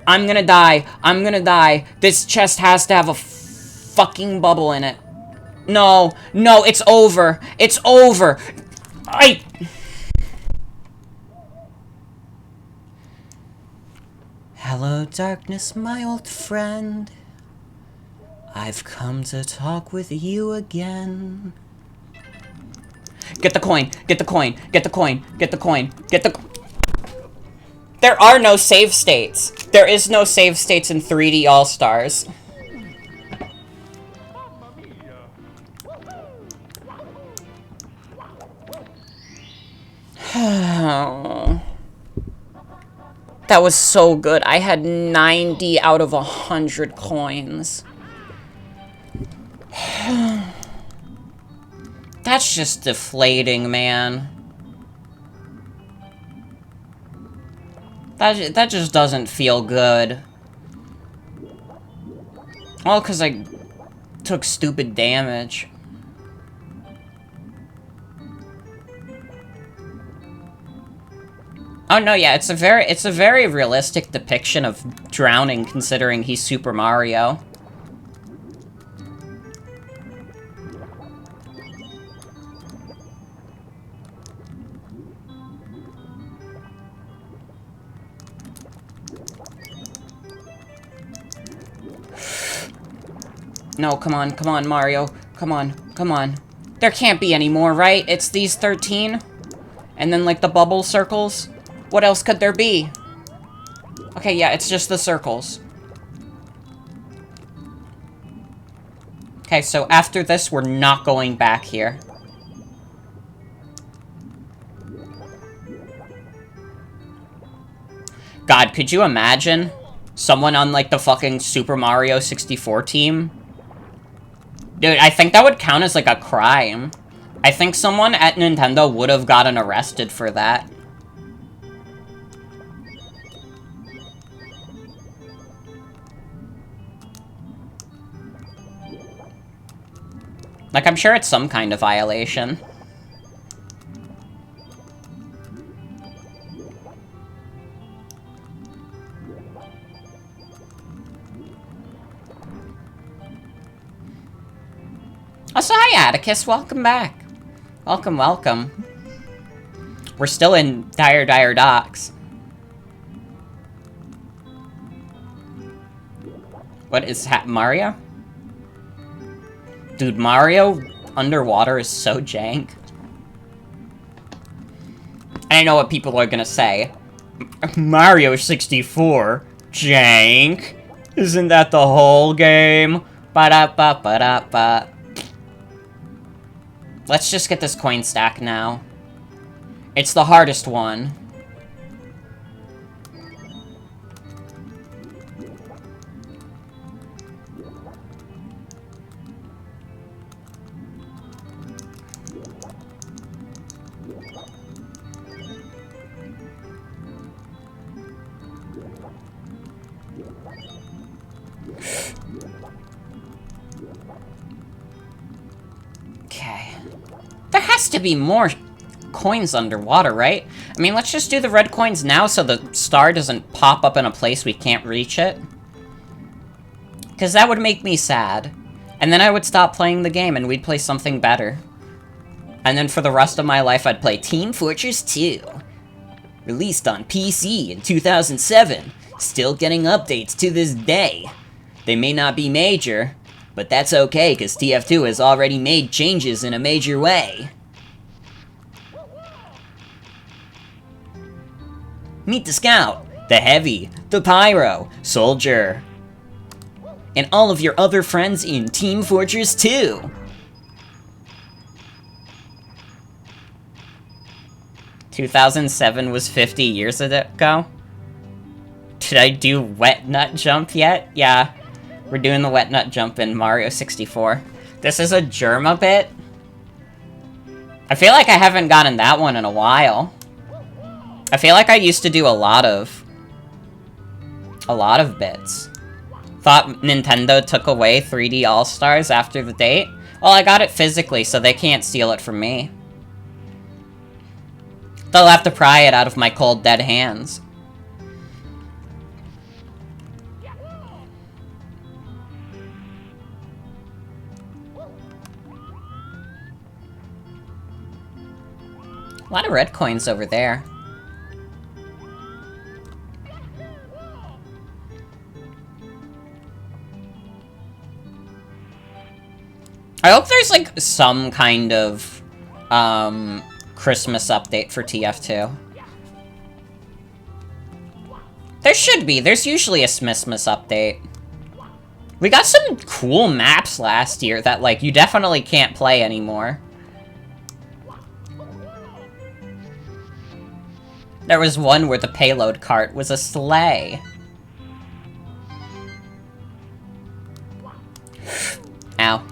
I'm gonna die. I'm gonna die. This chest has to have a fucking bubble in it. No. No, it's over. It's over. Hello, darkness, my old friend. I've come to talk with you again. Get the coin. Get the coin. Get the coin. Get the coin. Get the... There are no save states. There is no save states in 3D All-Stars. That was so good. I had 90 out of 100 coins. That's just deflating, man. That just doesn't feel good. All because I took stupid damage. Oh no, yeah, it's a very realistic depiction of drowning considering he's Super Mario. No, come on, Mario. Come on. There can't be any more, right? It's these 13? And then, like, the bubble circles? What else could there be? Okay, yeah, it's just the circles. Okay, so after this, we're not going back here. God, could you imagine someone on, like, the fucking Super Mario 64 team? Dude, I think that would count as, like, a crime. I think someone at Nintendo would have gotten arrested for that. Like, I'm sure it's some kind of violation. Also, hi, Atticus. Welcome back. Welcome. We're still in Dire Dire Docks. What is Mario? Dude, Mario underwater is so jank. I know what people are gonna say. Mario 64? Jank? Isn't that the whole game? Ba-da-ba-ba-da-ba. Let's just get this coin stack now. It's the hardest one. Okay. There has to be more coins underwater, right? I mean, let's just do the red coins now so the star doesn't pop up in a place we can't reach it. Because that would make me sad. And then I would stop playing the game and we'd play something better. And then for the rest of my life, I'd play Team Fortress 2. Released on PC in 2007. Still getting updates to this day. They may not be major, but that's okay because TF2 has already made changes in a major way. Meet the Scout, the Heavy, the Pyro, Soldier, and all of your other friends in Team Fortress 2. "2007 was 50 years ago? Did I do Wet Nut Jump yet? Yeah, we're doing the Wet Nut Jump in Mario 64. This is a Germa bit. I feel like I haven't gotten that one in a while. I feel like I used to do a lot of bits. Thought Nintendo took away 3D All-Stars after the date? Well, I got it physically, so they can't steal it from me. They'll have to pry it out of my cold, dead hands. A lot of red coins over there. I hope there's, like, some kind of, Christmas update for TF2. There should be. There's usually a Smithmas update. We got some cool maps last year that, like, you definitely can't play anymore. There was one where the payload cart was a sleigh. Ow.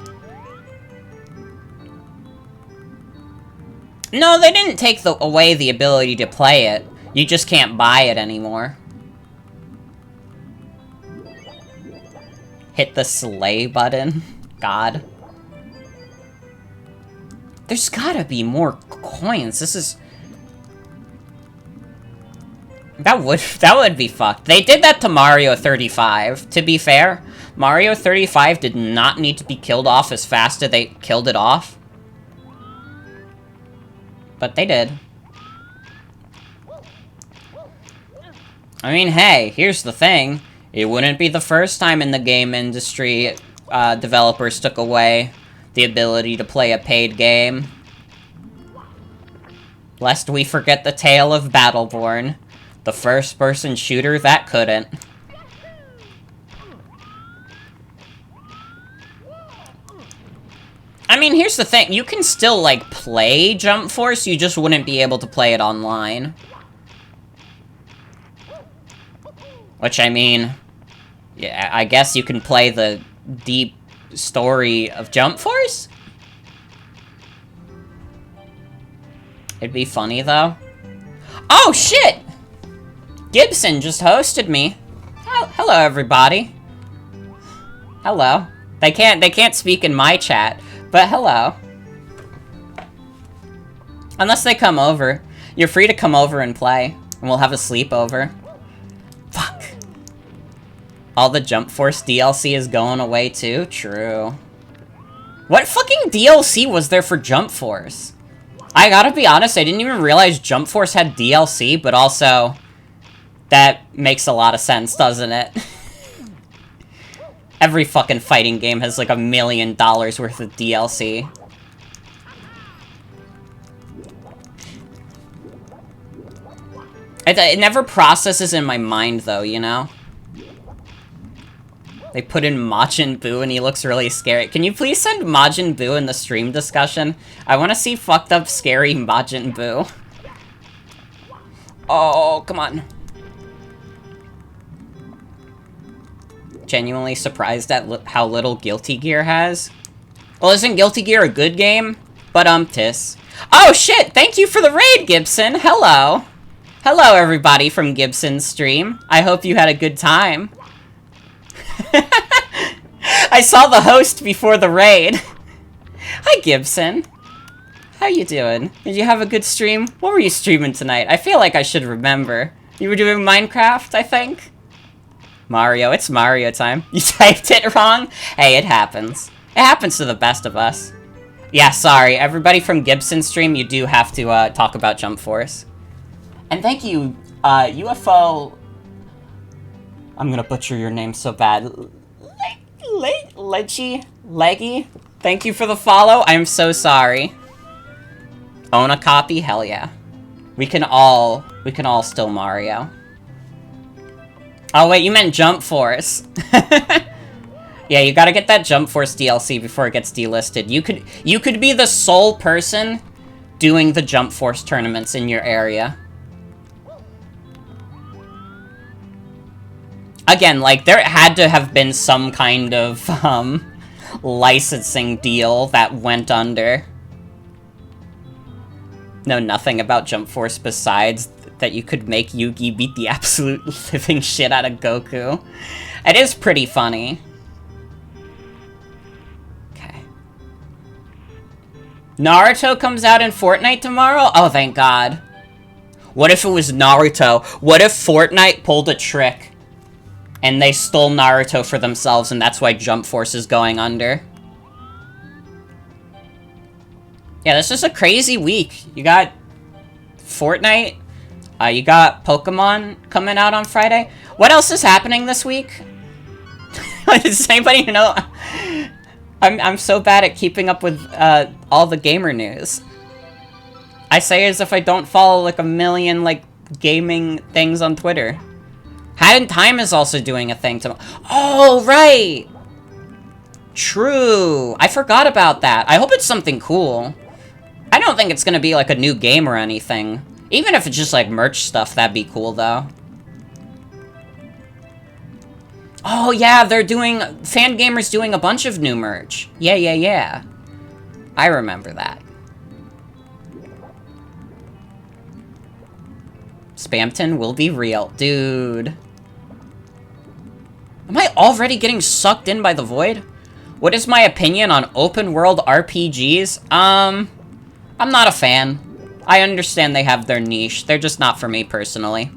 No, they didn't take away the ability to play it. You just can't buy it anymore. Hit the sleigh button. God. There's gotta be more coins. This is... That would be fucked. They did that to Mario 35. To be fair, Mario 35 did not need to be killed off as fast as they killed it off. But they did. I mean, hey, here's the thing. It wouldn't be the first time in the game industry developers took away the ability to play a paid game. Lest we forget the tale of Battleborn, the first-person shooter that couldn't. I mean, here's the thing. You can still, like, play Jump Force, you just wouldn't be able to play it online. Which, I mean... Yeah, I guess you can play the deep story of Jump Force? It'd be funny, though. Oh, shit! Gibson just hosted me. Oh, hello, everybody. Hello. They can't speak in my chat. But hello. Unless they come over. You're free to come over and play. And we'll have a sleepover. Fuck. All the Jump Force DLC is going away too? True. What fucking DLC was there for Jump Force? I gotta be honest, I didn't even realize Jump Force had DLC, but also... That makes a lot of sense, doesn't it? Every fucking fighting game has like $1 million worth of DLC. It never processes in my mind, though, you know? They put in Majin Buu and he looks really scary. Can you please send Majin Buu in the stream discussion? I want to see fucked up, scary Majin Buu. Oh, come on. Genuinely surprised at how little Guilty Gear has. Well, isn't Guilty Gear a good game? But tis. Oh shit! Thank you for the raid, Gibson! Hello! Hello, everybody from Gibson's stream. I hope you had a good time. I saw the host before the raid. Hi, Gibson. How you doing? Did you have a good stream? What were you streaming tonight? I feel like I should remember. You were doing Minecraft, I think? Mario. It's Mario time. You typed it wrong? Hey, it happens. It happens to the best of us. Yeah, sorry. Everybody from Gibson's stream, you do have to talk about Jump Force. And thank you, UFO... I'm gonna butcher your name so bad. Leggy? Thank you for the follow. I'm so sorry. Own a copy? Hell yeah. We can all steal Mario. Oh wait, you meant Jump Force. Yeah, you gotta get that Jump Force DLC before it gets delisted. You could be the sole person doing the Jump Force tournaments in your area. Again, like, there had to have been some kind of, licensing deal that went under. Know nothing about Jump Force besides that you could make Yugi beat the absolute living shit out of Goku. It is pretty funny. Okay. Naruto comes out in Fortnite tomorrow? Oh, thank God. What if it was Naruto? What if Fortnite pulled a trick? And they stole Naruto for themselves, and that's why Jump Force is going under. Yeah, this is a crazy week. You got Fortnite. You got Pokemon coming out on Friday. What else is happening this week? Does anybody know? I'm so bad at keeping up with all the gamer news. I say as if I don't follow like a million like gaming things on Twitter. Hat in Time is also doing a thing tomorrow. Oh, right! True. I forgot about that. I hope it's something cool. I don't think it's gonna be like a new game or anything. Even if it's just like merch stuff, that'd be cool though. Oh yeah, they're doing... Fangamer's doing a bunch of new merch. Yeah. I remember that. Spamton will be real. Dude. Am I already getting sucked in by the void? What is my opinion on open world RPGs? I'm not a fan. I understand they have their niche. They're just not for me personally.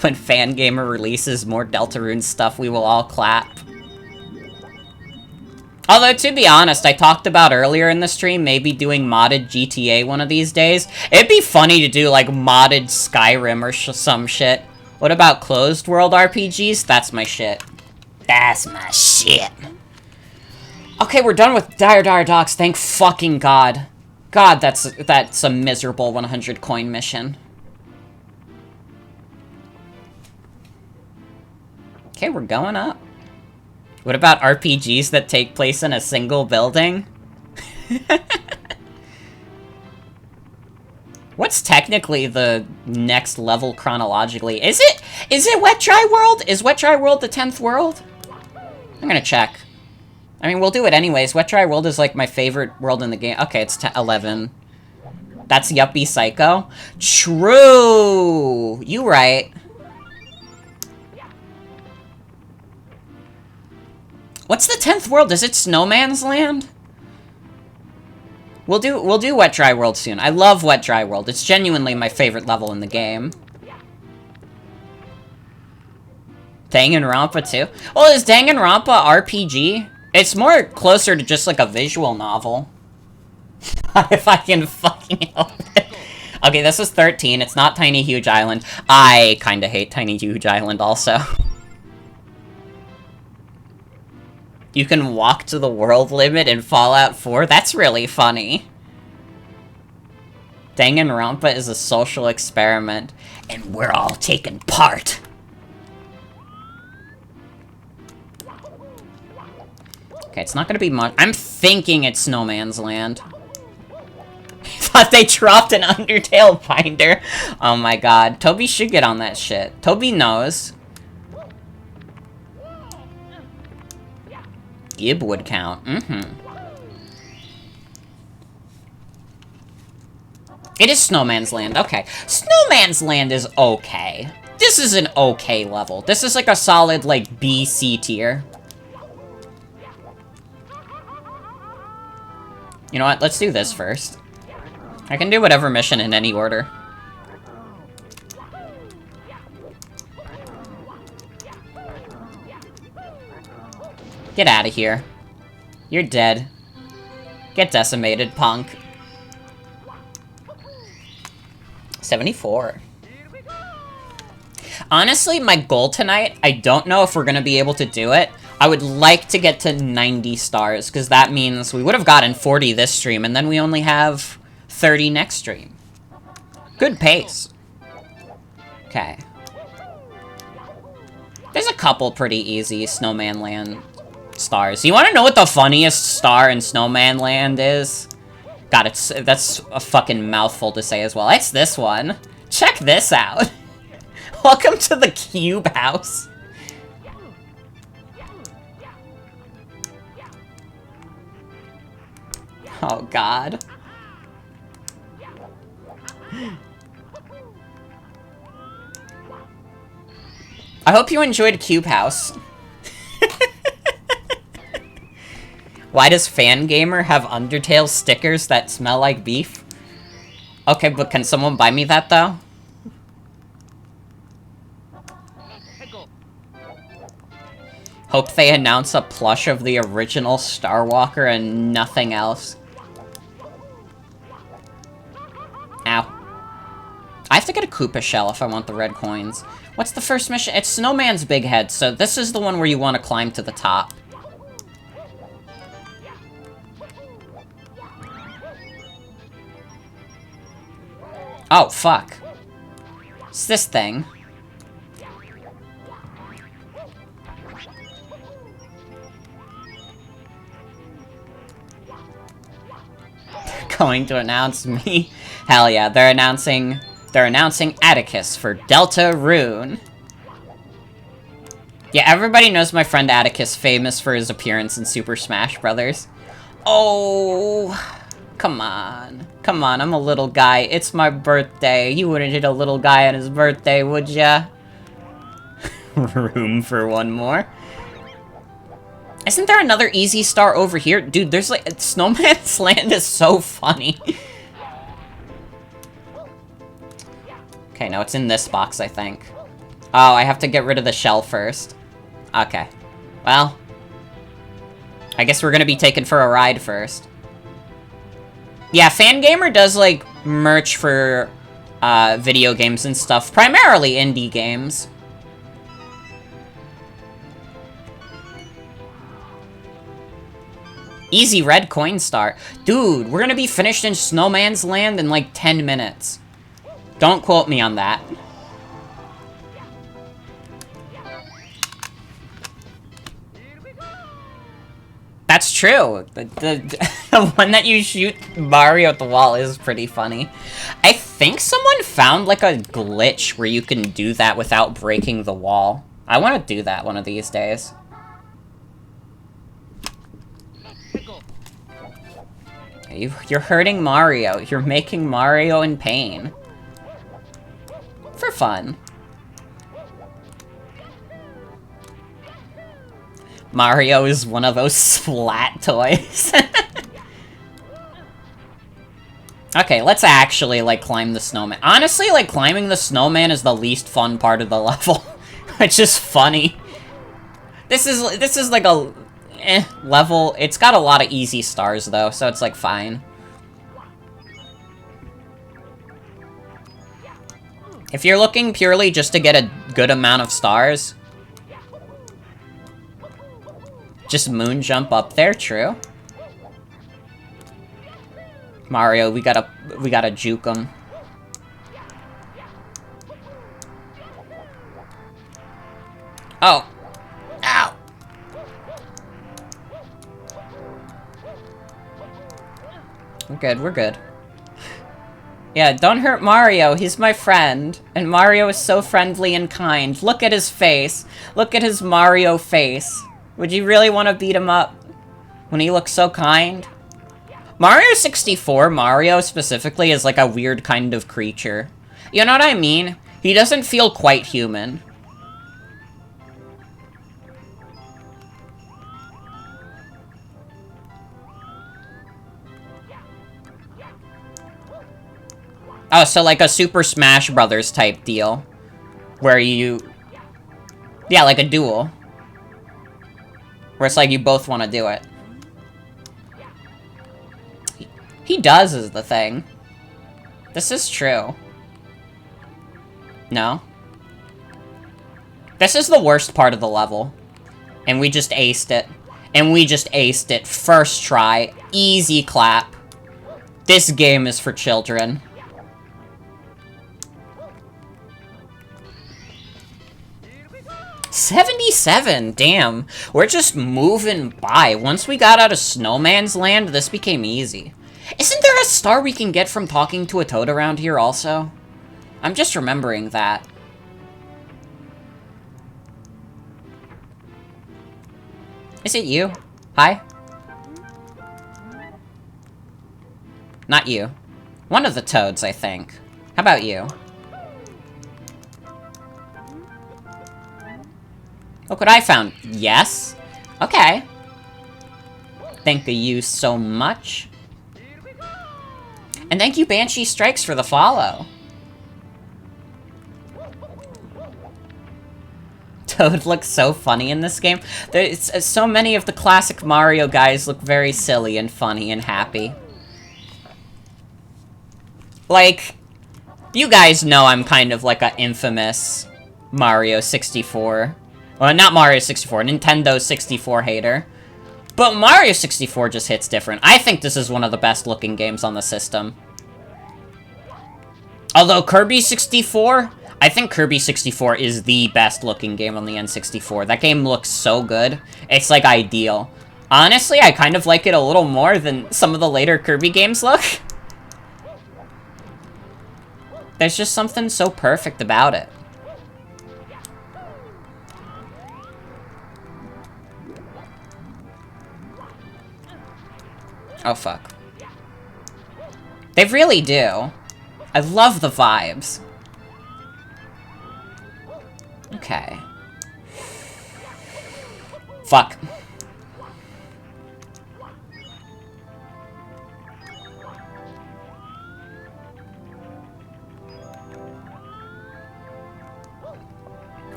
When Fangamer releases more Deltarune stuff, we will all clap. Although, to be honest, I talked about earlier in the stream, maybe doing modded GTA one of these days. It'd be funny to do, like, modded Skyrim or some shit. What about closed world RPGs? That's my shit. That's my shit. Okay, we're done with Dire Docs, thank fucking God. God, that's a miserable 100 coin mission. Okay, we're going up. What about RPGs that take place in a single building? What's technically the next level chronologically? Is it Wet Dry World? Is Wet Dry World the 10th world? I'm gonna check. I mean, we'll do it anyways. Wet Dry World is like my favorite world in the game. Okay, it's 11. That's Yuppie Psycho. True! You right. What's the 10th world? Is it Snowman's Land? We'll do Wet Dry World soon. I love Wet Dry World. It's genuinely my favorite level in the game. Danganronpa too? Well, is Danganronpa RPG? It's more closer to just like a visual novel. If I can fucking help it. Okay, this is 13. It's not Tiny Huge Island. I kinda hate Tiny Huge Island also. You can walk to the world limit in Fallout 4? That's really funny. Danganronpa is a social experiment, and we're all taking part. Okay, it's not gonna be much. I'm thinking it's Snowman's Land. I thought they dropped an Undertale binder. Oh my god. Toby should get on that shit. Toby knows. Gib would count. It is Snowman's Land. Okay. Snowman's Land is okay. This is an okay level. This is like a solid, like, B, C tier. You know what? Let's do this first. I can do whatever mission in any order. Get out of here. You're dead. Get decimated, punk. 74. Honestly, my goal tonight, I don't know if we're gonna be able to do it. I would like to get to 90 stars, because that means we would have gotten 40 this stream, and then we only have 30 next stream. Good pace. Okay. There's a couple pretty easy Snowman Land stars. You want to know what the funniest star in Snowman Land is? God, that's a fucking mouthful to say as well. It's this one. Check this out. Welcome to the Cube House. Oh, God. I hope you enjoyed Cube House. Why does Fangamer have Undertale stickers that smell like beef? Okay, but can someone buy me that, though? Hope they announce a plush of the original Starwalker and nothing else. Ow. I have to get a Koopa shell if I want the red coins. What's the first mission? It's Snowman's Big Head, so this is the one where you want to climb to the top. Oh, fuck. It's this thing. They're going to announce me. Hell yeah, they're announcing Atticus for Delta Rune. Yeah, everybody knows my friend Atticus, famous for his appearance in Super Smash Bros. Oh, come on. Come on, I'm a little guy. It's my birthday. You wouldn't hit a little guy on his birthday, would ya? Room for one more. Isn't there another easy star over here? Dude, there's like... Snowman's Land is so funny. Okay, no, it's in this box, I think. Oh, I have to get rid of the shell first. Okay. Well. I guess we're gonna be taken for a ride first. Yeah, Fangamer does, like, merch for, video games and stuff. Primarily indie games. Easy red coin star. Dude, we're gonna be finished in Snowman's Land in, like, 10 minutes. Don't quote me on that. That's true. The one that you shoot Mario at the wall is pretty funny. I think someone found, like, a glitch where you can do that without breaking the wall. I want to do that one of these days. You're hurting Mario. You're making Mario in pain. For fun. Mario is one of those splat toys. Okay, let's actually, like, climb the snowman. Honestly, like, climbing the snowman is the least fun part of the level. Which is funny. This is like a... level. It's got a lot of easy stars, though, so it's, like, fine. If you're looking purely just to get a good amount of stars... Just moon jump up there, true. Mario, we gotta juke him. Oh. Ow. We're good, we're good. Yeah, don't hurt Mario, he's my friend. And Mario is so friendly and kind. Look at his face. Look at his Mario face. Would you really want to beat him up when he looks so kind? Mario 64, Mario specifically, is like a weird kind of creature. You know what I mean? He doesn't feel quite human. Oh, so like a Super Smash Brothers type deal. Where you... Yeah, like a duel. Where it's like you both want to do it. He does is the thing. This is true. No? This is the worst part of the level. And we just aced it. And we just aced it. First try. Easy clap. This game is for children. $77, damn. We're just moving by. Once we got out of Snowman's Land, this became easy. Isn't there a star we can get from talking to a toad around here also? I'm just remembering that. Is it you? Hi? Not you. One of the toads, I think. How about you? Look what I found. Yes? Okay. Thank you so much. And thank you, Banshee Strikes, for the follow. Toad looks so funny in this game. There's so many of the classic Mario guys look very silly and funny and happy. Like, you guys know I'm kind of like an infamous Mario 64. Well, not Mario 64, Nintendo 64 hater. But Mario 64 just hits different. I think this is one of the best looking games on the system. Although Kirby 64, I think Kirby 64 is the best looking game on the N64. That game looks so good. It's like ideal. Honestly, I kind of like it a little more than some of the later Kirby games look. There's just something so perfect about it. Oh, fuck. They really do. I love the vibes. Okay. Fuck.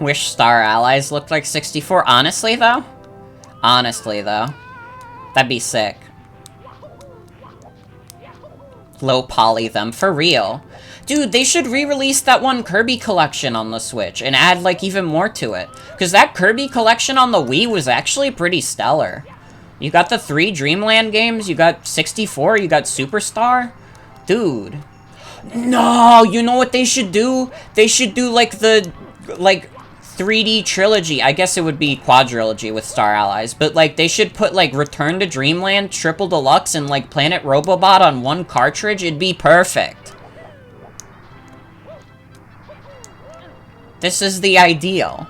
Wish Star Allies looked like 64. Honestly, though? Honestly, though. That'd be sick. Low poly them, for real. Dude, they should re-release that one Kirby collection on the Switch and add, like, even more to it. Because that Kirby collection on the Wii was actually pretty stellar. You got the 3 Dreamland games, you got 64, you got Superstar. Dude. No, you know what they should do? They should do, like, the, like, 3D trilogy. I guess it would be quadrilogy with Star Allies, but like they should put like Return to Dreamland, Triple Deluxe, and like Planet Robobot on one cartridge. It'd be perfect. This is the ideal.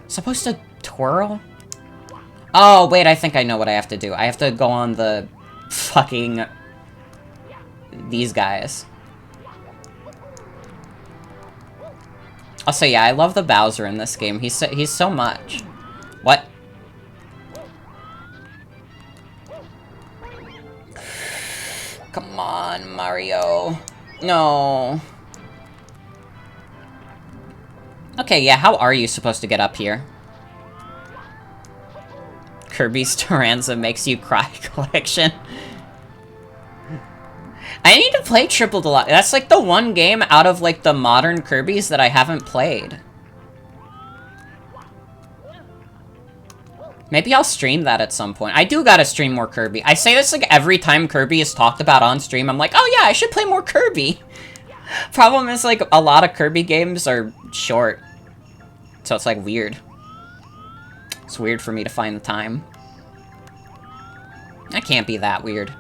Supposed to twirl? Oh, wait, I think I know what I have to do. I have to go on the fucking these guys. Also, yeah, I love the Bowser in this game. He's so much. What? Come on, Mario. No. Okay, yeah, how are you supposed to get up here? Kirby's Taranza makes you cry collection. I need to play Triple Deluxe. That's like the one game out of like the modern Kirbys that I haven't played. Maybe I'll stream that at some point. I do gotta stream more Kirby. I say this like every time Kirby is talked about on stream. I'm like, oh yeah, I should play more Kirby. Problem is like a lot of Kirby games are short. So it's like weird. It's weird for me to find the time. That can't be that weird.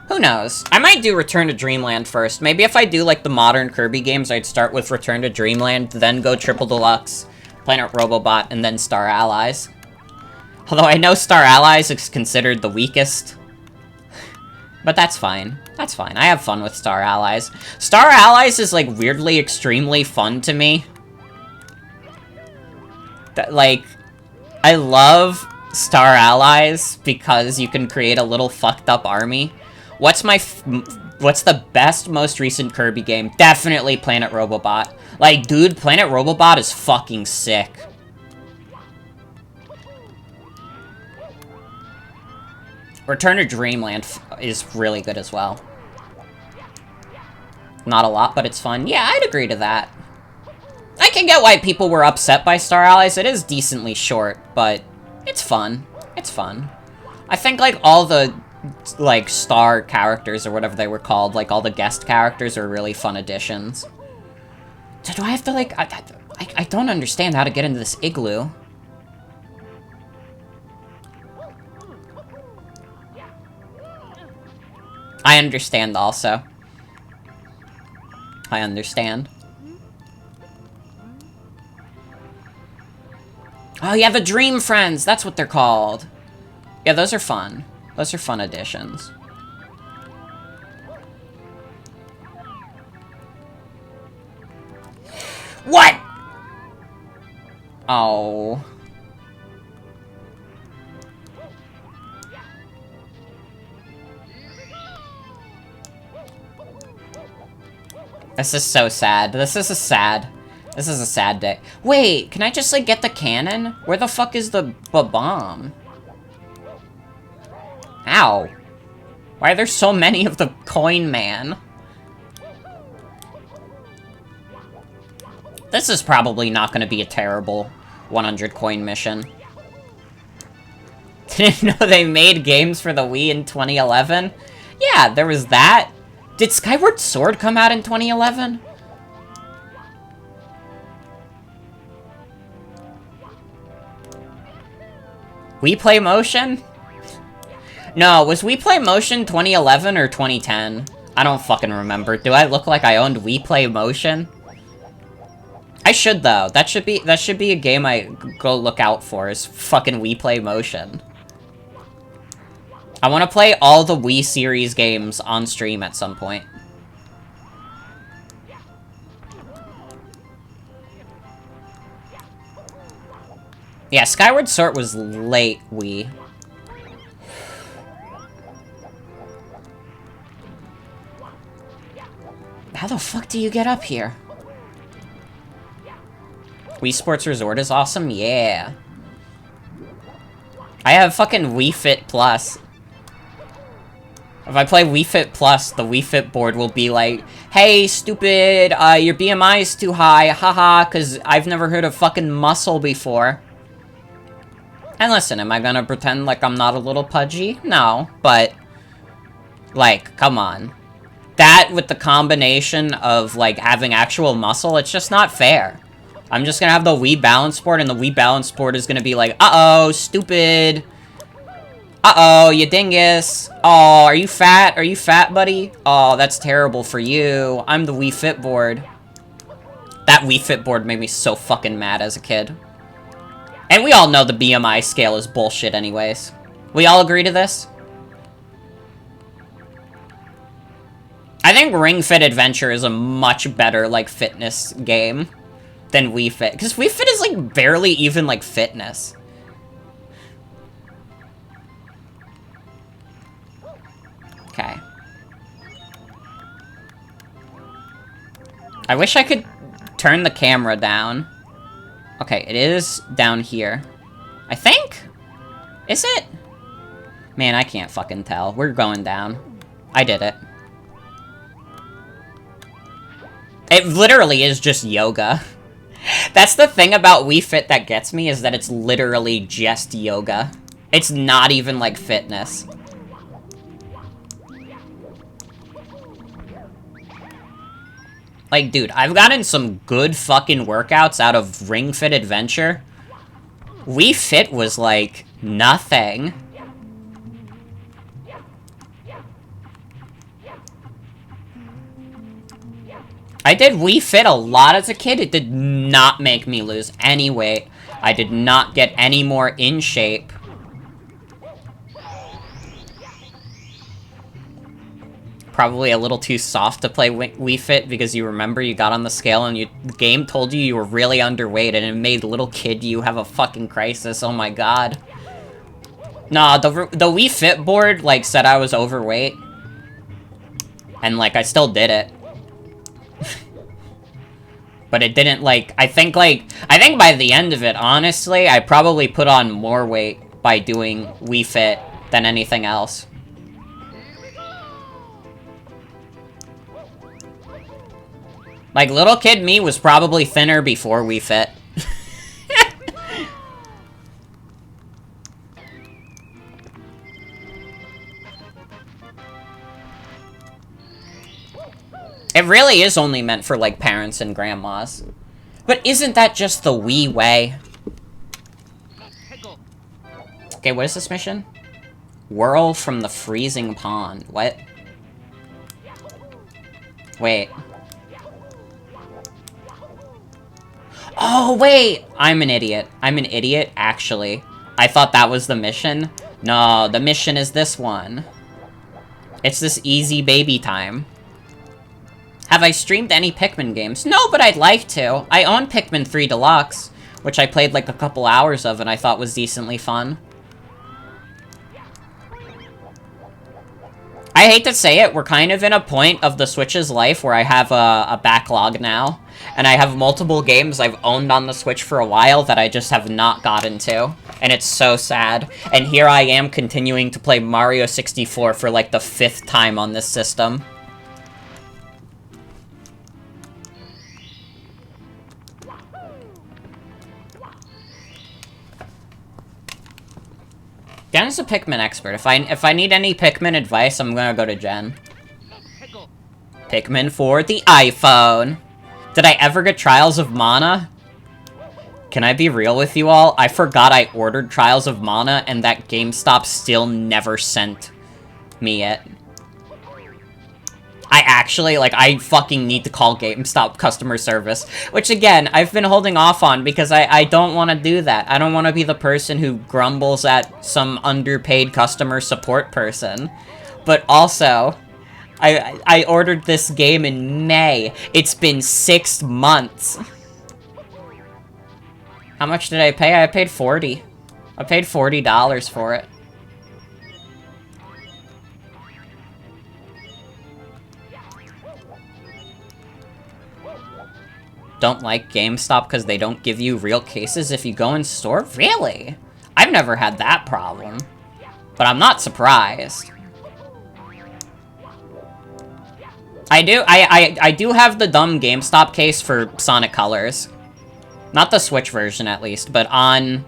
Who knows? I might do Return to Dreamland first. Maybe if I do, like, the modern Kirby games, I'd start with Return to Dreamland, then go Triple Deluxe, Planet Robobot, and then Star Allies. Although I know Star Allies is considered the weakest. But that's fine. That's fine. I have fun with Star Allies. Star Allies is, like, weirdly extremely fun to me. Like, I love Star Allies because you can create a little fucked up army. What's the best, most recent Kirby game? Definitely Planet Robobot. Like, dude, Planet Robobot is fucking sick. Return to Dreamland is really good as well. Not a lot, but it's fun. Yeah, I'd agree to that. I can get why people were upset by Star Allies. It is decently short, but it's fun. It's fun. I think, like, all the, like, star characters or whatever they were called, like, all the guest characters are really fun additions. So do I have to, like, I don't understand how to get into this igloo. I understand also. I understand. Oh, yeah, the Dream Friends! That's what they're called. Yeah, those are fun. Those are fun additions. What?! Oh. This is so sad. This is a sad day. Wait, can I just, like, get the cannon? Where the fuck is the bomb? Ow. Why are there so many of the coin man? This is probably not going to be a terrible 100 coin mission. Didn't know they made games for the Wii in 2011? Yeah, there was that. Did Skyward Sword come out in 2011? Wii Play Motion? No, was Wii Play Motion 2011 or 2010? I don't fucking remember. Do I look like I owned Wii Play Motion? I should, though. That should be a game I go look out for, is fucking Wii Play Motion. I want to play all the Wii series games on stream at some point. Yeah, Skyward Sword was late Wii. How the fuck do you get up here? Wii Sports Resort is awesome? Yeah. I have fucking Wii Fit Plus. If I play Wii Fit Plus, the Wii Fit board will be like, hey, stupid, your BMI is too high, haha, because I've never heard of fucking muscle before. And listen, am I gonna pretend like I'm not a little pudgy? No, but, like, come on. That with the combination of, like, having actual muscle, it's just not fair. I'm just gonna have the Wii Balance Board, and the Wii Balance Board is gonna be like, uh-oh, stupid. Uh-oh, you dingus. Oh, are you fat? Are you fat, buddy? Oh, that's terrible for you. I'm the Wii Fit board. That Wii Fit board made me so fucking mad as a kid. And we all know the BMI scale is bullshit anyways. We all agree to this? I think Ring Fit Adventure is a much better, like, fitness game than Wii Fit. Because Wii Fit is, like, barely even, like, fitness. Okay. I wish I could turn the camera down. Okay, it is down here. I think? Is it? Man, I can't fucking tell. We're going down. I did it. It literally is just yoga. That's the thing about Wii Fit that gets me, is that it's literally just yoga. It's not even, like, fitness. Like, dude, I've gotten some good fucking workouts out of Ring Fit Adventure. Wii Fit was, like, nothing. I did Wii Fit a lot as a kid. It did not make me lose any weight. I did not get any more in shape. probably a little too soft to play Wii Fit because you remember you got on the scale and the game told you were really underweight and it made little kid you have a fucking crisis. Oh my god. Nah, the Wii Fit board, like, said I was overweight. And, like, I still did it. But it didn't, like, I think by the end of it, honestly, I probably put on more weight by doing Wii Fit than anything else. Like, little kid me was probably thinner before Wii Fit. It really is only meant for, like, parents and grandmas. But isn't that just the Wii way? Okay, what is this mission? Whirl from the freezing pond. What? Wait. Oh, wait! I'm an idiot. I'm an idiot, actually. I thought that was the mission. No, the mission is this one. It's this easy baby time. Have I streamed any Pikmin games? No, but I'd like to. I own Pikmin 3 Deluxe, which I played like a couple hours of and I thought was decently fun. I hate to say it, we're kind of in a point of the Switch's life where I have a backlog now. And I have multiple games I've owned on the Switch for a while that I just have not gotten to. And it's so sad. And here I am continuing to play Mario 64 for like the 5th time on this system. Jen is a Pikmin expert. If I need any Pikmin advice, I'm gonna go to Jen. Pikmin for the iPhone. Did I ever get Trials of Mana? Can I be real with you all? I forgot I ordered Trials of Mana and that GameStop still never sent me it. I actually, like, I fucking need to call GameStop customer service. Which, again, I've been holding off on because I don't want to do that. I don't want to be the person who grumbles at some underpaid customer support person. But also, I ordered this game in May. It's been 6 months. How much did I pay? I paid $40. I paid $40 for it. Don't like GameStop because they don't give you real cases if you go in store? Really? I've never had that problem. But I'm not surprised. I do have the dumb GameStop case for Sonic Colors. Not the Switch version, at least, but on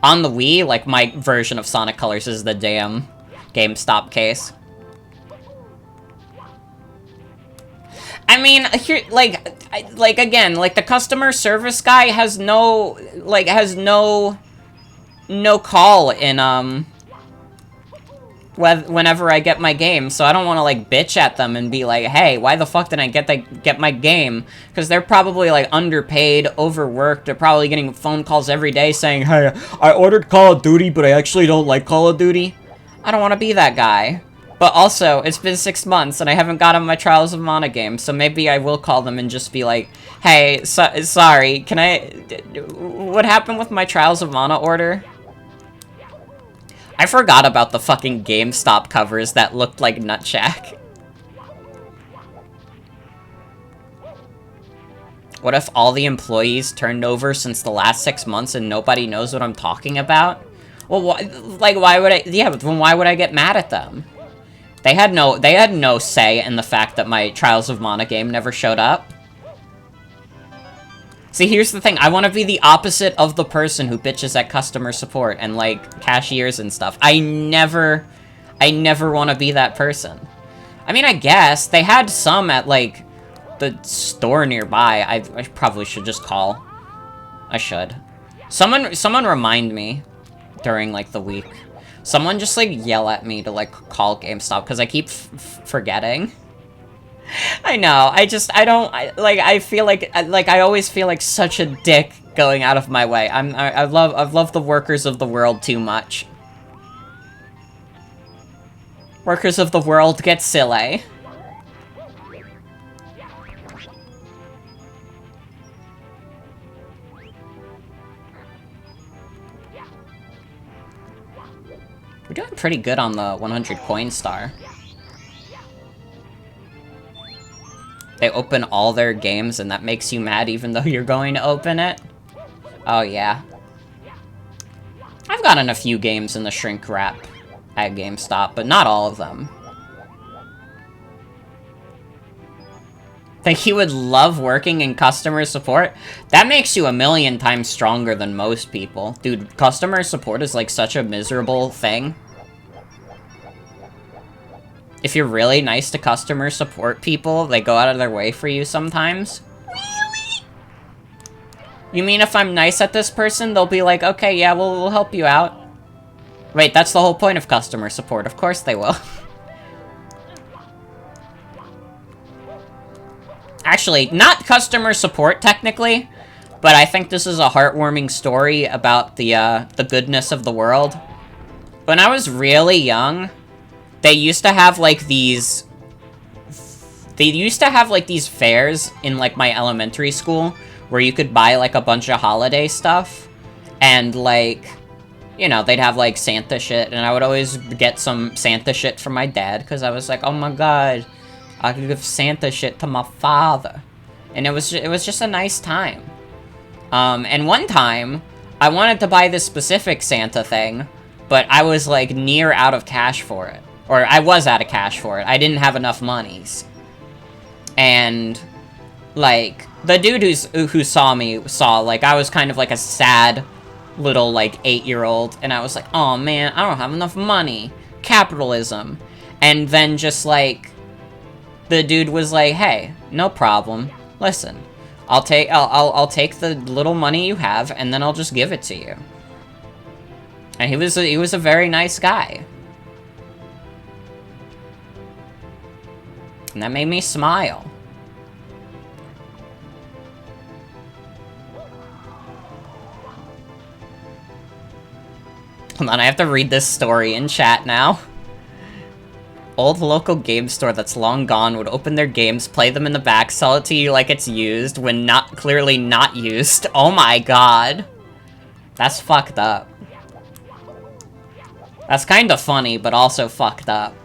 the Wii, like, my version of Sonic Colors is the damn GameStop case. I mean, here, like, again, like, the customer service guy has no call in, whenever I get my game, so I don't want to, like, bitch at them and be like, hey, why the fuck did I get my game? Because they're probably, like, underpaid, overworked, they're probably getting phone calls every day saying, hey, I ordered Call of Duty, but I actually don't like Call of Duty. I don't want to be that guy. But also, it's been 6 months, and I haven't gotten my Trials of Mana game, so maybe I will call them and just be like, hey, sorry, can what happened with my Trials of Mana order? I forgot about the fucking GameStop covers that looked like Nutsack. What if all the employees turned over since the last 6 months and nobody knows what I'm talking about? Well, why would I, yeah, then why would I get mad at them? They had no say in the fact that my Trials of Mana game never showed up. See, here's the thing. I want to be the opposite of the person who bitches at customer support and, like, cashiers and stuff. I never want to be that person. I mean, I guess. They had some at, like, the store nearby. I probably should just call. I should. Someone remind me during, like, the week. Someone just, like, yell at me to, like, call GameStop, because I keep forgetting. I know, I feel like, I always feel like such a dick going out of my way. I love the workers of the world too much. Workers of the world get silly. We're doing pretty good on the 100 coin star. They open all their games and that makes you mad even though you're going to open it? Oh yeah. I've gotten a few games in the shrink wrap at GameStop, but not all of them. Think you would love working in customer support? That makes you a million times stronger than most people. Dude, customer support is like such a miserable thing. If you're really nice to customer support people, they go out of their way for you sometimes. Really? You mean if I'm nice at this person, they'll be like, okay, yeah, we'll help you out. Wait, that's the whole point of customer support. Of course they will. Actually, not customer support, technically, but I think this is a heartwarming story about the goodness of the world. When I was really young, they used to have, like, these... They used to have, like, these fairs in, like, my elementary school, where you could buy, like, a bunch of holiday stuff, and, like, you know, they'd have, like, Santa shit, and I would always get some Santa shit from my dad, because I was like, oh my god, I could give Santa shit to my father. And it was just a nice time. And one time, I wanted to buy this specific Santa thing, but I was, like, near out of cash for it. Or, I was out of cash for it. I didn't have enough monies. And, like, the dude who saw me saw, like, I was kind of like a sad little, like, 8-year-old, and I was like, oh man, I don't have enough money. Capitalism. And then just, like, the dude was like, hey, no problem. Listen, I'll take the little money you have, and then I'll just give it to you. And he was a very nice guy. And that made me smile. Hold on, I have to read this story in chat now. Old local game store that's long gone would open their games, play them in the back, sell it to you like it's used, when clearly not used. Oh my god. That's fucked up. That's kinda funny, but also fucked up.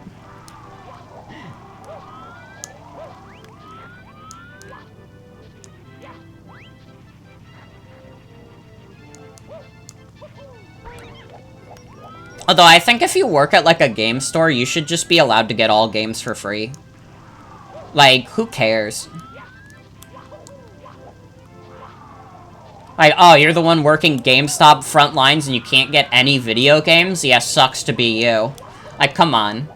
Although, I think if you work at, like, a game store, you should just be allowed to get all games for free. Like, who cares? Like, oh, you're the one working GameStop front lines and you can't get any video games? Yeah, sucks to be you. Like, come on.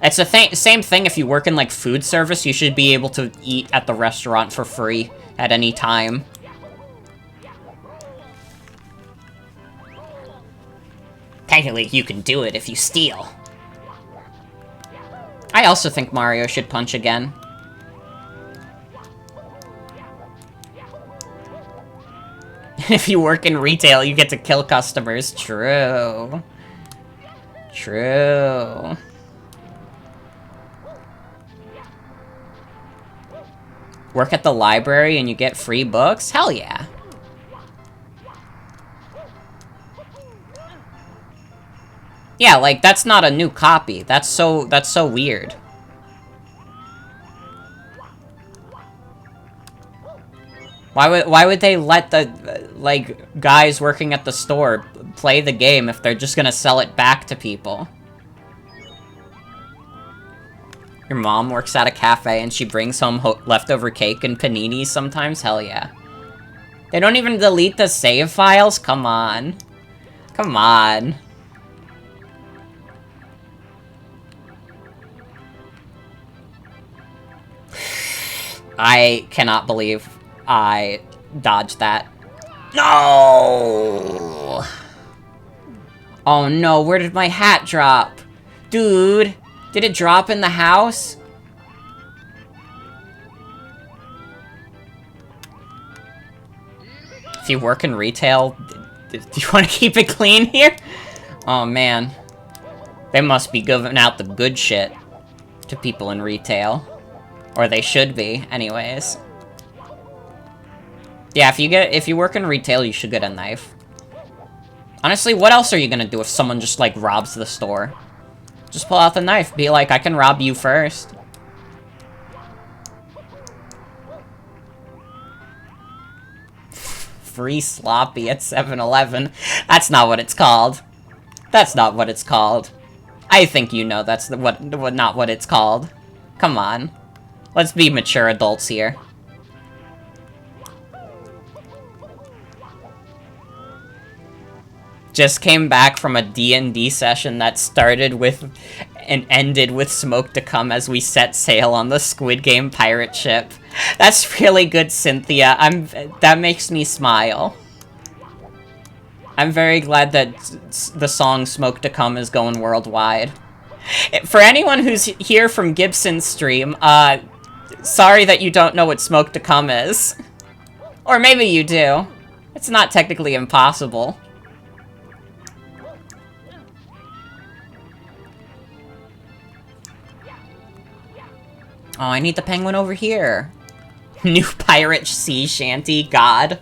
It's the same thing if you work in, like, food service, you should be able to eat at the restaurant for free at any time. Technically, you can do it if you steal. I also think Mario should punch again. If you work in retail, you get to kill customers. True. True. Work at the library and you get free books? Hell yeah. Yeah, like, that's not a new copy. That's so weird. Why would they let the, like, guys working at the store play the game if they're just gonna sell it back to people? Your mom works at a cafe and she brings home leftover cake and paninis sometimes? Hell yeah. They don't even delete the save files? Come on. Come on. I cannot believe I dodged that. No! Oh no, where did my hat drop? Dude, did it drop in the house? If you work in retail, do you want to keep it clean here? Oh man. They must be giving out the good shit to people in retail. Or they should be, anyways. Yeah, if you work in retail, you should get a knife. Honestly, what else are you gonna do if someone just, like, robs the store? Just pull out the knife. Be like, I can rob you first. Free sloppy at 7-Eleven. That's not what it's called. That's not what it's called. I think you know that's not what it's called. Come on. Let's be mature adults here. Just came back from a D&D session that started with and ended with smoke to come as we set sail on the Squid Game pirate ship. That's really good, Cynthia. That makes me smile. I'm very glad that the song Smoke to Come is going worldwide. For anyone who's here from Gibson's stream, sorry that you don't know what Smoke to Come is. Or maybe you do. It's not technically impossible. Oh, I need the penguin over here. New pirate sea shanty, god.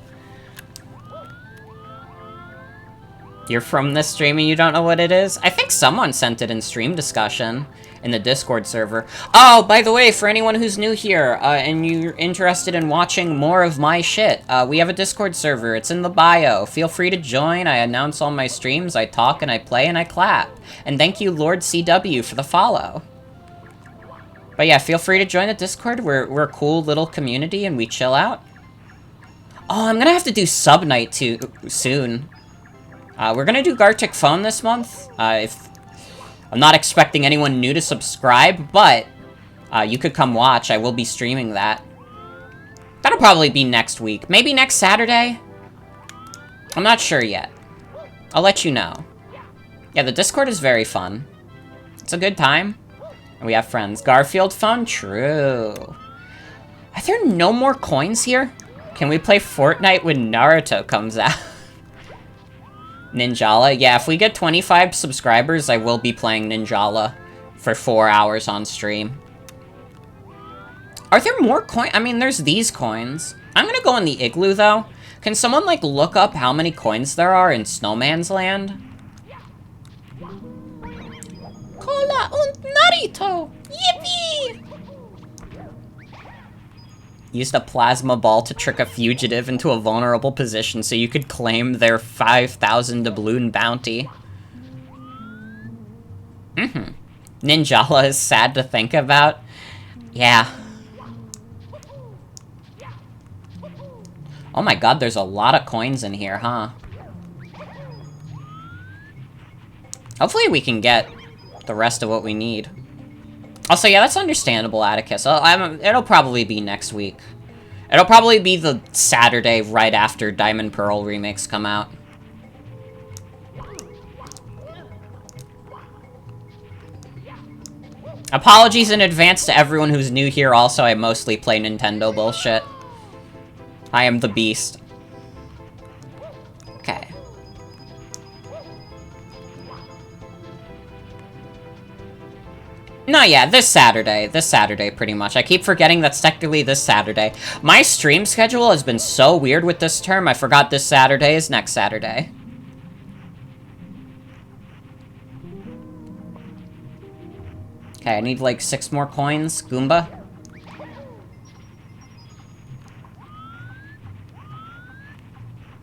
You're from this stream and you don't know what it is? I think someone sent it in stream discussion in the Discord server. Oh, by the way, for anyone who's new here, and you're interested in watching more of my shit, we have a Discord server. It's in the bio. Feel free to join. I announce all my streams, I talk and I play and I clap. And thank you, Lord CW, for the follow. But yeah, feel free to join the Discord. We're a cool little community and we chill out. Oh, I'm gonna have to do Sub Night too soon. We're gonna do Gartic Phone this month. If I'm not expecting anyone new to subscribe, but you could come watch. I will be streaming that. That'll probably be next week. Maybe next Saturday? I'm not sure yet. I'll let you know. Yeah, the Discord is very fun. It's a good time. And we have friends. Garfield phone? True. Are there no more coins here? Can we play Fortnite when Naruto comes out? Ninjala? Yeah, if we get 25 subscribers, I will be playing Ninjala for 4 hours on stream. Are there more coins? I mean, there's these coins. I'm gonna go in the igloo, though. Can someone, like, look up how many coins there are in Snowman's Land? Cola und Naruto! Yippee! Used a plasma ball to trick a fugitive into a vulnerable position so you could claim their 5,000 doubloon bounty. Ninjala is sad to think about. Yeah. Oh my god, there's a lot of coins in here, huh? Hopefully we can get the rest of what we need. Also, yeah, that's understandable, Atticus. It'll probably be next week. It'll probably be the Saturday right after Diamond Pearl remakes come out. Apologies in advance to everyone who's new here. Also, I mostly play Nintendo bullshit. I am the beast. Okay. No, yeah, this Saturday, pretty much. I keep forgetting that's technically this Saturday. My stream schedule has been so weird with this term, I forgot this Saturday is next Saturday. Okay, I need like 6 more coins, Goomba.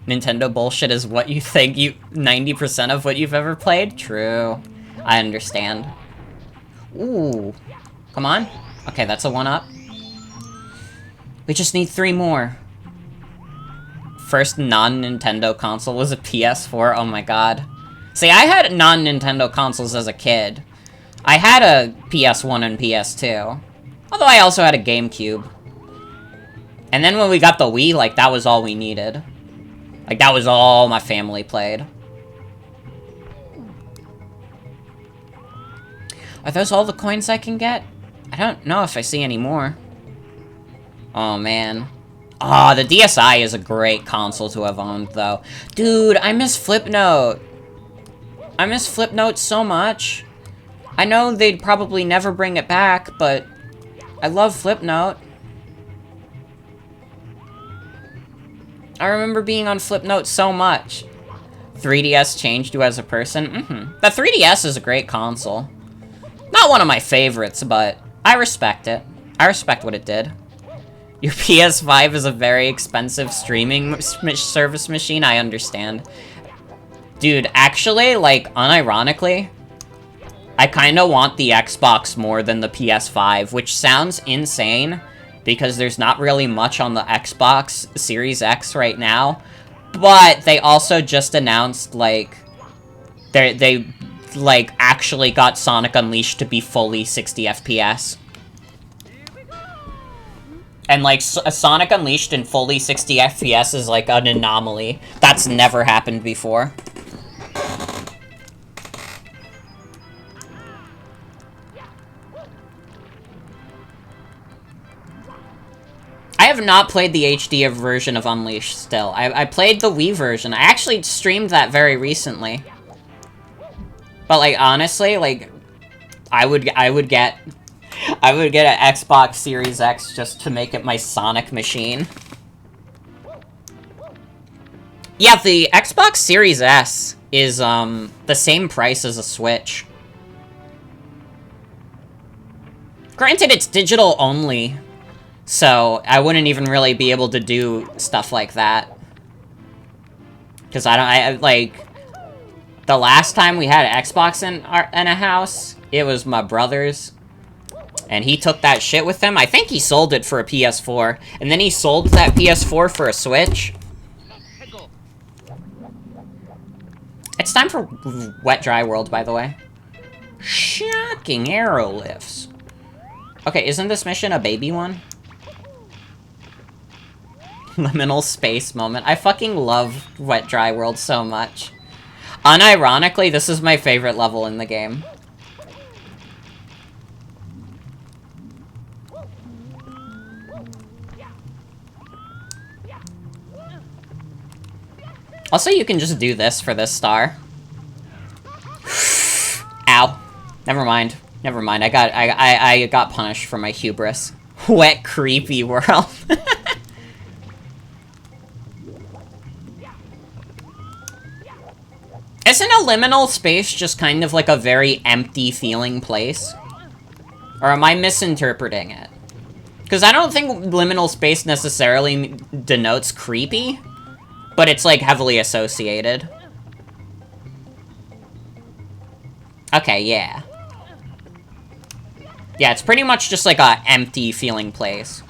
Nintendo bullshit is what you think 90% of what you've ever played? True. I understand. Ooh. Come on. Okay, that's a 1-up. We just need 3 more. First non-Nintendo console was a PS4. Oh my god. See, I had non-Nintendo consoles as a kid. I had a PS1 and PS2. Although I also had a GameCube. And then when we got the Wii, like, that was all we needed. Like, that was all my family played. Are those all the coins I can get? I don't know if I see any more. Oh, man. Ah, the DSi is a great console to have owned, though. Dude, I miss Flipnote. I miss Flipnote so much. I know they'd probably never bring it back, but I love Flipnote. I remember being on Flipnote so much. 3DS changed you as a person? The 3DS is a great console. Not one of my favorites, but I respect it. I respect what it did. Your PS5 is a very expensive streaming service machine, I understand. Dude, actually, like, unironically, I kinda want the Xbox more than the PS5, which sounds insane, because there's not really much on the Xbox Series X right now, but they also just announced, like, they like, actually got Sonic Unleashed to be fully 60 FPS. And, like, Sonic Unleashed in fully 60 FPS is, like, an anomaly. That's never happened before. I have not played the HD version of Unleashed still. I played the Wii version. I actually streamed that very recently. But, like, honestly, like, I would get an Xbox Series X just to make it my Sonic machine. Yeah, the Xbox Series S is, the same price as a Switch. Granted, it's digital only, so I wouldn't even really be able to do stuff like that. Because like, the last time we had an Xbox in a house, it was my brother's. And he took that shit with him. I think he sold it for a PS4. And then he sold that PS4 for a Switch. It's time for Wet Dry World, by the way. Shocking arrow lifts. Okay, isn't this mission a baby one? Liminal space moment. I fucking love Wet Dry World so much. Unironically, this is my favorite level in the game. Also, you can just do this for this star. Ow. Never mind. Never mind. I got punished for my hubris. Wet, creepy world. Isn't a liminal space just kind of like a very empty feeling place? Or am I misinterpreting it? Because I don't think liminal space necessarily denotes creepy. But it's, like, heavily associated. Okay, yeah. Yeah, it's pretty much just, like, a empty feeling place.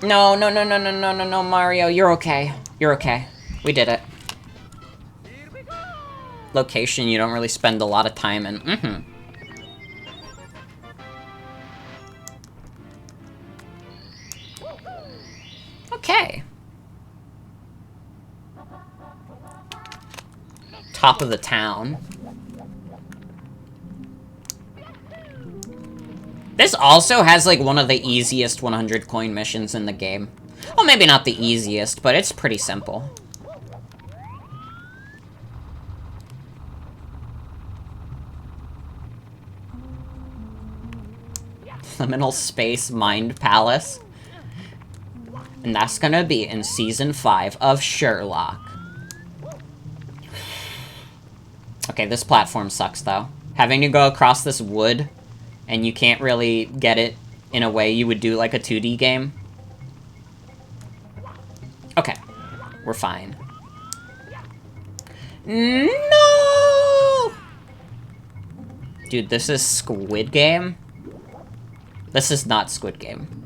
No, Mario, you're okay. You're okay. We did it. Location you don't really spend a lot of time in. Okay. Top of the town. This also has, like, one of the easiest 100 coin missions in the game. Well, maybe not the easiest, but it's pretty simple. Liminal Space Mind Palace. And that's gonna be in Season 5 of Sherlock. Okay, this platform sucks, though. Having to go across this wood, and you can't really get it in a way you would do, like, a 2D game. Okay. We're fine. No! Dude, this is Squid Game? This is not Squid Game.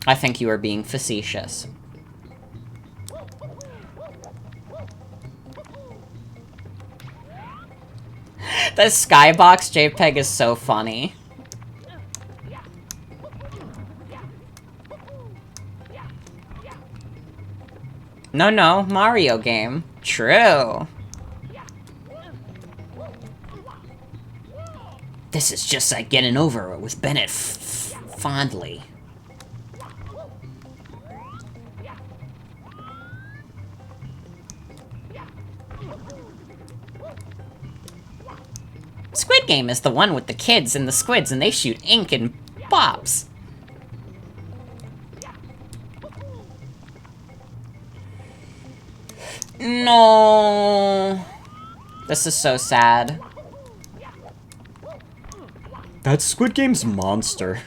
I think you are being facetious. The skybox JPEG is so funny. No, Mario game. True. This is just like getting over it with Bennett fondly. Squid Game is the one with the kids and the squids, and they shoot ink and pops. No. This is so sad. That's Squid Game's monster.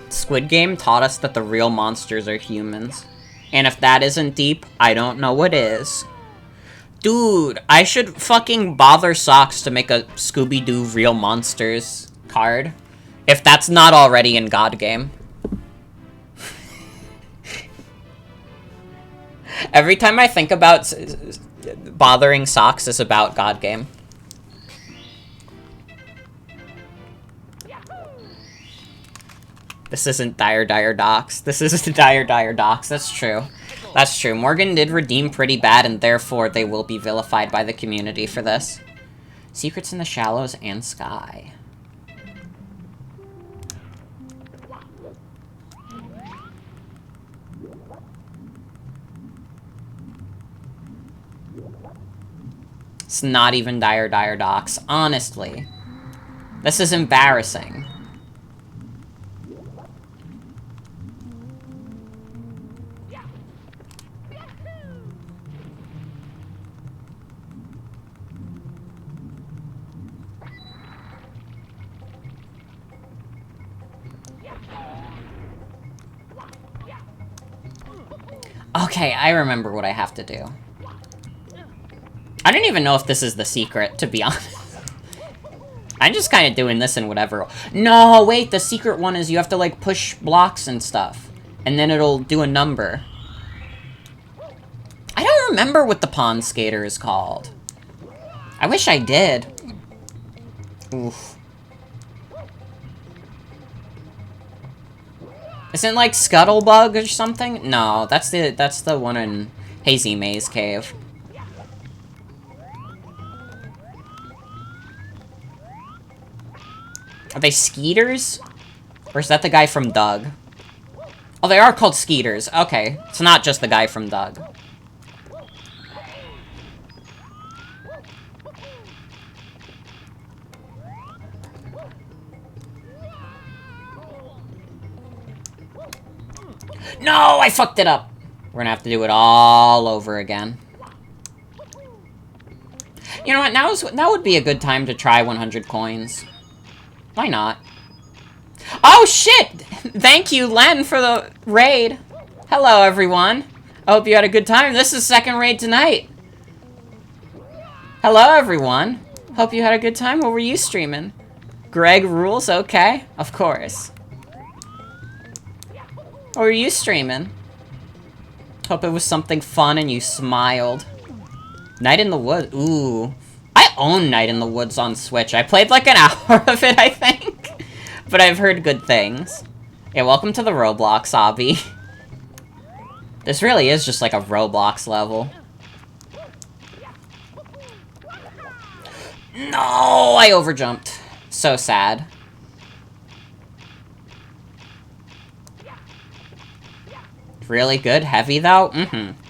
Squid Game taught us that the real monsters are humans. And if that isn't deep, I don't know what is. Dude, I should fucking bother Socks to make a Scooby-Doo Real Monsters card. If that's not already in God Game. Every time I think about bothering Socks is about God Game. This isn't Dire Docks. This isn't Dire Docks. That's true. That's true. Morgan did redeem pretty bad, and therefore they will be vilified by the community for this. Secrets in the Shallows and Sky. It's not even Dire Docks, honestly. This is embarrassing. Okay, I remember what I have to do. I don't even know if this is the secret, to be honest. I'm just kind of doing this in whatever... No, wait, the secret one is you have to, like, push blocks and stuff. And then it'll do a number. I don't remember what the pond skater is called. I wish I did. Oof. Isn't it like Scuttlebug or something? No, that's the one in Hazy Maze Cave. Are they Skeeters? Or is that the guy from Doug? Oh, they are called Skeeters. Okay, it's not just the guy from Doug. No, I fucked it up. We're gonna have to do it all over again. You know what? Now would be a good time to try 100 coins. Why not? Oh, shit! Thank you, Len, for the raid. Hello, everyone. I hope you had a good time. This is second raid tonight. Hello, everyone. Hope you had a good time. What were you streaming? Greg Rules? Okay. Of course. What were you streaming? Hope it was something fun and you smiled. Night in the Woods. Ooh. I own Night in the Woods on Switch. I played like an hour of it, I think. But I've heard good things. Yeah, welcome to the Roblox obby. This really is just like a Roblox level. No! I overjumped. So sad. Really good? Heavy, though? Mm-hmm.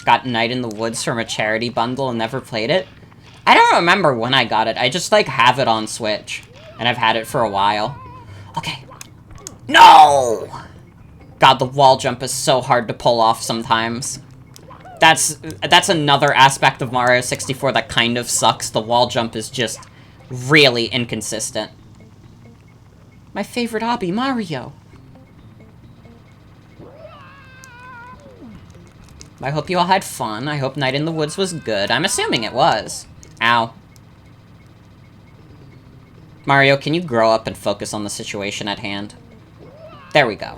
Got Night in the Woods from a charity bundle and never played it? I don't remember when I got it. I just, like, have it on Switch. And I've had it for a while. Okay. No! God, the wall jump is so hard to pull off sometimes. That's another aspect of Mario 64 that kind of sucks. The wall jump is just really inconsistent. My favorite hobby, Mario. I hope you all had fun. I hope Night in the Woods was good. I'm assuming it was. Ow. Mario, can you grow up and focus on the situation at hand? There we go.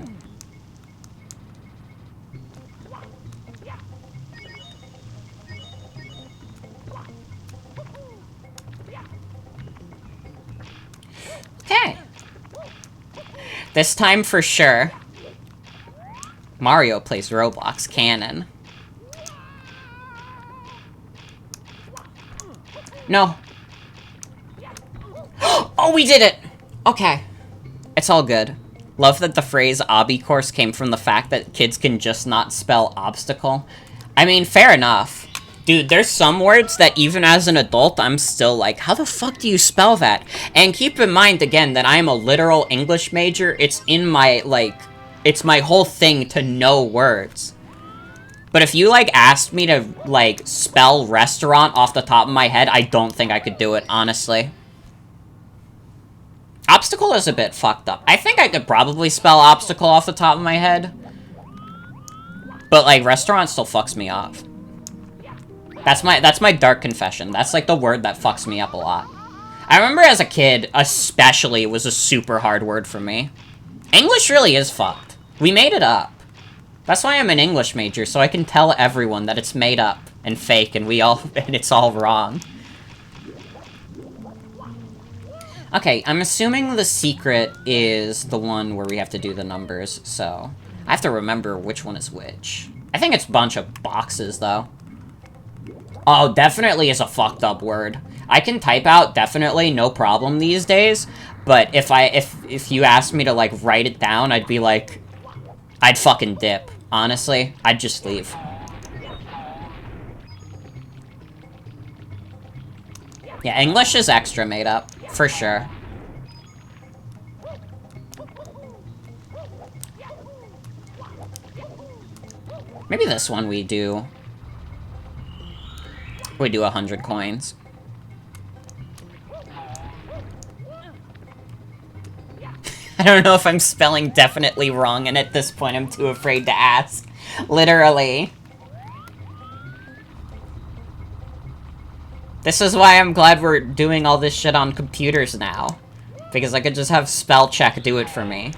Okay. This time for sure, Mario plays Roblox canon. No. Oh, we did it! Okay. It's all good. Love that the phrase obby course came from the fact that kids can just not spell obstacle. I mean, fair enough. Dude, there's some words that even as an adult, I'm still like, how the fuck do you spell that? And keep in mind, again, that I'm a literal English major. It's in my, like, it's my whole thing to know words. But if you, like, asked me to, like, spell restaurant off the top of my head, I don't think I could do it, honestly. Obstacle is a bit fucked up. I think I could probably spell obstacle off the top of my head. But, like, restaurant still fucks me off. That's my dark confession. That's, like, the word that fucks me up a lot. I remember as a kid, especially, it was a super hard word for me. English really is fucked. We made it up. That's why I'm an English major, so I can tell everyone that it's made up and fake and and it's all wrong. Okay, I'm assuming the secret is the one where we have to do the numbers, so I have to remember which one is which. I think it's a bunch of boxes, though. Oh, definitely is a fucked up word. I can type out definitely, no problem these days, but if you asked me to, like, write it down, I'd be like, I'd fucking dip. Honestly, I'd just leave. Yeah, English is extra made up, for sure. Maybe this one we do 100 coins. I don't know if I'm spelling definitely wrong, and at this point I'm too afraid to ask. Literally. This is why I'm glad we're doing all this shit on computers now. Because I could just have spell check do it for me.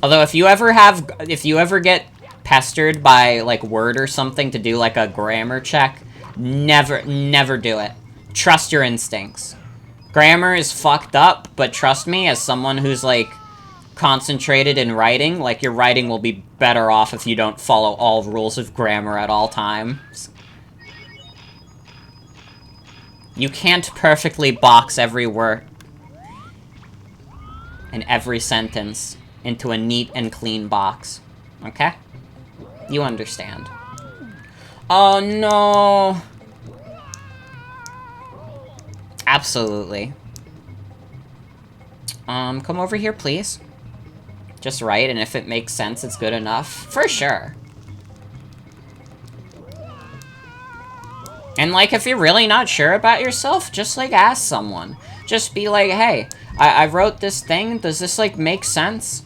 Although if you ever get pestered by, like, Word or something to do, like, a grammar check, never do it. Trust your instincts. Grammar is fucked up, but trust me, as someone who's, like, concentrated in writing, like, your writing will be better off if you don't follow all rules of grammar at all times. You can't perfectly box every word and every sentence into a neat and clean box, okay? You understand. Oh, no. Absolutely. Come over here, please. Just write, and if it makes sense, it's good enough. For sure. And, like, if you're really not sure about yourself, just, like, ask someone. Just be like, hey, I wrote this thing. Does this, like, make sense?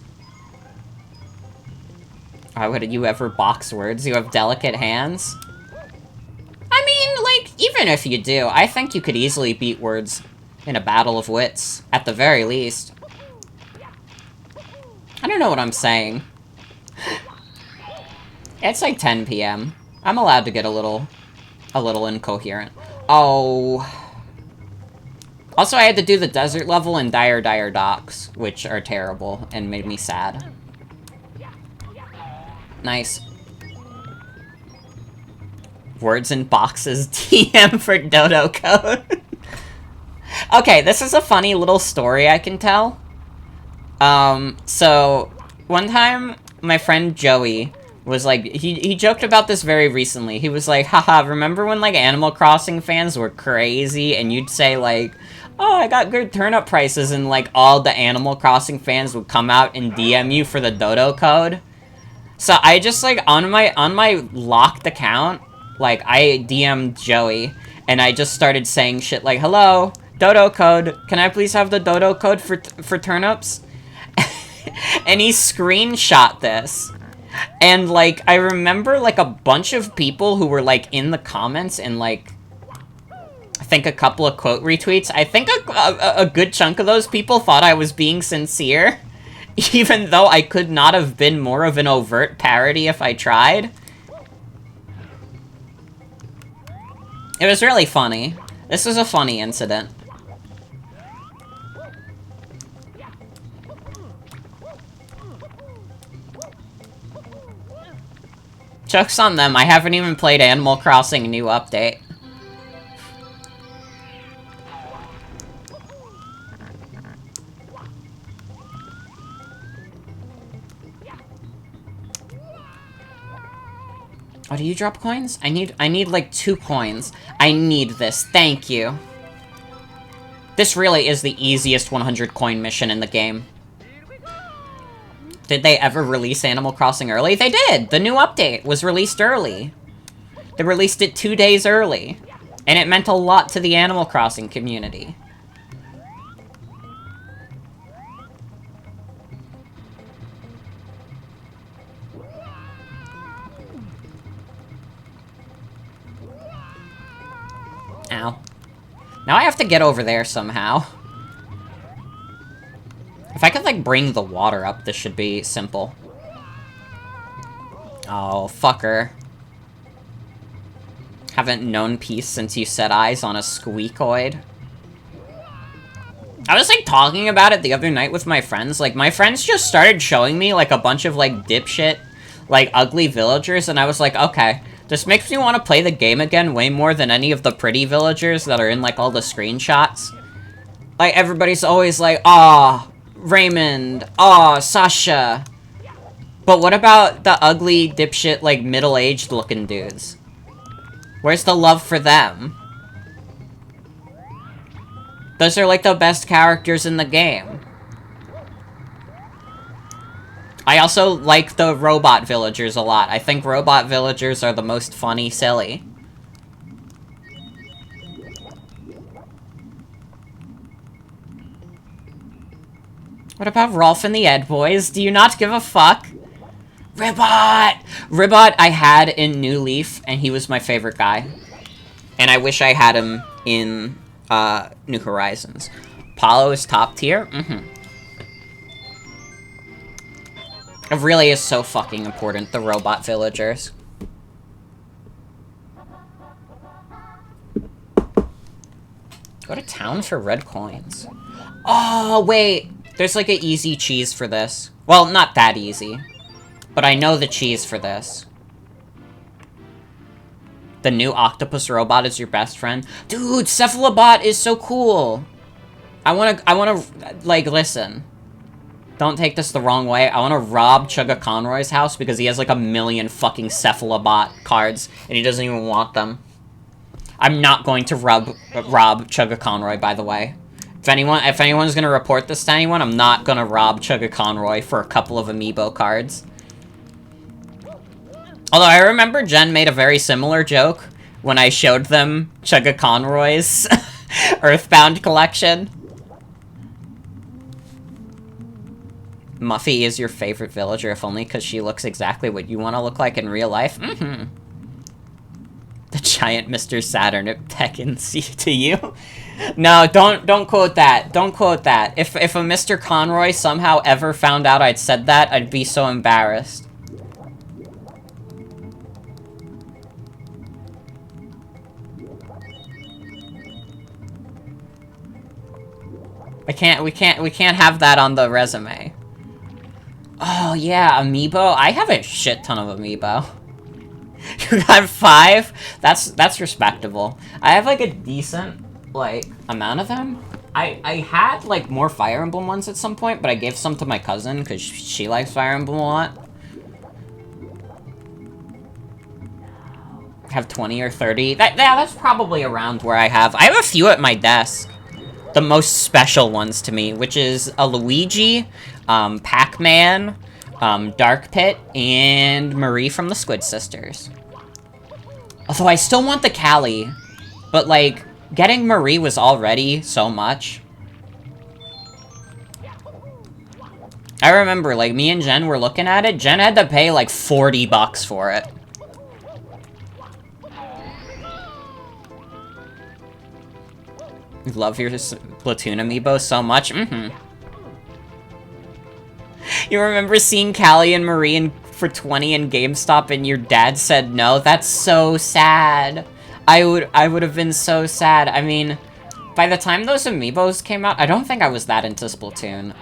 Why would you ever box words? You have delicate hands? I mean, like, even if you do, I think you could easily beat words in a battle of wits, at the very least. I don't know what I'm saying. It's like 10 p.m. I'm allowed to get a little incoherent. Oh. Also, I had to do the desert level in Dire Docks, which are terrible and made me sad. Nice. Words in boxes, TM for dodo code. Okay, this is a funny little story I can tell. So, one time, my friend Joey was like, he joked about this very recently. He was like, haha, remember when, like, Animal Crossing fans were crazy, and you'd say, like, oh, I got good turnip prices, and, like, all the Animal Crossing fans would come out and DM you for the dodo code? So I just, like, on my locked account, like, I DM'd Joey, and I just started saying shit like, hello, dodo code, can I please have the dodo code for turnips? And he screenshot this. And, like, I remember, like, a bunch of people who were, like, in the comments and, like, I think a couple of quote retweets. I think a good chunk of those people thought I was being sincere. Even though I could not have been more of an overt parody if I tried. It was really funny. This was a funny incident. Joke's on them, I haven't even played Animal Crossing New Update. Oh, do you drop coins? I need like 2 coins. I need this. Thank you. This really is the easiest 100 coin mission in the game. Did they ever release Animal Crossing early? They did! The new update was released early. They released it 2 days early. And it meant a lot to the Animal Crossing community. Ow. Now I have to get over there somehow. If I could, like, bring the water up, this should be simple. Oh, fucker. Haven't known peace since you set eyes on a squeakoid. I was, like, talking about it the other night with my friends. Like, my friends just started showing me, like, a bunch of, like, dipshit, like, ugly villagers, and I was like, okay, this makes me want to play the game again way more than any of the pretty villagers that are in, like, all the screenshots. Like, everybody's always like, aw, Raymond, aw, Sasha. But what about the ugly, dipshit, like, middle-aged looking dudes? Where's the love for them? Those are, like, the best characters in the game. I also like the robot villagers a lot. I think robot villagers are the most funny, silly. What about Rolf and the Ed Boys? Do you not give a fuck? Ribbot! Ribbot I had in New Leaf, and he was my favorite guy. And I wish I had him in New Horizons. Paulo is top tier? Mm-hmm. It really is so fucking important, the robot villagers. Go to town for red coins. Oh, wait! There's like an easy cheese for this. Well, not that easy. But I know the cheese for this. The new octopus robot is your best friend. Dude, Cephalobot is so cool! I wanna, like, listen. Don't take this the wrong way. I wanna rob Chugga Conroy's house because he has like 1,000,000 fucking Cephalobot cards and he doesn't even want them. I'm not going to rob Chugga Conroy, by the way. If anyone's gonna report this to anyone, I'm not gonna rob Chugga Conroy for a couple of amiibo cards. Although I remember Jen made a very similar joke when I showed them Chugga Conroy's Earthbound collection. Muffy is your favorite villager, if only because she looks exactly what you want to look like in real life. Mm-hmm. The giant Mr. Saturn at beckons to you. No, don't quote that. Don't quote that. If a Mr. Conroy somehow ever found out I'd said that, I'd be so embarrassed. We can't have that on the resume. Oh yeah, amiibo. I have a shit ton of amiibo. You got 5? That's respectable. I have like a decent like amount of them. I had like more Fire Emblem ones at some point, but I gave some to my cousin because she likes Fire Emblem a lot. I have 20 or 30. Yeah, that's probably around where I have a few at my desk. The most special ones to me, which is a Luigi, Pac-Man, Dark Pit, and Marie from the Squid Sisters. Although I still want the Callie, but like, getting Marie was already so much. I remember, like, me and Jen were looking at it. Jen had to pay like $40 for it. You love your Splatoon amiibo so much? Mm-hmm. You remember seeing Callie and Marie for 20 in GameStop and your dad said no? That's so sad. I would have been so sad. I mean, by the time those amiibos came out, I don't think I was that into Splatoon.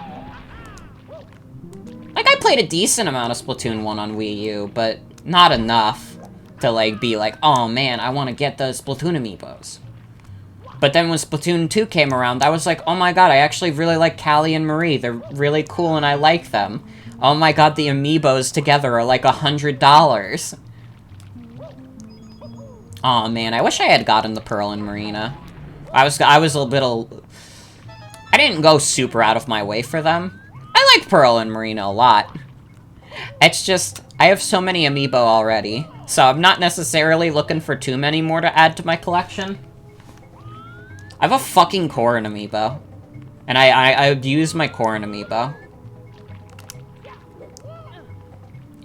Like, I played a decent amount of Splatoon 1 on Wii U, but not enough to, like, be like, oh man, I want to get the Splatoon amiibos. But then when Splatoon 2 came around, I was like, oh my god, I actually really like Callie and Marie. They're really cool and I like them. Oh my god, the amiibos together are like $100. Aw, man, I wish I had gotten the Pearl and Marina. I was a little... I didn't go super out of my way for them. I like Pearl and Marina a lot. It's just, I have so many amiibo already, so I'm not necessarily looking for too many more to add to my collection. I have a fucking Corrin amiibo. And I abuse my Corrin amiibo.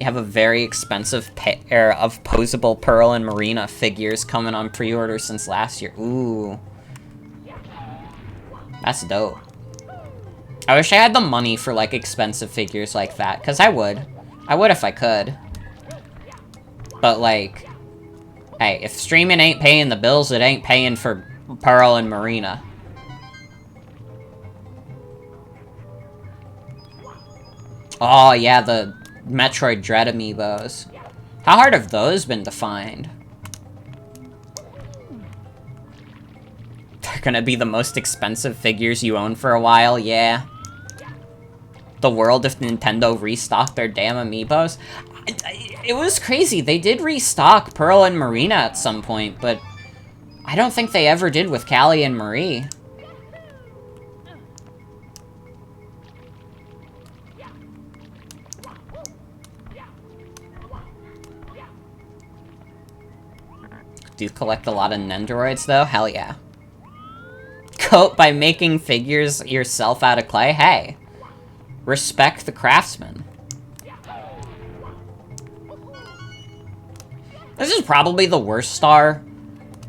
You have a very expensive pair of posable Pearl and Marina figures coming on pre-order since last year. Ooh. That's dope. I wish I had the money for, like, expensive figures like that, because I would. I would if I could. But, like, hey, if streaming ain't paying the bills, it ain't paying for Pearl and Marina. Oh, yeah, the Metroid Dread amiibos. How hard have those been to find? They're gonna be the most expensive figures you own for a while, yeah. The world if Nintendo restocked their damn amiibos. It was crazy. They did restock Pearl and Marina at some point, but I don't think they ever did with Callie and Marie. Do you collect a lot of Nendoroids, though? Hell yeah. Coat by making figures yourself out of clay? Hey. Respect the craftsman. This is probably the worst star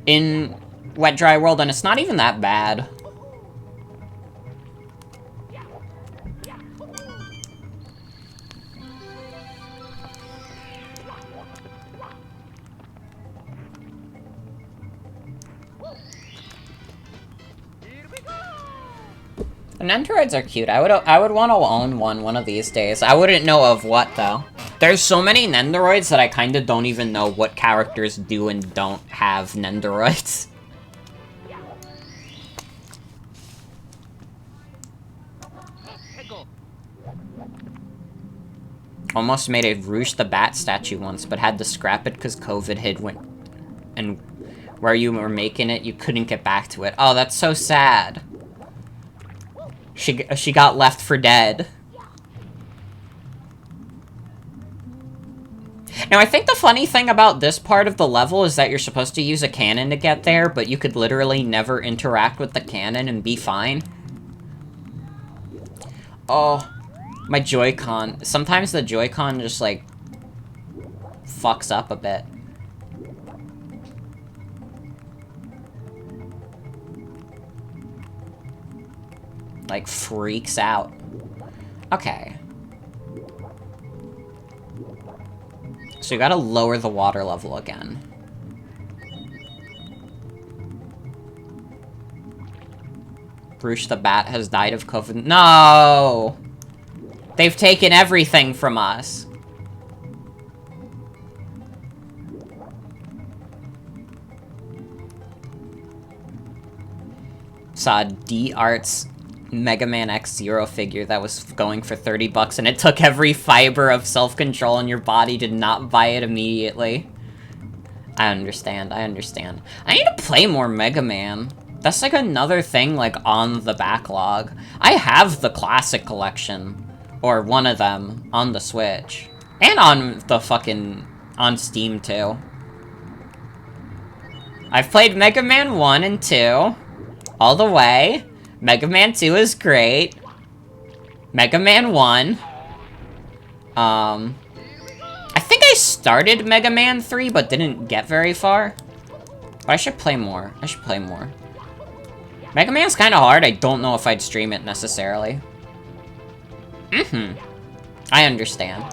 in Wet Dry World, and it's not even that bad. The Nendoroids are cute. I would want to own one of these days. I wouldn't know of what, though. There's so many Nendoroids that I kind of don't even know what characters do and don't have Nendoroids. Almost made a Rouge the Bat statue once, but had to scrap it because COVID hit and where you were making it, you couldn't get back to it. Oh, that's so sad. She got left for dead. Now, I think the funny thing about this part of the level is that you're supposed to use a cannon to get there, but you could literally never interact with the cannon and be fine. Oh, my Joy-Con. Sometimes the Joy-Con just, like, fucks up a bit. Like, freaks out. Okay. So you gotta lower the water level again. Bruce the Bat has died of COVID. No! They've taken everything from us. Saw D-Art's Mega Man X-Zero figure that was going for 30 bucks, and it took every fiber of self-control in your body to not buy it immediately. I understand, I understand. I need to play more Mega Man. That's like another thing, like, on the backlog. I have the Classic Collection, or one of them, on the Switch. And on the fucking... on Steam, too. I've played Mega Man 1 and 2, all the way. Mega Man 2 is great. Mega Man 1. I think I started Mega Man 3, but didn't get very far. But I should play more. I should play more. Mega Man's kind of hard. I don't know if I'd stream it necessarily. I understand.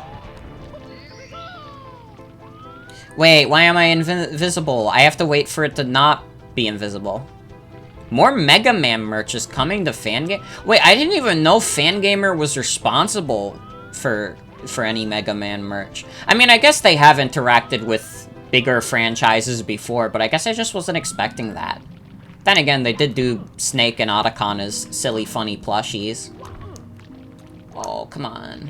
Wait, why am I invisible? I have to wait for it to not be invisible. More Mega Man merch is coming to Fangame. Wait, I didn't even know Fangamer was responsible for any Mega Man merch. I mean, I guess they have interacted with bigger franchises before, but I guess I just wasn't expecting that. Then again, they did do Snake and Otacon as silly, funny plushies. Oh, come on.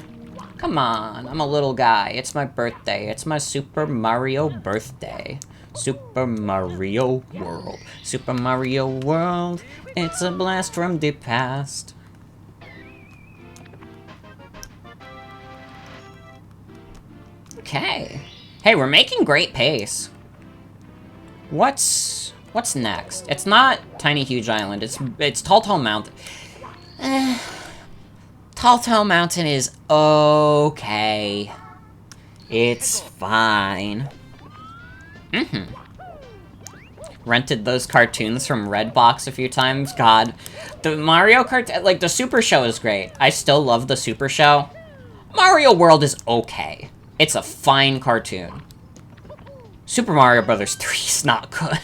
Come on, I'm a little guy. It's my birthday. It's my Super Mario birthday. Super Mario World. Super Mario World. It's a blast from the past. Okay. Hey, we're making great pace. What's next? It's not Tiny Huge Island. It's Tall Tall Mountain. Tall Tall Mountain is okay. It's fine. Rented those cartoons from Redbox a few times. God, the Mario Kart, like, the Super Show is great. I still love the Super Show. Mario World is okay. It's a fine cartoon. Super Mario Brothers 3 is not good.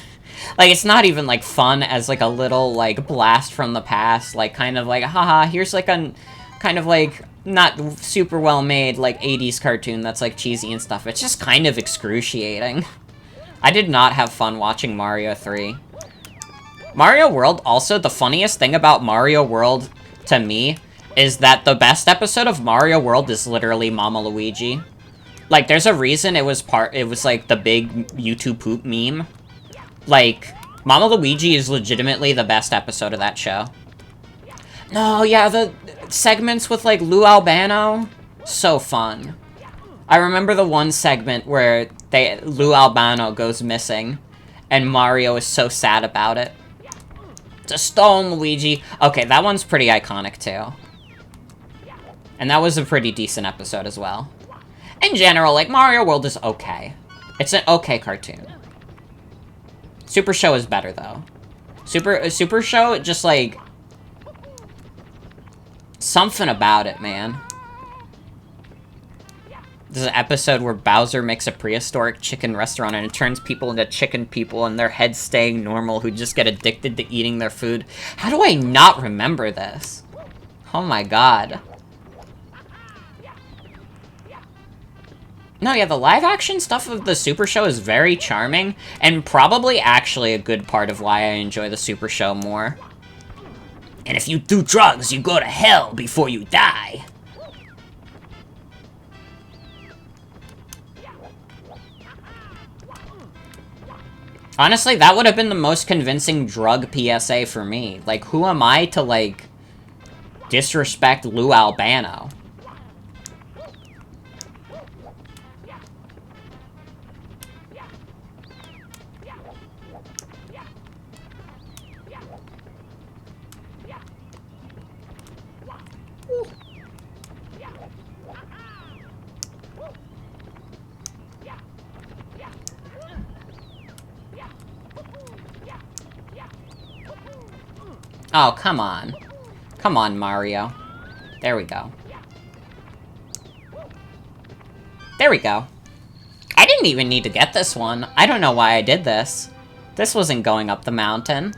Like, it's not even, like, fun as, like, a little, like, blast from the past. Like, kind of like, haha, here's, like, a kind of, like, not super well-made, like, 80s cartoon that's, like, cheesy and stuff. It's just kind of excruciating. I did not have fun watching Mario 3. Mario World, also, the funniest thing about Mario World, to me, is that the best episode of Mario World is literally Mama Luigi. Like, there's a reason it was, like, the big YouTube poop meme. Like, Mama Luigi is legitimately the best episode of that show. No, yeah, the segments with, like, Lou Albano, so fun. I remember the one segment where Lou Albano goes missing, and Mario is so sad about it. It's a stone, Luigi. Okay, that one's pretty iconic, too. And that was a pretty decent episode as well. In general, like, Mario World is okay. It's an okay cartoon. Super Show is better, though. Super Show, just, like, something about it, man. There's an episode where Bowser makes a prehistoric chicken restaurant and it turns people into chicken people and their heads staying normal who just get addicted to eating their food. How do I not remember this? Oh my god. No, yeah, the live-action stuff of the Super Show is very charming, and probably actually a good part of why I enjoy the Super Show more. And if you do drugs, you go to hell before you die. Honestly, that would have been the most convincing drug PSA for me. Like, who am I to, like, disrespect Lou Albano? Oh, come on. Come on, Mario. There we go. There we go. I didn't even need to get this one. I don't know why I did this. This wasn't going up the mountain.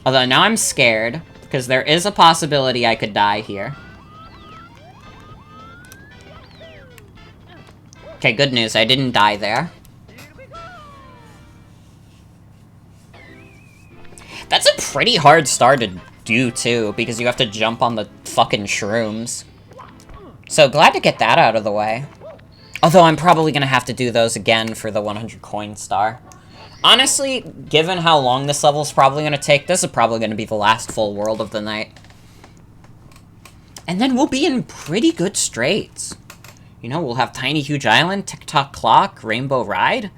Although now I'm scared, because there is a possibility I could die here. Okay, good news. I didn't die there. That's a pretty hard star to do, too, because you have to jump on the fucking shrooms. So, glad to get that out of the way. Although, I'm probably gonna have to do those again for the 100 coin star. Honestly, given how long this level's probably gonna take, this is probably gonna be the last full world of the night. And then we'll be in pretty good straits. You know, we'll have Tiny Huge Island, Tick-Tock Clock, Rainbow Ride.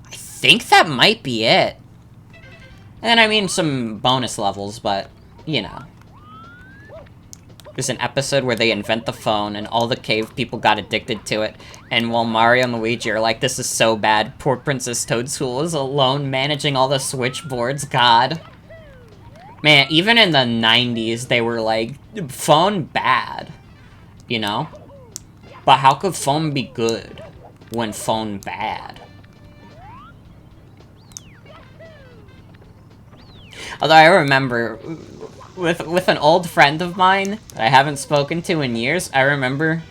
I think that might be it. And I mean some bonus levels, but, you know. There's an episode where they invent the phone and all the cave people got addicted to it. And while Mario and Luigi are like, this is so bad, poor Princess Toadstool is alone managing all the switchboards, god. Man, even in the 90s, they were like, phone bad, you know? But how could phone be good when phone bad? Although I remember, with an old friend of mine that I haven't spoken to in years, I remember,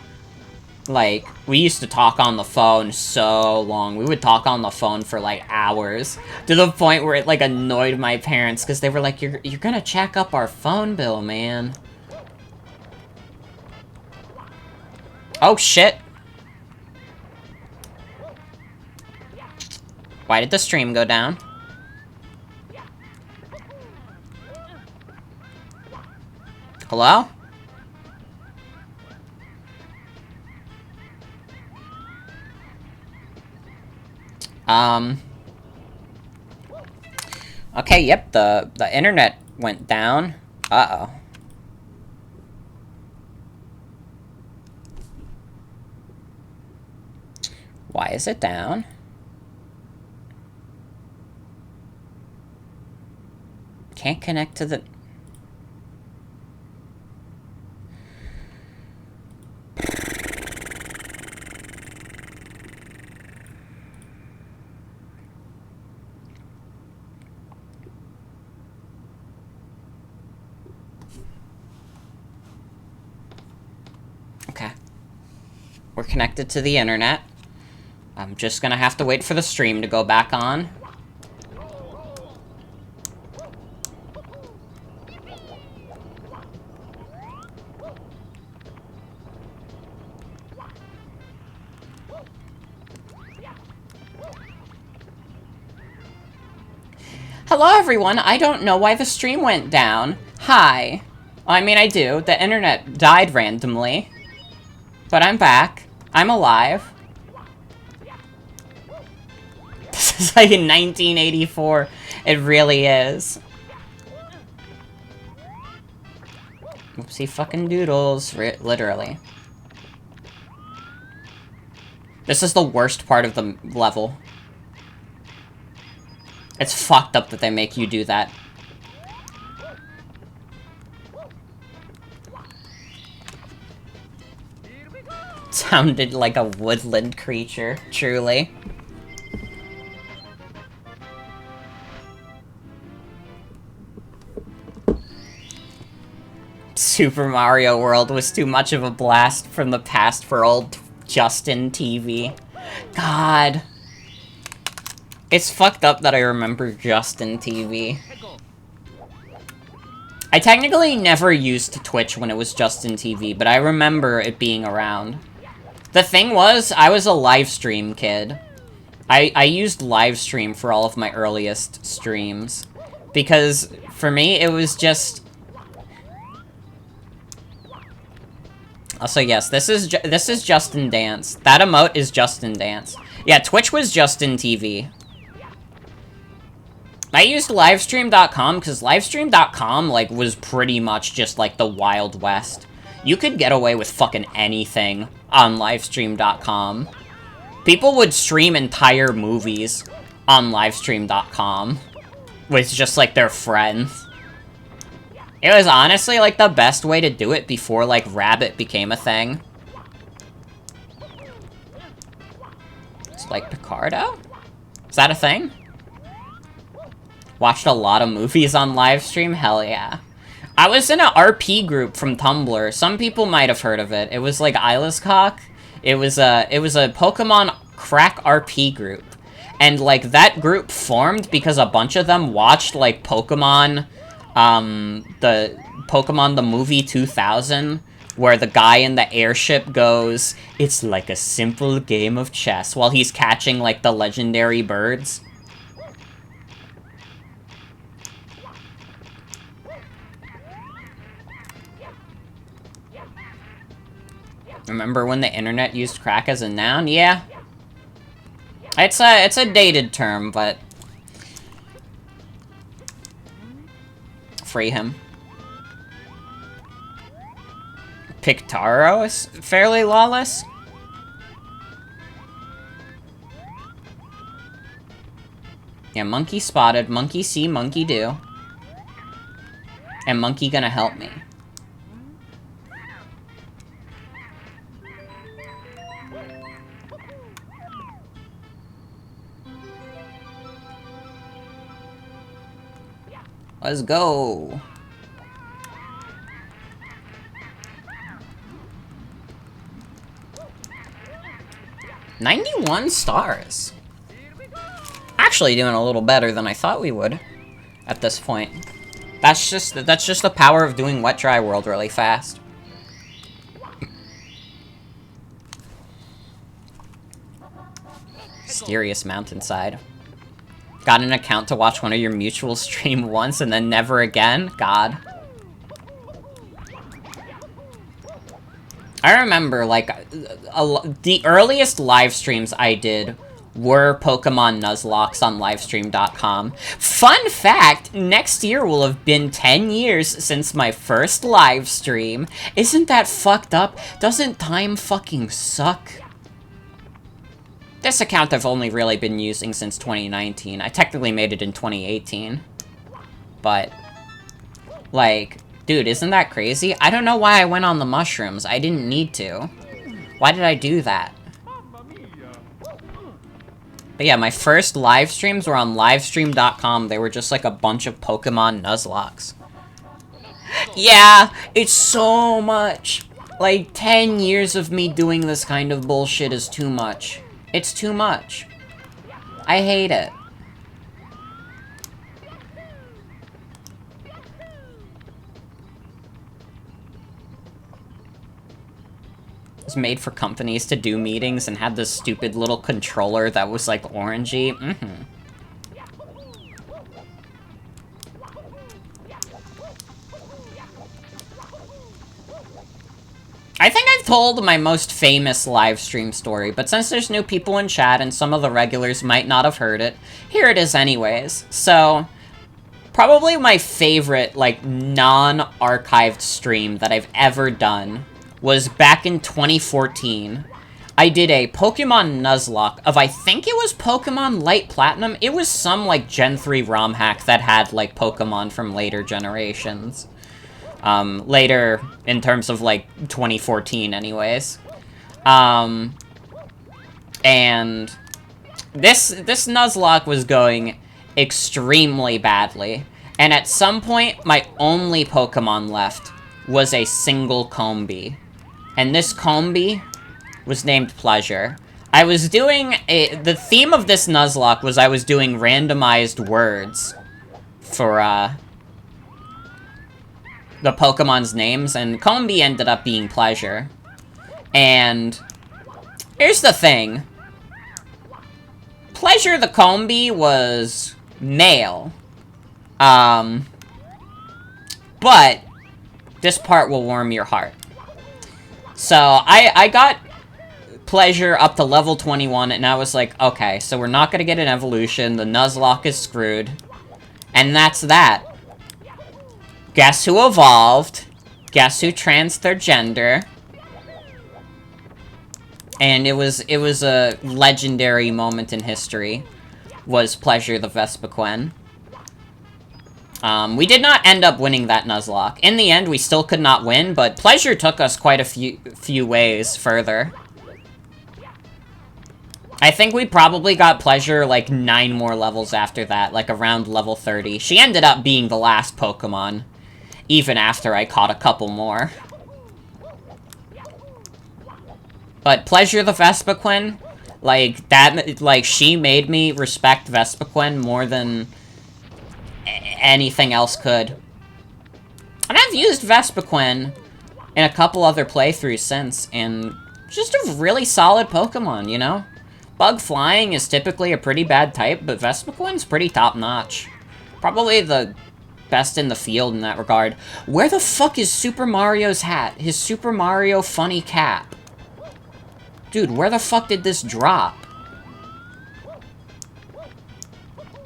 like, we used to talk on the phone so long. We would talk on the phone for, like, hours. To the point where it, like, annoyed my parents, because they were like, you're gonna check up our phone bill, man. Oh, shit. Why did the stream go down? Hello? Okay, yep, the internet went down. Uh-oh. Why is it down? Can't connect to the... Okay. We're connected to the internet. I'm just gonna have to wait for the stream to go back on. Hello everyone, I don't know why the stream went down. Hi. Well, I mean, I do. The internet died randomly. But I'm back. I'm alive. This is like in 1984. It really is. Oopsie fucking doodles. Literally. This is the worst part of the level. It's fucked up that they make you do that. Sounded like a woodland creature, truly. Super Mario World was too much of a blast from the past for old Justin TV. God. It's fucked up that I remember Justin TV. I technically never used Twitch when it was Justin TV, but I remember it being around. The thing was, I was a live stream kid. I used live stream for all of my earliest streams. Because, for me, it was just... Also, yes, this is Justin Dance. That emote is Justin Dance. Yeah, Twitch was Justin TV. I used livestream.com because livestream.com, like, was pretty much just, like, the Wild West. You could get away with fucking anything on livestream.com. People would stream entire movies on livestream.com with just, like, their friends. It was honestly, like, the best way to do it before, like, Rabbit became a thing. It's like Picardo? Is that a thing? Watched a lot of movies on livestream? Hell yeah. I was in an RP group from Tumblr. Some people might have heard of it. It was like Cock. It was a Pokemon crack RP group. And like that group formed because a bunch of them watched like Pokemon the movie 2000, where the guy in the airship goes, "It's like a simple game of chess," while he's catching like the legendary birds. Remember when the internet used crack as a noun? Yeah. It's a dated term, but... Free him. Pictaro is fairly lawless? Yeah, monkey spotted, monkey see, monkey do. And monkey gonna help me. Let's go. $91 stars. Actually doing a little better than I thought we would at this point. That's just the power of doing Wet Dry World really fast. Mysterious mountainside. Got an account to watch one of your mutuals stream once and then never again? God. I remember, like, the earliest live streams I did were Pokemon Nuzlocke on livestream.com. Fun fact, next year will have been 10 years since my first live stream. Isn't that fucked up? Doesn't time fucking suck? This account I've only really been using since 2019. I technically made it in 2018. But, like, dude, isn't that crazy? I don't know why I went on the mushrooms. I didn't need to. Why did I do that? But yeah, my first live streams were on livestream.com. They were just like a bunch of Pokemon Nuzlocks. Yeah, it's so much. Like, 10 years of me doing this kind of bullshit is too much. It's too much. I hate it. It's made for companies to do meetings and had this stupid little controller that was like orangey. I think I've told my most famous live stream story, but since there's new people in chat and some of the regulars might not have heard it, here it is anyways. So, probably my favorite, like, non-archived stream that I've ever done was back in 2014. I did a Pokemon Nuzlocke of, I think it was Pokemon Light Platinum. It was some, like, Gen 3 ROM hack that had, like, Pokemon from later generations. Later, in terms of, like, 2014 anyways. And this Nuzlocke was going extremely badly. And at some point, my only Pokemon left was a single Combee. And this Combee was named Pleasure. I was doing the theme of this Nuzlocke was I was doing randomized words for, the Pokemon's names, and Combee ended up being Pleasure. And here's the thing. Pleasure the Combee was male. But this part will warm your heart. So, I got Pleasure up to level 21, and I was like, okay, so we're not gonna get an evolution, the Nuzlocke is screwed. And that's that. Guess who evolved? Guess who transed their gender? And it was a legendary moment in history. Was Pleasure the Vespiquen. We did not end up winning that Nuzlocke. In the end, we still could not win, but Pleasure took us quite a few ways further. I think we probably got Pleasure, like, 9 more levels after that, like, around level 30. She ended up being the last Pokemon, even after I caught a couple more. But Pleasure the Vespiquen, like, she made me respect Vespiquen more than anything else could. And I've used Vespiquen in a couple other playthroughs since, and just a really solid Pokemon, you know? Bug Flying is typically a pretty bad type, but Vespiquen's pretty top-notch. Probably the best in the field in that regard. Where the fuck is Super Mario's hat? His Super Mario funny cap. Dude, where the fuck did this drop?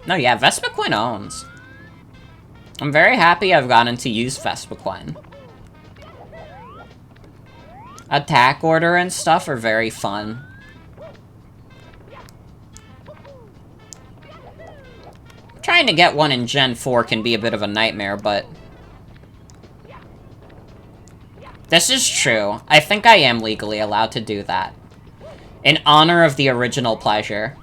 No, yeah, Vespiquen owns. I'm very happy I've gotten to use Vespiquen. Attack order and stuff are very fun. Trying to get one in Gen 4 can be a bit of a nightmare, but this is true. I think I am legally allowed to do that. In honor of the original Pleasure.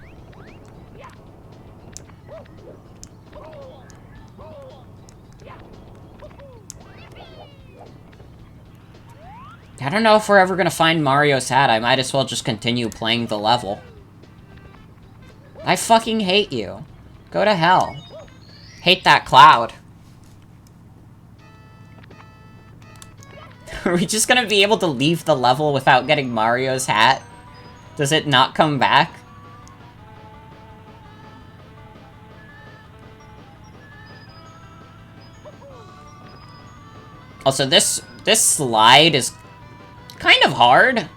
I don't know if we're ever gonna find Mario's hat. I might as well just continue playing the level. I fucking hate you. Go to hell. Hate that cloud. Are we just gonna be able to leave the level without getting Mario's hat? Does it not come back? Also, this slide is kind of hard,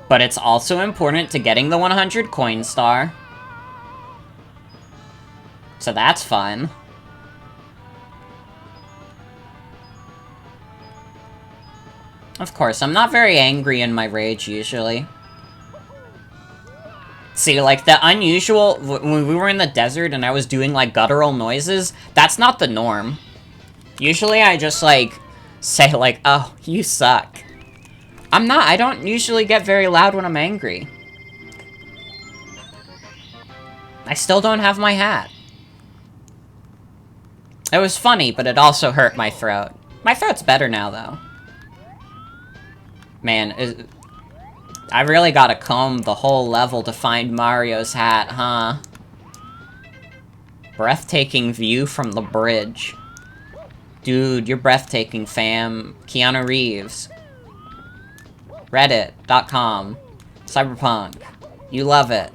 but it's also important to getting the 100 coin star. So that's fun. Of course, I'm not very angry in my rage, usually. See, like, the unusual... When we were in the desert and I was doing, like, guttural noises, that's not the norm. Usually I just, like, say, like, oh, you suck. I don't usually get very loud when I'm angry. I still don't have my hat. It was funny, but it also hurt my throat. My throat's better now, though. Man, I really gotta comb the whole level to find Mario's hat, huh? Breathtaking view from the bridge. Dude, you're breathtaking, fam. Keanu Reeves. Reddit.com. Cyberpunk. You love it.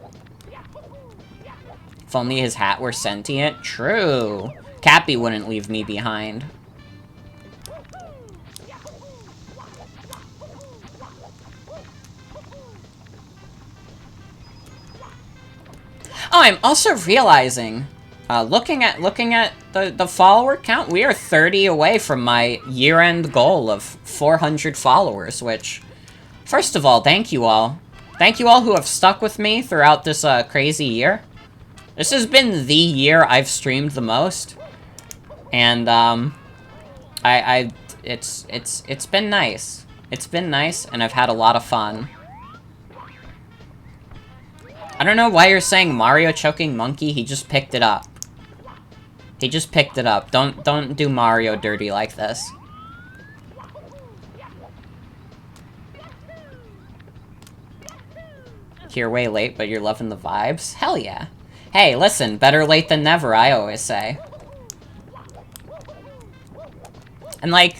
If only his hat were sentient. True. Cappy wouldn't leave me behind. Oh, I'm also realizing, looking at the follower count, we are 30 away from my year-end goal of 400 followers, which, first of all, thank you all. Thank you all who have stuck with me throughout this, crazy year. This has been the year I've streamed the most. And, it's been nice. It's been nice, and I've had a lot of fun. I don't know why you're saying Mario choking monkey, he just picked it up. He just picked it up. Don't do Mario dirty like this. Here way late, but you're loving the vibes? Hell yeah. Hey, listen, better late than never, I always say. And like,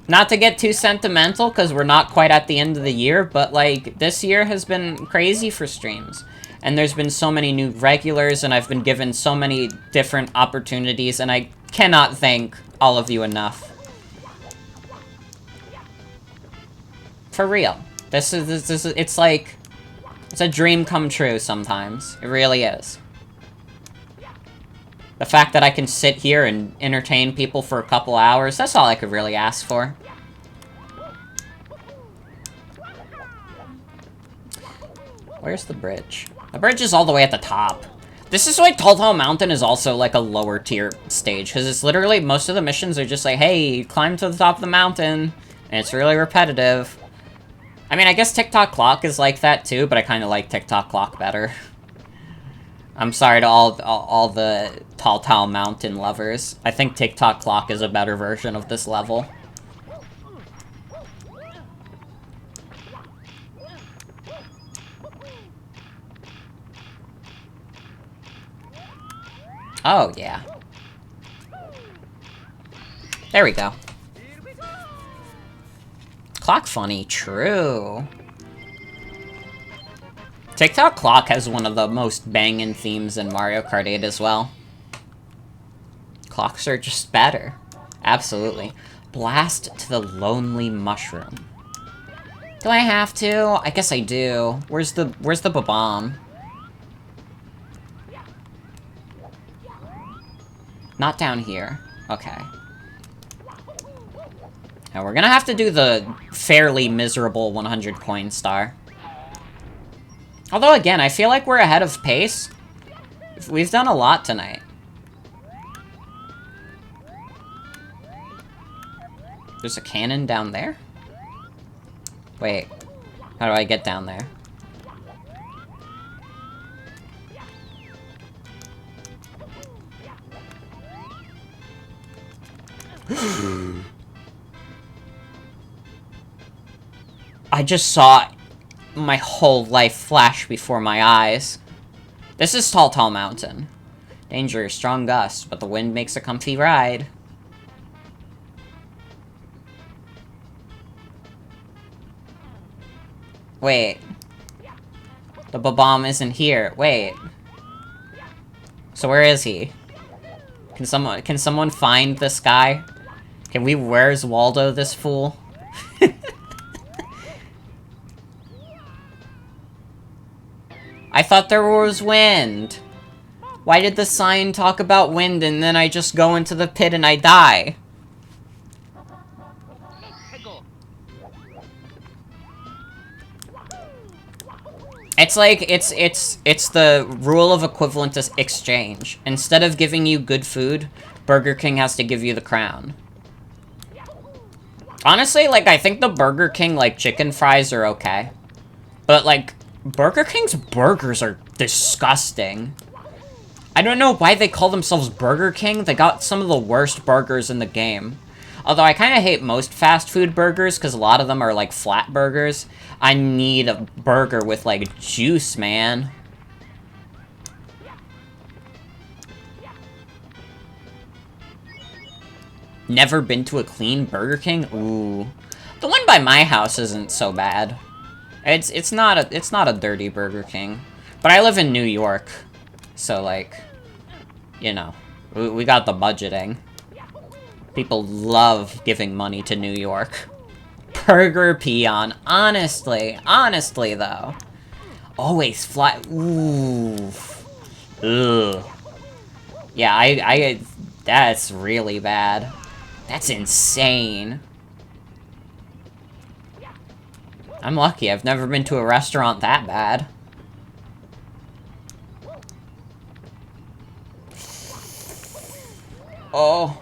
not to get too sentimental, because we're not quite at the end of the year, but, like, this year has been crazy for streams. And there's been so many new regulars, and I've been given so many different opportunities, and I cannot thank all of you enough. For real. This is, it's like, it's a dream come true sometimes. It really is. The fact that I can sit here and entertain people for a couple hours, that's all I could really ask for. Where's the bridge? The bridge is all the way at the top. This is why Tall Mountain is also, like, a lower tier stage, because it's literally, most of the missions are just like, hey, climb to the top of the mountain, and it's really repetitive. I mean, I guess TikTok Clock is like that too, but I kind of like TikTok Clock better. I'm sorry to all the Tall Mountain lovers. I think TikTok Clock is a better version of this level. Oh, yeah. There we go. Clock funny, true. TikTok Clock has one of the most banging themes in Mario Kart 8 as well. Clocks are just better. Absolutely. Blast to the Lonely Mushroom. Do I have to? I guess I do. Where's the bomb? Not down here. Okay. Now we're gonna have to do the fairly miserable 100 coin star. Although, again, I feel like we're ahead of pace. We've done a lot tonight. There's a cannon down there? Wait. How do I get down there? I just saw my whole life flash before my eyes. This is Tall Mountain. Danger, strong gusts, but the wind makes a comfy ride. Wait. The Bob-omb isn't here. Wait. So where is he? Can someone find this guy? Can we Where's Waldo this fool? I thought there was wind. Why did the sign talk about wind and then I just go into the pit and I die? It's like, it's the rule of equivalent exchange. Instead of giving you good food, Burger King has to give you the crown. Honestly, like, I think the Burger King, like, chicken fries are okay. But, like, Burger King's burgers are disgusting. I don't know why they call themselves Burger King. They got some of the worst burgers in the game. Although I kind of hate most fast food burgers because a lot of them are like flat burgers. I need a burger with like juice, man. Never been to a clean Burger King? Ooh. The one by my house isn't so bad. It's not a dirty Burger King. But I live in New York. So like, you know, we got the budgeting. People love giving money to New York. Burger Peon. Honestly though. Always fly. Ooh. Ugh. Yeah, that's really bad. That's insane. I'm lucky. I've never been to a restaurant that bad. Oh.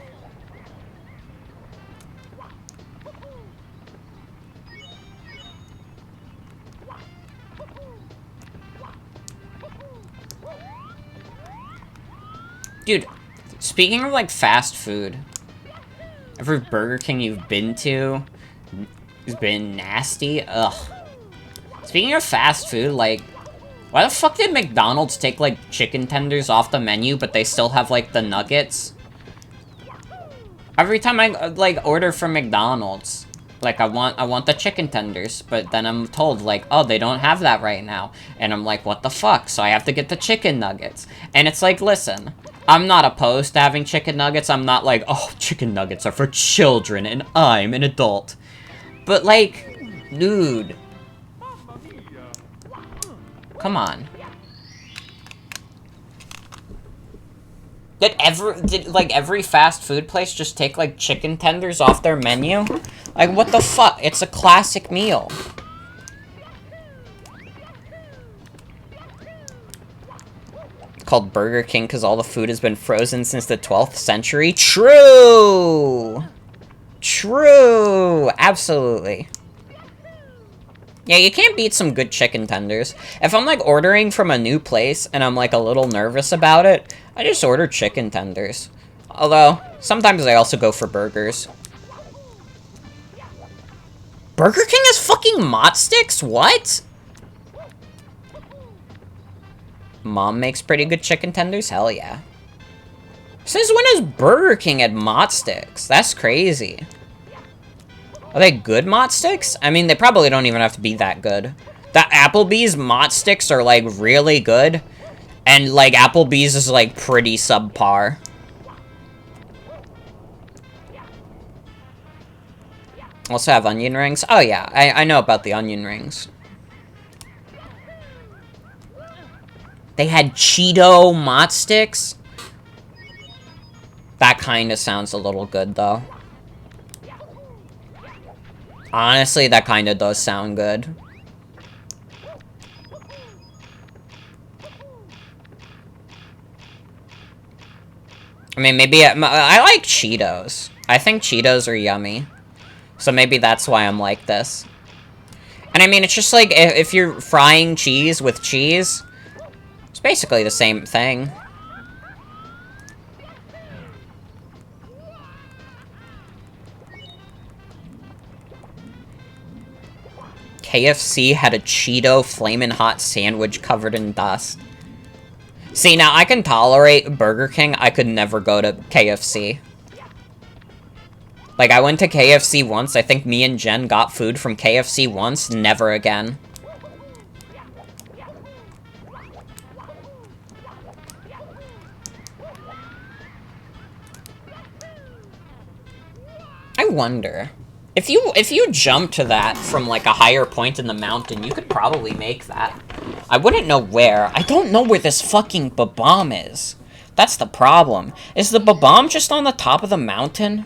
Dude, speaking of, like, fast food, every Burger King you've been to has been nasty? Ugh. Speaking of fast food, like, why the fuck did McDonald's take, like, chicken tenders off the menu, but they still have, like, the nuggets? Every time I, like, order from McDonald's, like, I want the chicken tenders, but then I'm told, like, oh, they don't have that right now. And I'm like, what the fuck? So I have to get the chicken nuggets. And it's like, listen, I'm not opposed to having chicken nuggets. I'm not like, oh, chicken nuggets are for children and I'm an adult. But, like, dude. Come on. Did every fast food place just take, like, chicken tenders off their menu? Like, what the fuck? It's a classic meal. Called Burger King because all the food has been frozen since the 12th century? True! True! Absolutely. Yeah, you can't beat some good chicken tenders. If I'm, like, ordering from a new place and I'm, like, a little nervous about it, I just order chicken tenders. Although, sometimes I also go for burgers. Burger King has fucking mott sticks? What? Mom makes pretty good chicken tenders? Hell yeah. Since when has Burger King had mott sticks? That's crazy. Are they good mott sticks? I mean, they probably don't even have to be that good. The Applebee's mott sticks are, like, really good. And, like, Applebee's is, like, pretty subpar. Also have onion rings? Oh, yeah. I know about the onion rings. They had Cheeto mott sticks? That kind of sounds a little good, though. Honestly, that kind of does sound good. I mean, maybe I like Cheetos. I think Cheetos are yummy. So maybe that's why I'm like this. And I mean, it's just like, if you're frying cheese with cheese, it's basically the same thing. KFC had a Cheeto Flamin' Hot sandwich covered in dust. See, now I can tolerate Burger King. I could never go to KFC. Like, I went to KFC once. I think me and Jen got food from KFC once. Never again. wonder. If you jump to that from, like, a higher point in the mountain, you could probably make that. I wouldn't know where. I don't know where this fucking bomb is. That's the problem. Is the bomb just on the top of the mountain?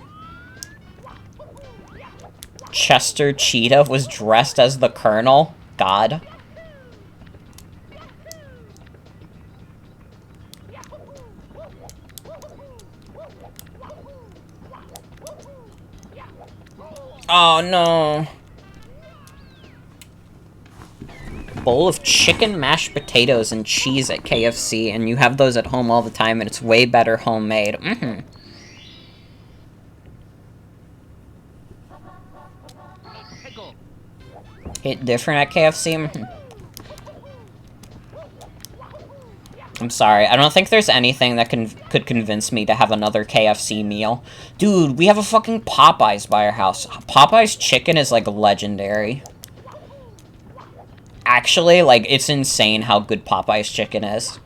Chester Cheetah was dressed as the Colonel? God. Oh, no. Bowl of chicken, mashed potatoes, and cheese at KFC, and you have those at home all the time, and it's way better homemade. Hit different at KFC? I'm sorry, I don't think there's anything that could convince me to have another KFC meal. Dude, we have a fucking Popeyes by our house. Popeyes chicken is, like, legendary. Actually, like, it's insane how good Popeyes chicken is.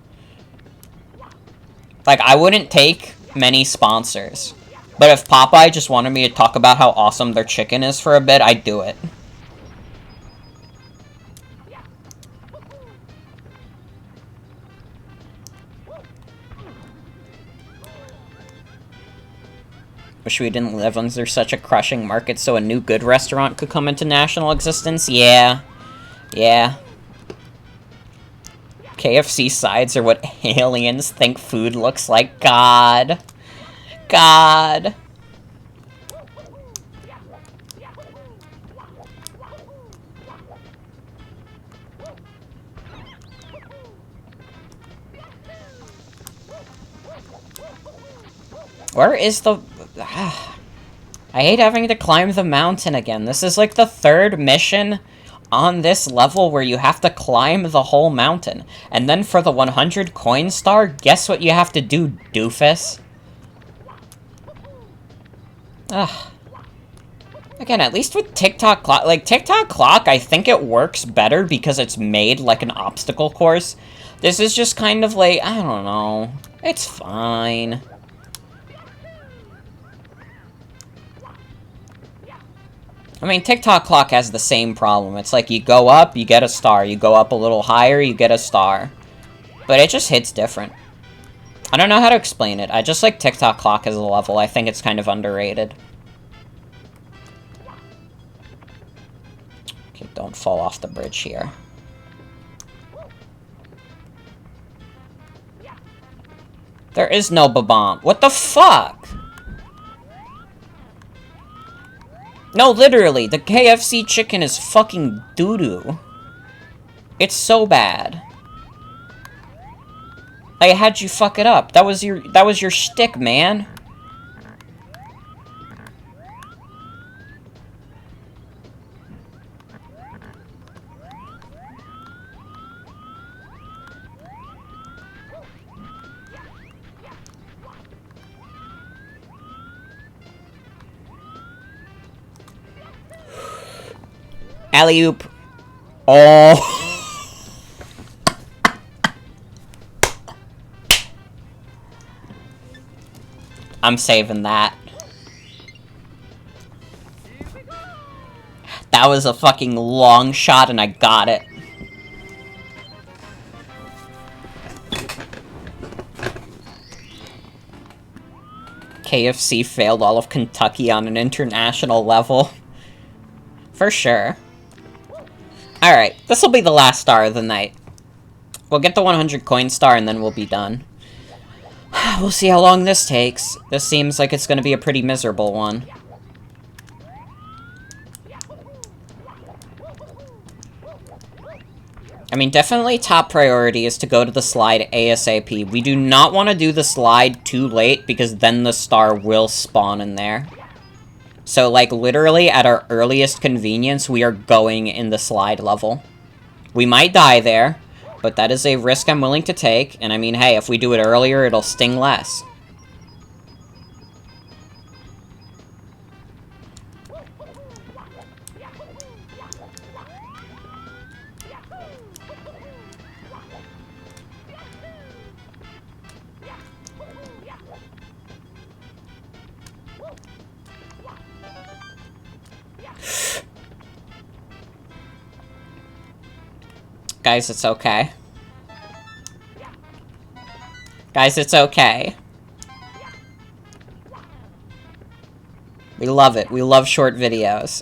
Like, I wouldn't take many sponsors. But if Popeye just wanted me to talk about how awesome their chicken is for a bit, I'd do it. Wish we didn't live under such a crushing market so a new good restaurant could come into national existence? Yeah. Yeah. KFC sides are what aliens think food looks like. God. God. Where is the... I hate having to climb the mountain again. This is like the third mission on this level where you have to climb the whole mountain. And then for the 100 coin star, guess what you have to do, doofus? Ugh. Again, at least with TikTok Clock, like, TikTok Clock, I think it works better because it's made like an obstacle course. This is just kind of like, I don't know. It's fine. I mean, TikTok Clock has the same problem. It's like, you go up, you get a star. You go up a little higher, you get a star. But it just hits different. I don't know how to explain it. I just like TikTok Clock as a level. I think it's kind of underrated. Okay, don't fall off the bridge here. There is no bomb. What the fuck? No, literally, the KFC chicken is fucking doo-doo. It's so bad. I had you fuck it up. That was your shtick, man. Alley-oop. Oh. I'm saving that. That was a fucking long shot and I got it. KFC failed all of Kentucky on an international level. For sure. Alright, this will be the last star of the night. We'll get the 100 coin star and then we'll be done. We'll see how long this takes. This seems like it's going to be a pretty miserable one. I mean, definitely top priority is to go to the slide ASAP. We do not want to do the slide too late because then the star will spawn in there. So, like, literally, at our earliest convenience, we are going in the slide level. We might die there, but that is a risk I'm willing to take. And I mean, hey, if we do it earlier, it'll sting less. Guys, it's okay. Guys, it's okay. We love it. We love short videos.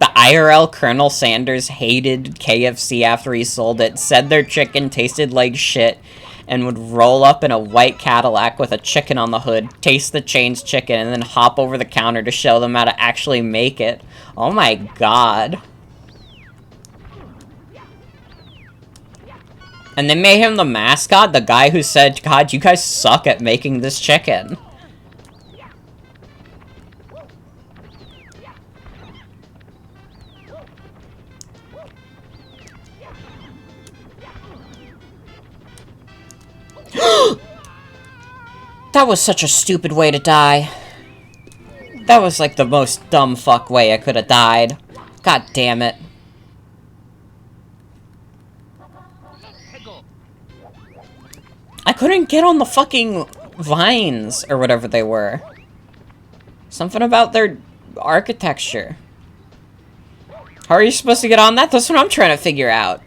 The IRL Colonel Sanders hated KFC after he sold it, said their chicken tasted like shit, and would roll up in a white Cadillac with a chicken on the hood, taste the chain's chicken, and then hop over the counter to show them how to actually make it. Oh my god. And they made him the mascot, the guy who said, God, you guys suck at making this chicken. That was such a stupid way to die. That was like the most dumb fuck way I could have died. God damn it. I couldn't get on the fucking vines, or whatever they were. Something about their architecture. How are you supposed to get on that? That's what I'm trying to figure out.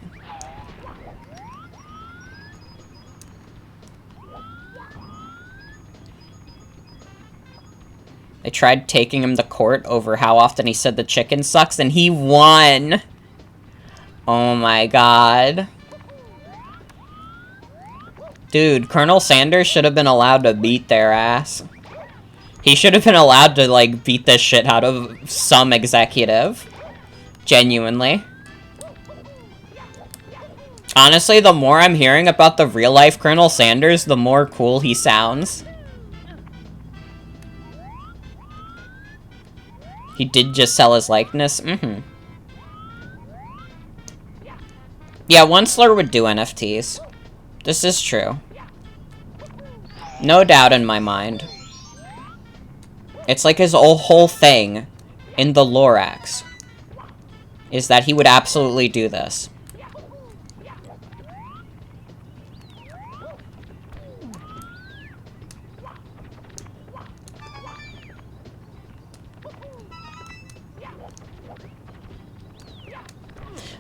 They tried taking him to court over how often he said the chicken sucks, and he won! Oh my god. Dude, Colonel Sanders should have been allowed to beat their ass. He should have been allowed to, like, beat the shit out of some executive. Genuinely. Honestly, the more I'm hearing about the real-life Colonel Sanders, the more cool he sounds. He did just sell his likeness? Mm-hmm. Yeah, Onceler would do NFTs. This is true. No doubt in my mind. It's like his whole thing in the Lorax is that he would absolutely do this.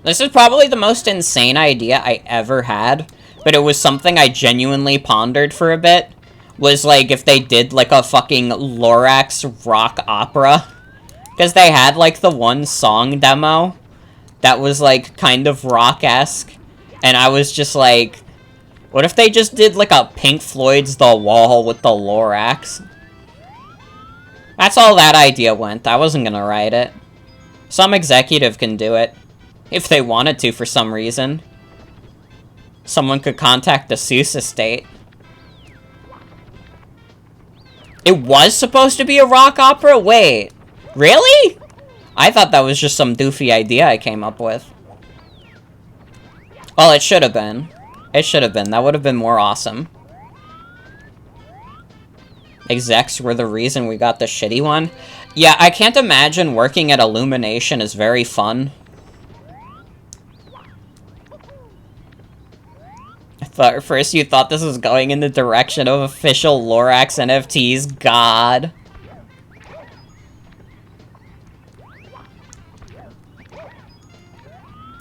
This is probably the most insane idea I ever had, but it was something I genuinely pondered for a bit. Was, like, if they did, like, a fucking Lorax rock opera. Because they had, like, the one song demo that was, like, kind of rock-esque. And I was just like, what if they just did, like, a Pink Floyd's The Wall with the Lorax? That's all that idea went. I wasn't gonna write it. Some executive can do it. If they wanted to, for some reason. Someone could contact the Seuss estate. It was supposed to be a rock opera? Wait. Really? I thought that was just some doofy idea I came up with. Well, it should have been. It should have been. That would have been more awesome. Execs were the reason we got the shitty one? Yeah, I can't imagine working at Illumination is very fun. At first you thought this was going in the direction of official Lorax NFTs. God.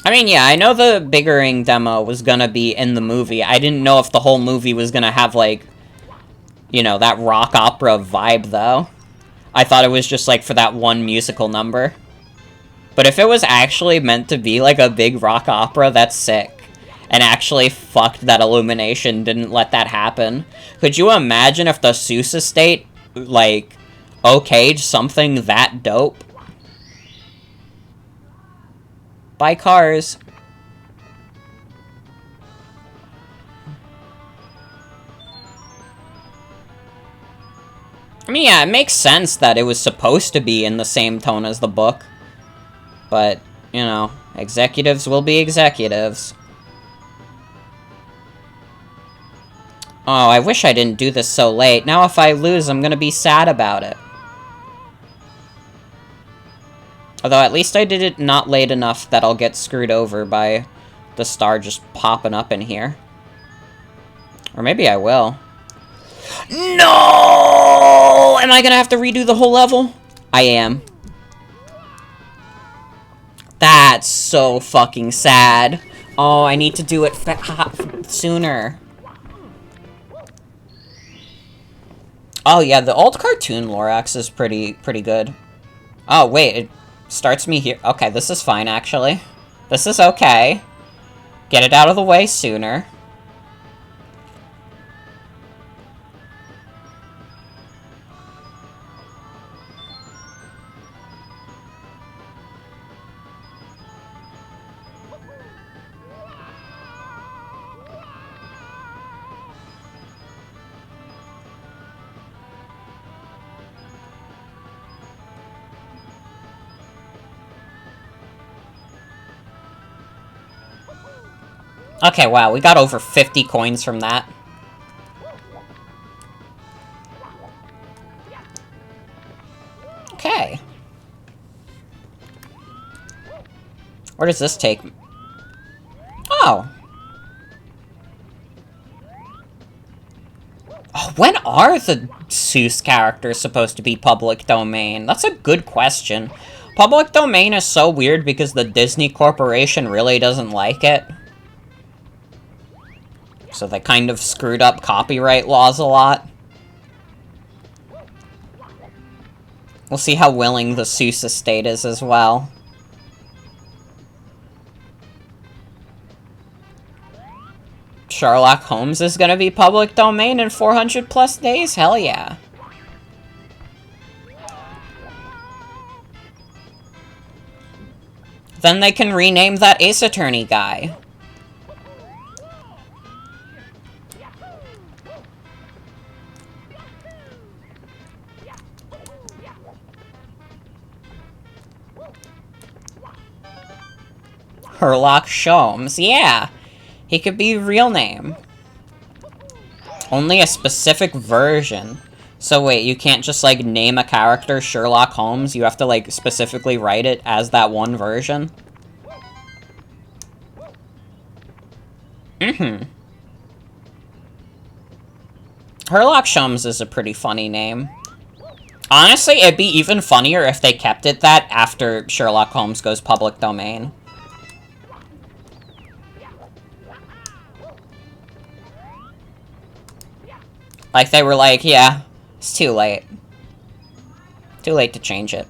I mean, yeah, I know the Biggering demo was gonna be in the movie. I didn't know if the whole movie was gonna have, like, you know, that rock opera vibe, though. I thought it was just, like, for that one musical number. But if it was actually meant to be, like, a big rock opera, that's sick. And actually fucked that Illumination didn't let that happen. Could you imagine if the Seuss estate, like, okayed something that dope? Buy cars. I mean, yeah, it makes sense that it was supposed to be in the same tone as the book. But, you know, executives will be executives. Oh, I wish I didn't do this so late. Now if I lose, I'm gonna be sad about it. Although at least I did it not late enough that I'll get screwed over by the star just popping up in here. Or maybe I will. No! Am I gonna have to redo the whole level? I am. That's so fucking sad. Oh, I need to do it sooner. Oh yeah, the old cartoon Lorax is pretty good. Oh wait, it starts me here. Okay, this is fine actually. This is okay. Get it out of the way sooner. Okay, wow, we got over 50 coins from that. Okay. Where does this take me? Oh. Oh, when are the Seuss characters supposed to be public domain? That's a good question. Public domain is so weird because the Disney Corporation really doesn't like it. So they kind of screwed up copyright laws a lot. We'll see how willing the Seuss estate is as well. Sherlock Holmes is gonna be public domain in 400 plus days? Hell yeah. Then they can rename that Ace Attorney guy. Sherlock Holmes, yeah. He could be real name. Only a specific version. So wait, you can't just, like, name a character Sherlock Holmes? You have to, like, specifically write it as that one version? Mm-hmm. Sherlock Holmes is a pretty funny name. Honestly, it'd be even funnier if they kept it that after Sherlock Holmes goes public domain. Like, they were like, yeah, it's too late. Too late to change it.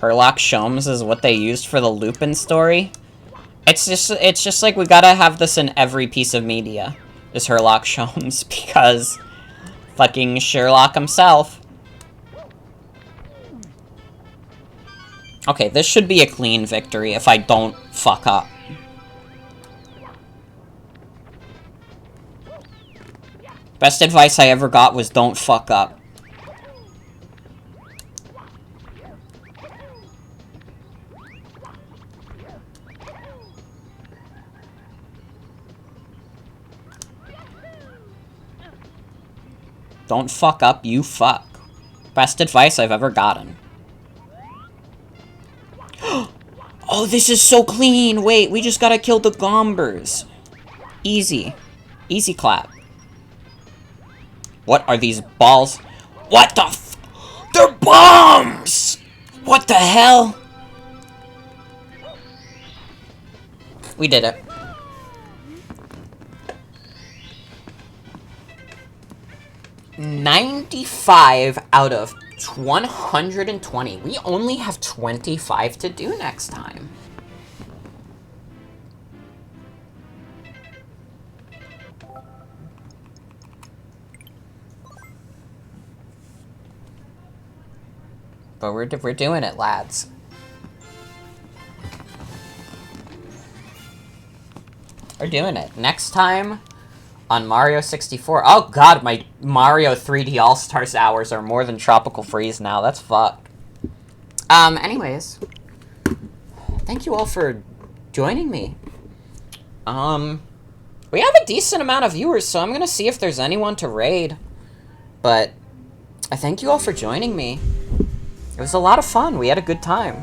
Sherlock Holmes is what they used for the Lupin story. It's just like we gotta have this in every piece of media. Is Sherlock Holmes, because fucking Sherlock himself. Okay, this should be a clean victory if I don't fuck up. Best advice I ever got was don't fuck up. Don't fuck up, you fuck. Best advice I've ever gotten. Oh, this is so clean! Wait, we just gotta kill the Gombers. Easy. Easy clap. What are these balls? What the f- They're bombs! What the hell? We did it. $95 out of 120. We only have 25 to do next time. But we're doing it, lads. We're doing it. Next time on Mario 64. Oh god, my Mario 3D All-Stars hours are more than Tropical Freeze now. That's fucked. Anyways. Thank you all for joining me. We have a decent amount of viewers, so I'm gonna see if there's anyone to raid. But I thank you all for joining me. It was a lot of fun. We had a good time.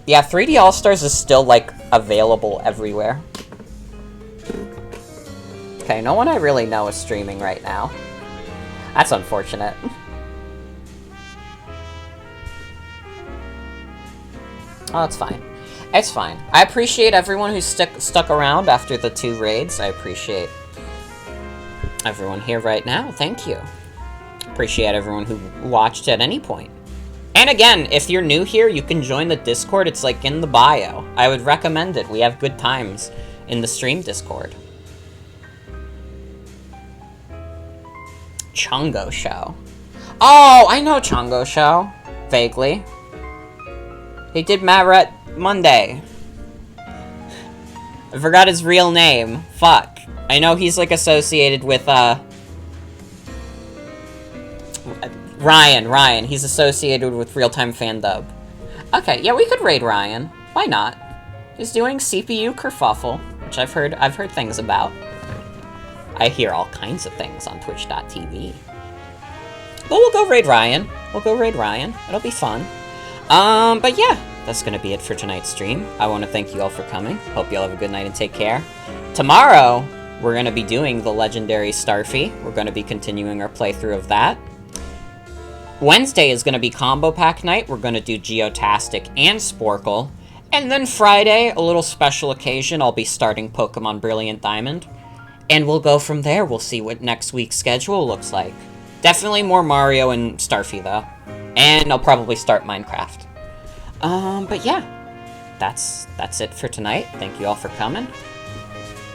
Yeah, 3D All-Stars is still, like, available everywhere. Okay, no one I really know is streaming right now. That's unfortunate. Oh, it's fine. It's fine. I appreciate everyone who's stuck around after the 2 raids. I appreciate everyone here right now. Thank you. Appreciate everyone who watched at any point. And again, if you're new here, you can join the Discord. It's like in the bio. I would recommend it. We have good times in the stream Discord. Chungo Show. Oh, I know Chungo Show. Vaguely. He did Matt Monday. I forgot his real name. Fuck. I know he's like associated with Ryan. He's associated with Real-Time Fandub. Okay, yeah, we could raid Ryan. Why not? He's doing CPU kerfuffle, which I've heard things about. I hear all kinds of things on twitch.tv. But we'll go raid Ryan. It'll be fun. But yeah, that's gonna be it for tonight's stream. I want to thank you all for coming. Hope you all have a good night and take care. Tomorrow, we're gonna be doing the legendary Starfy. We're gonna be continuing our playthrough of that. Wednesday is gonna be Combo Pack night. We're gonna do Geotastic and Sporkle. And then Friday, a little special occasion, I'll be starting Pokemon Brilliant Diamond. And we'll go from there. We'll see what next week's schedule looks like. Definitely more Mario and Starfy, though. And I'll probably start Minecraft. But yeah. That's it for tonight. Thank you all for coming.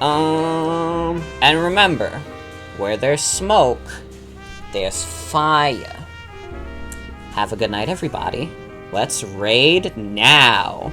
And remember, where there's smoke, there's fire. Have a good night, everybody. Let's raid now.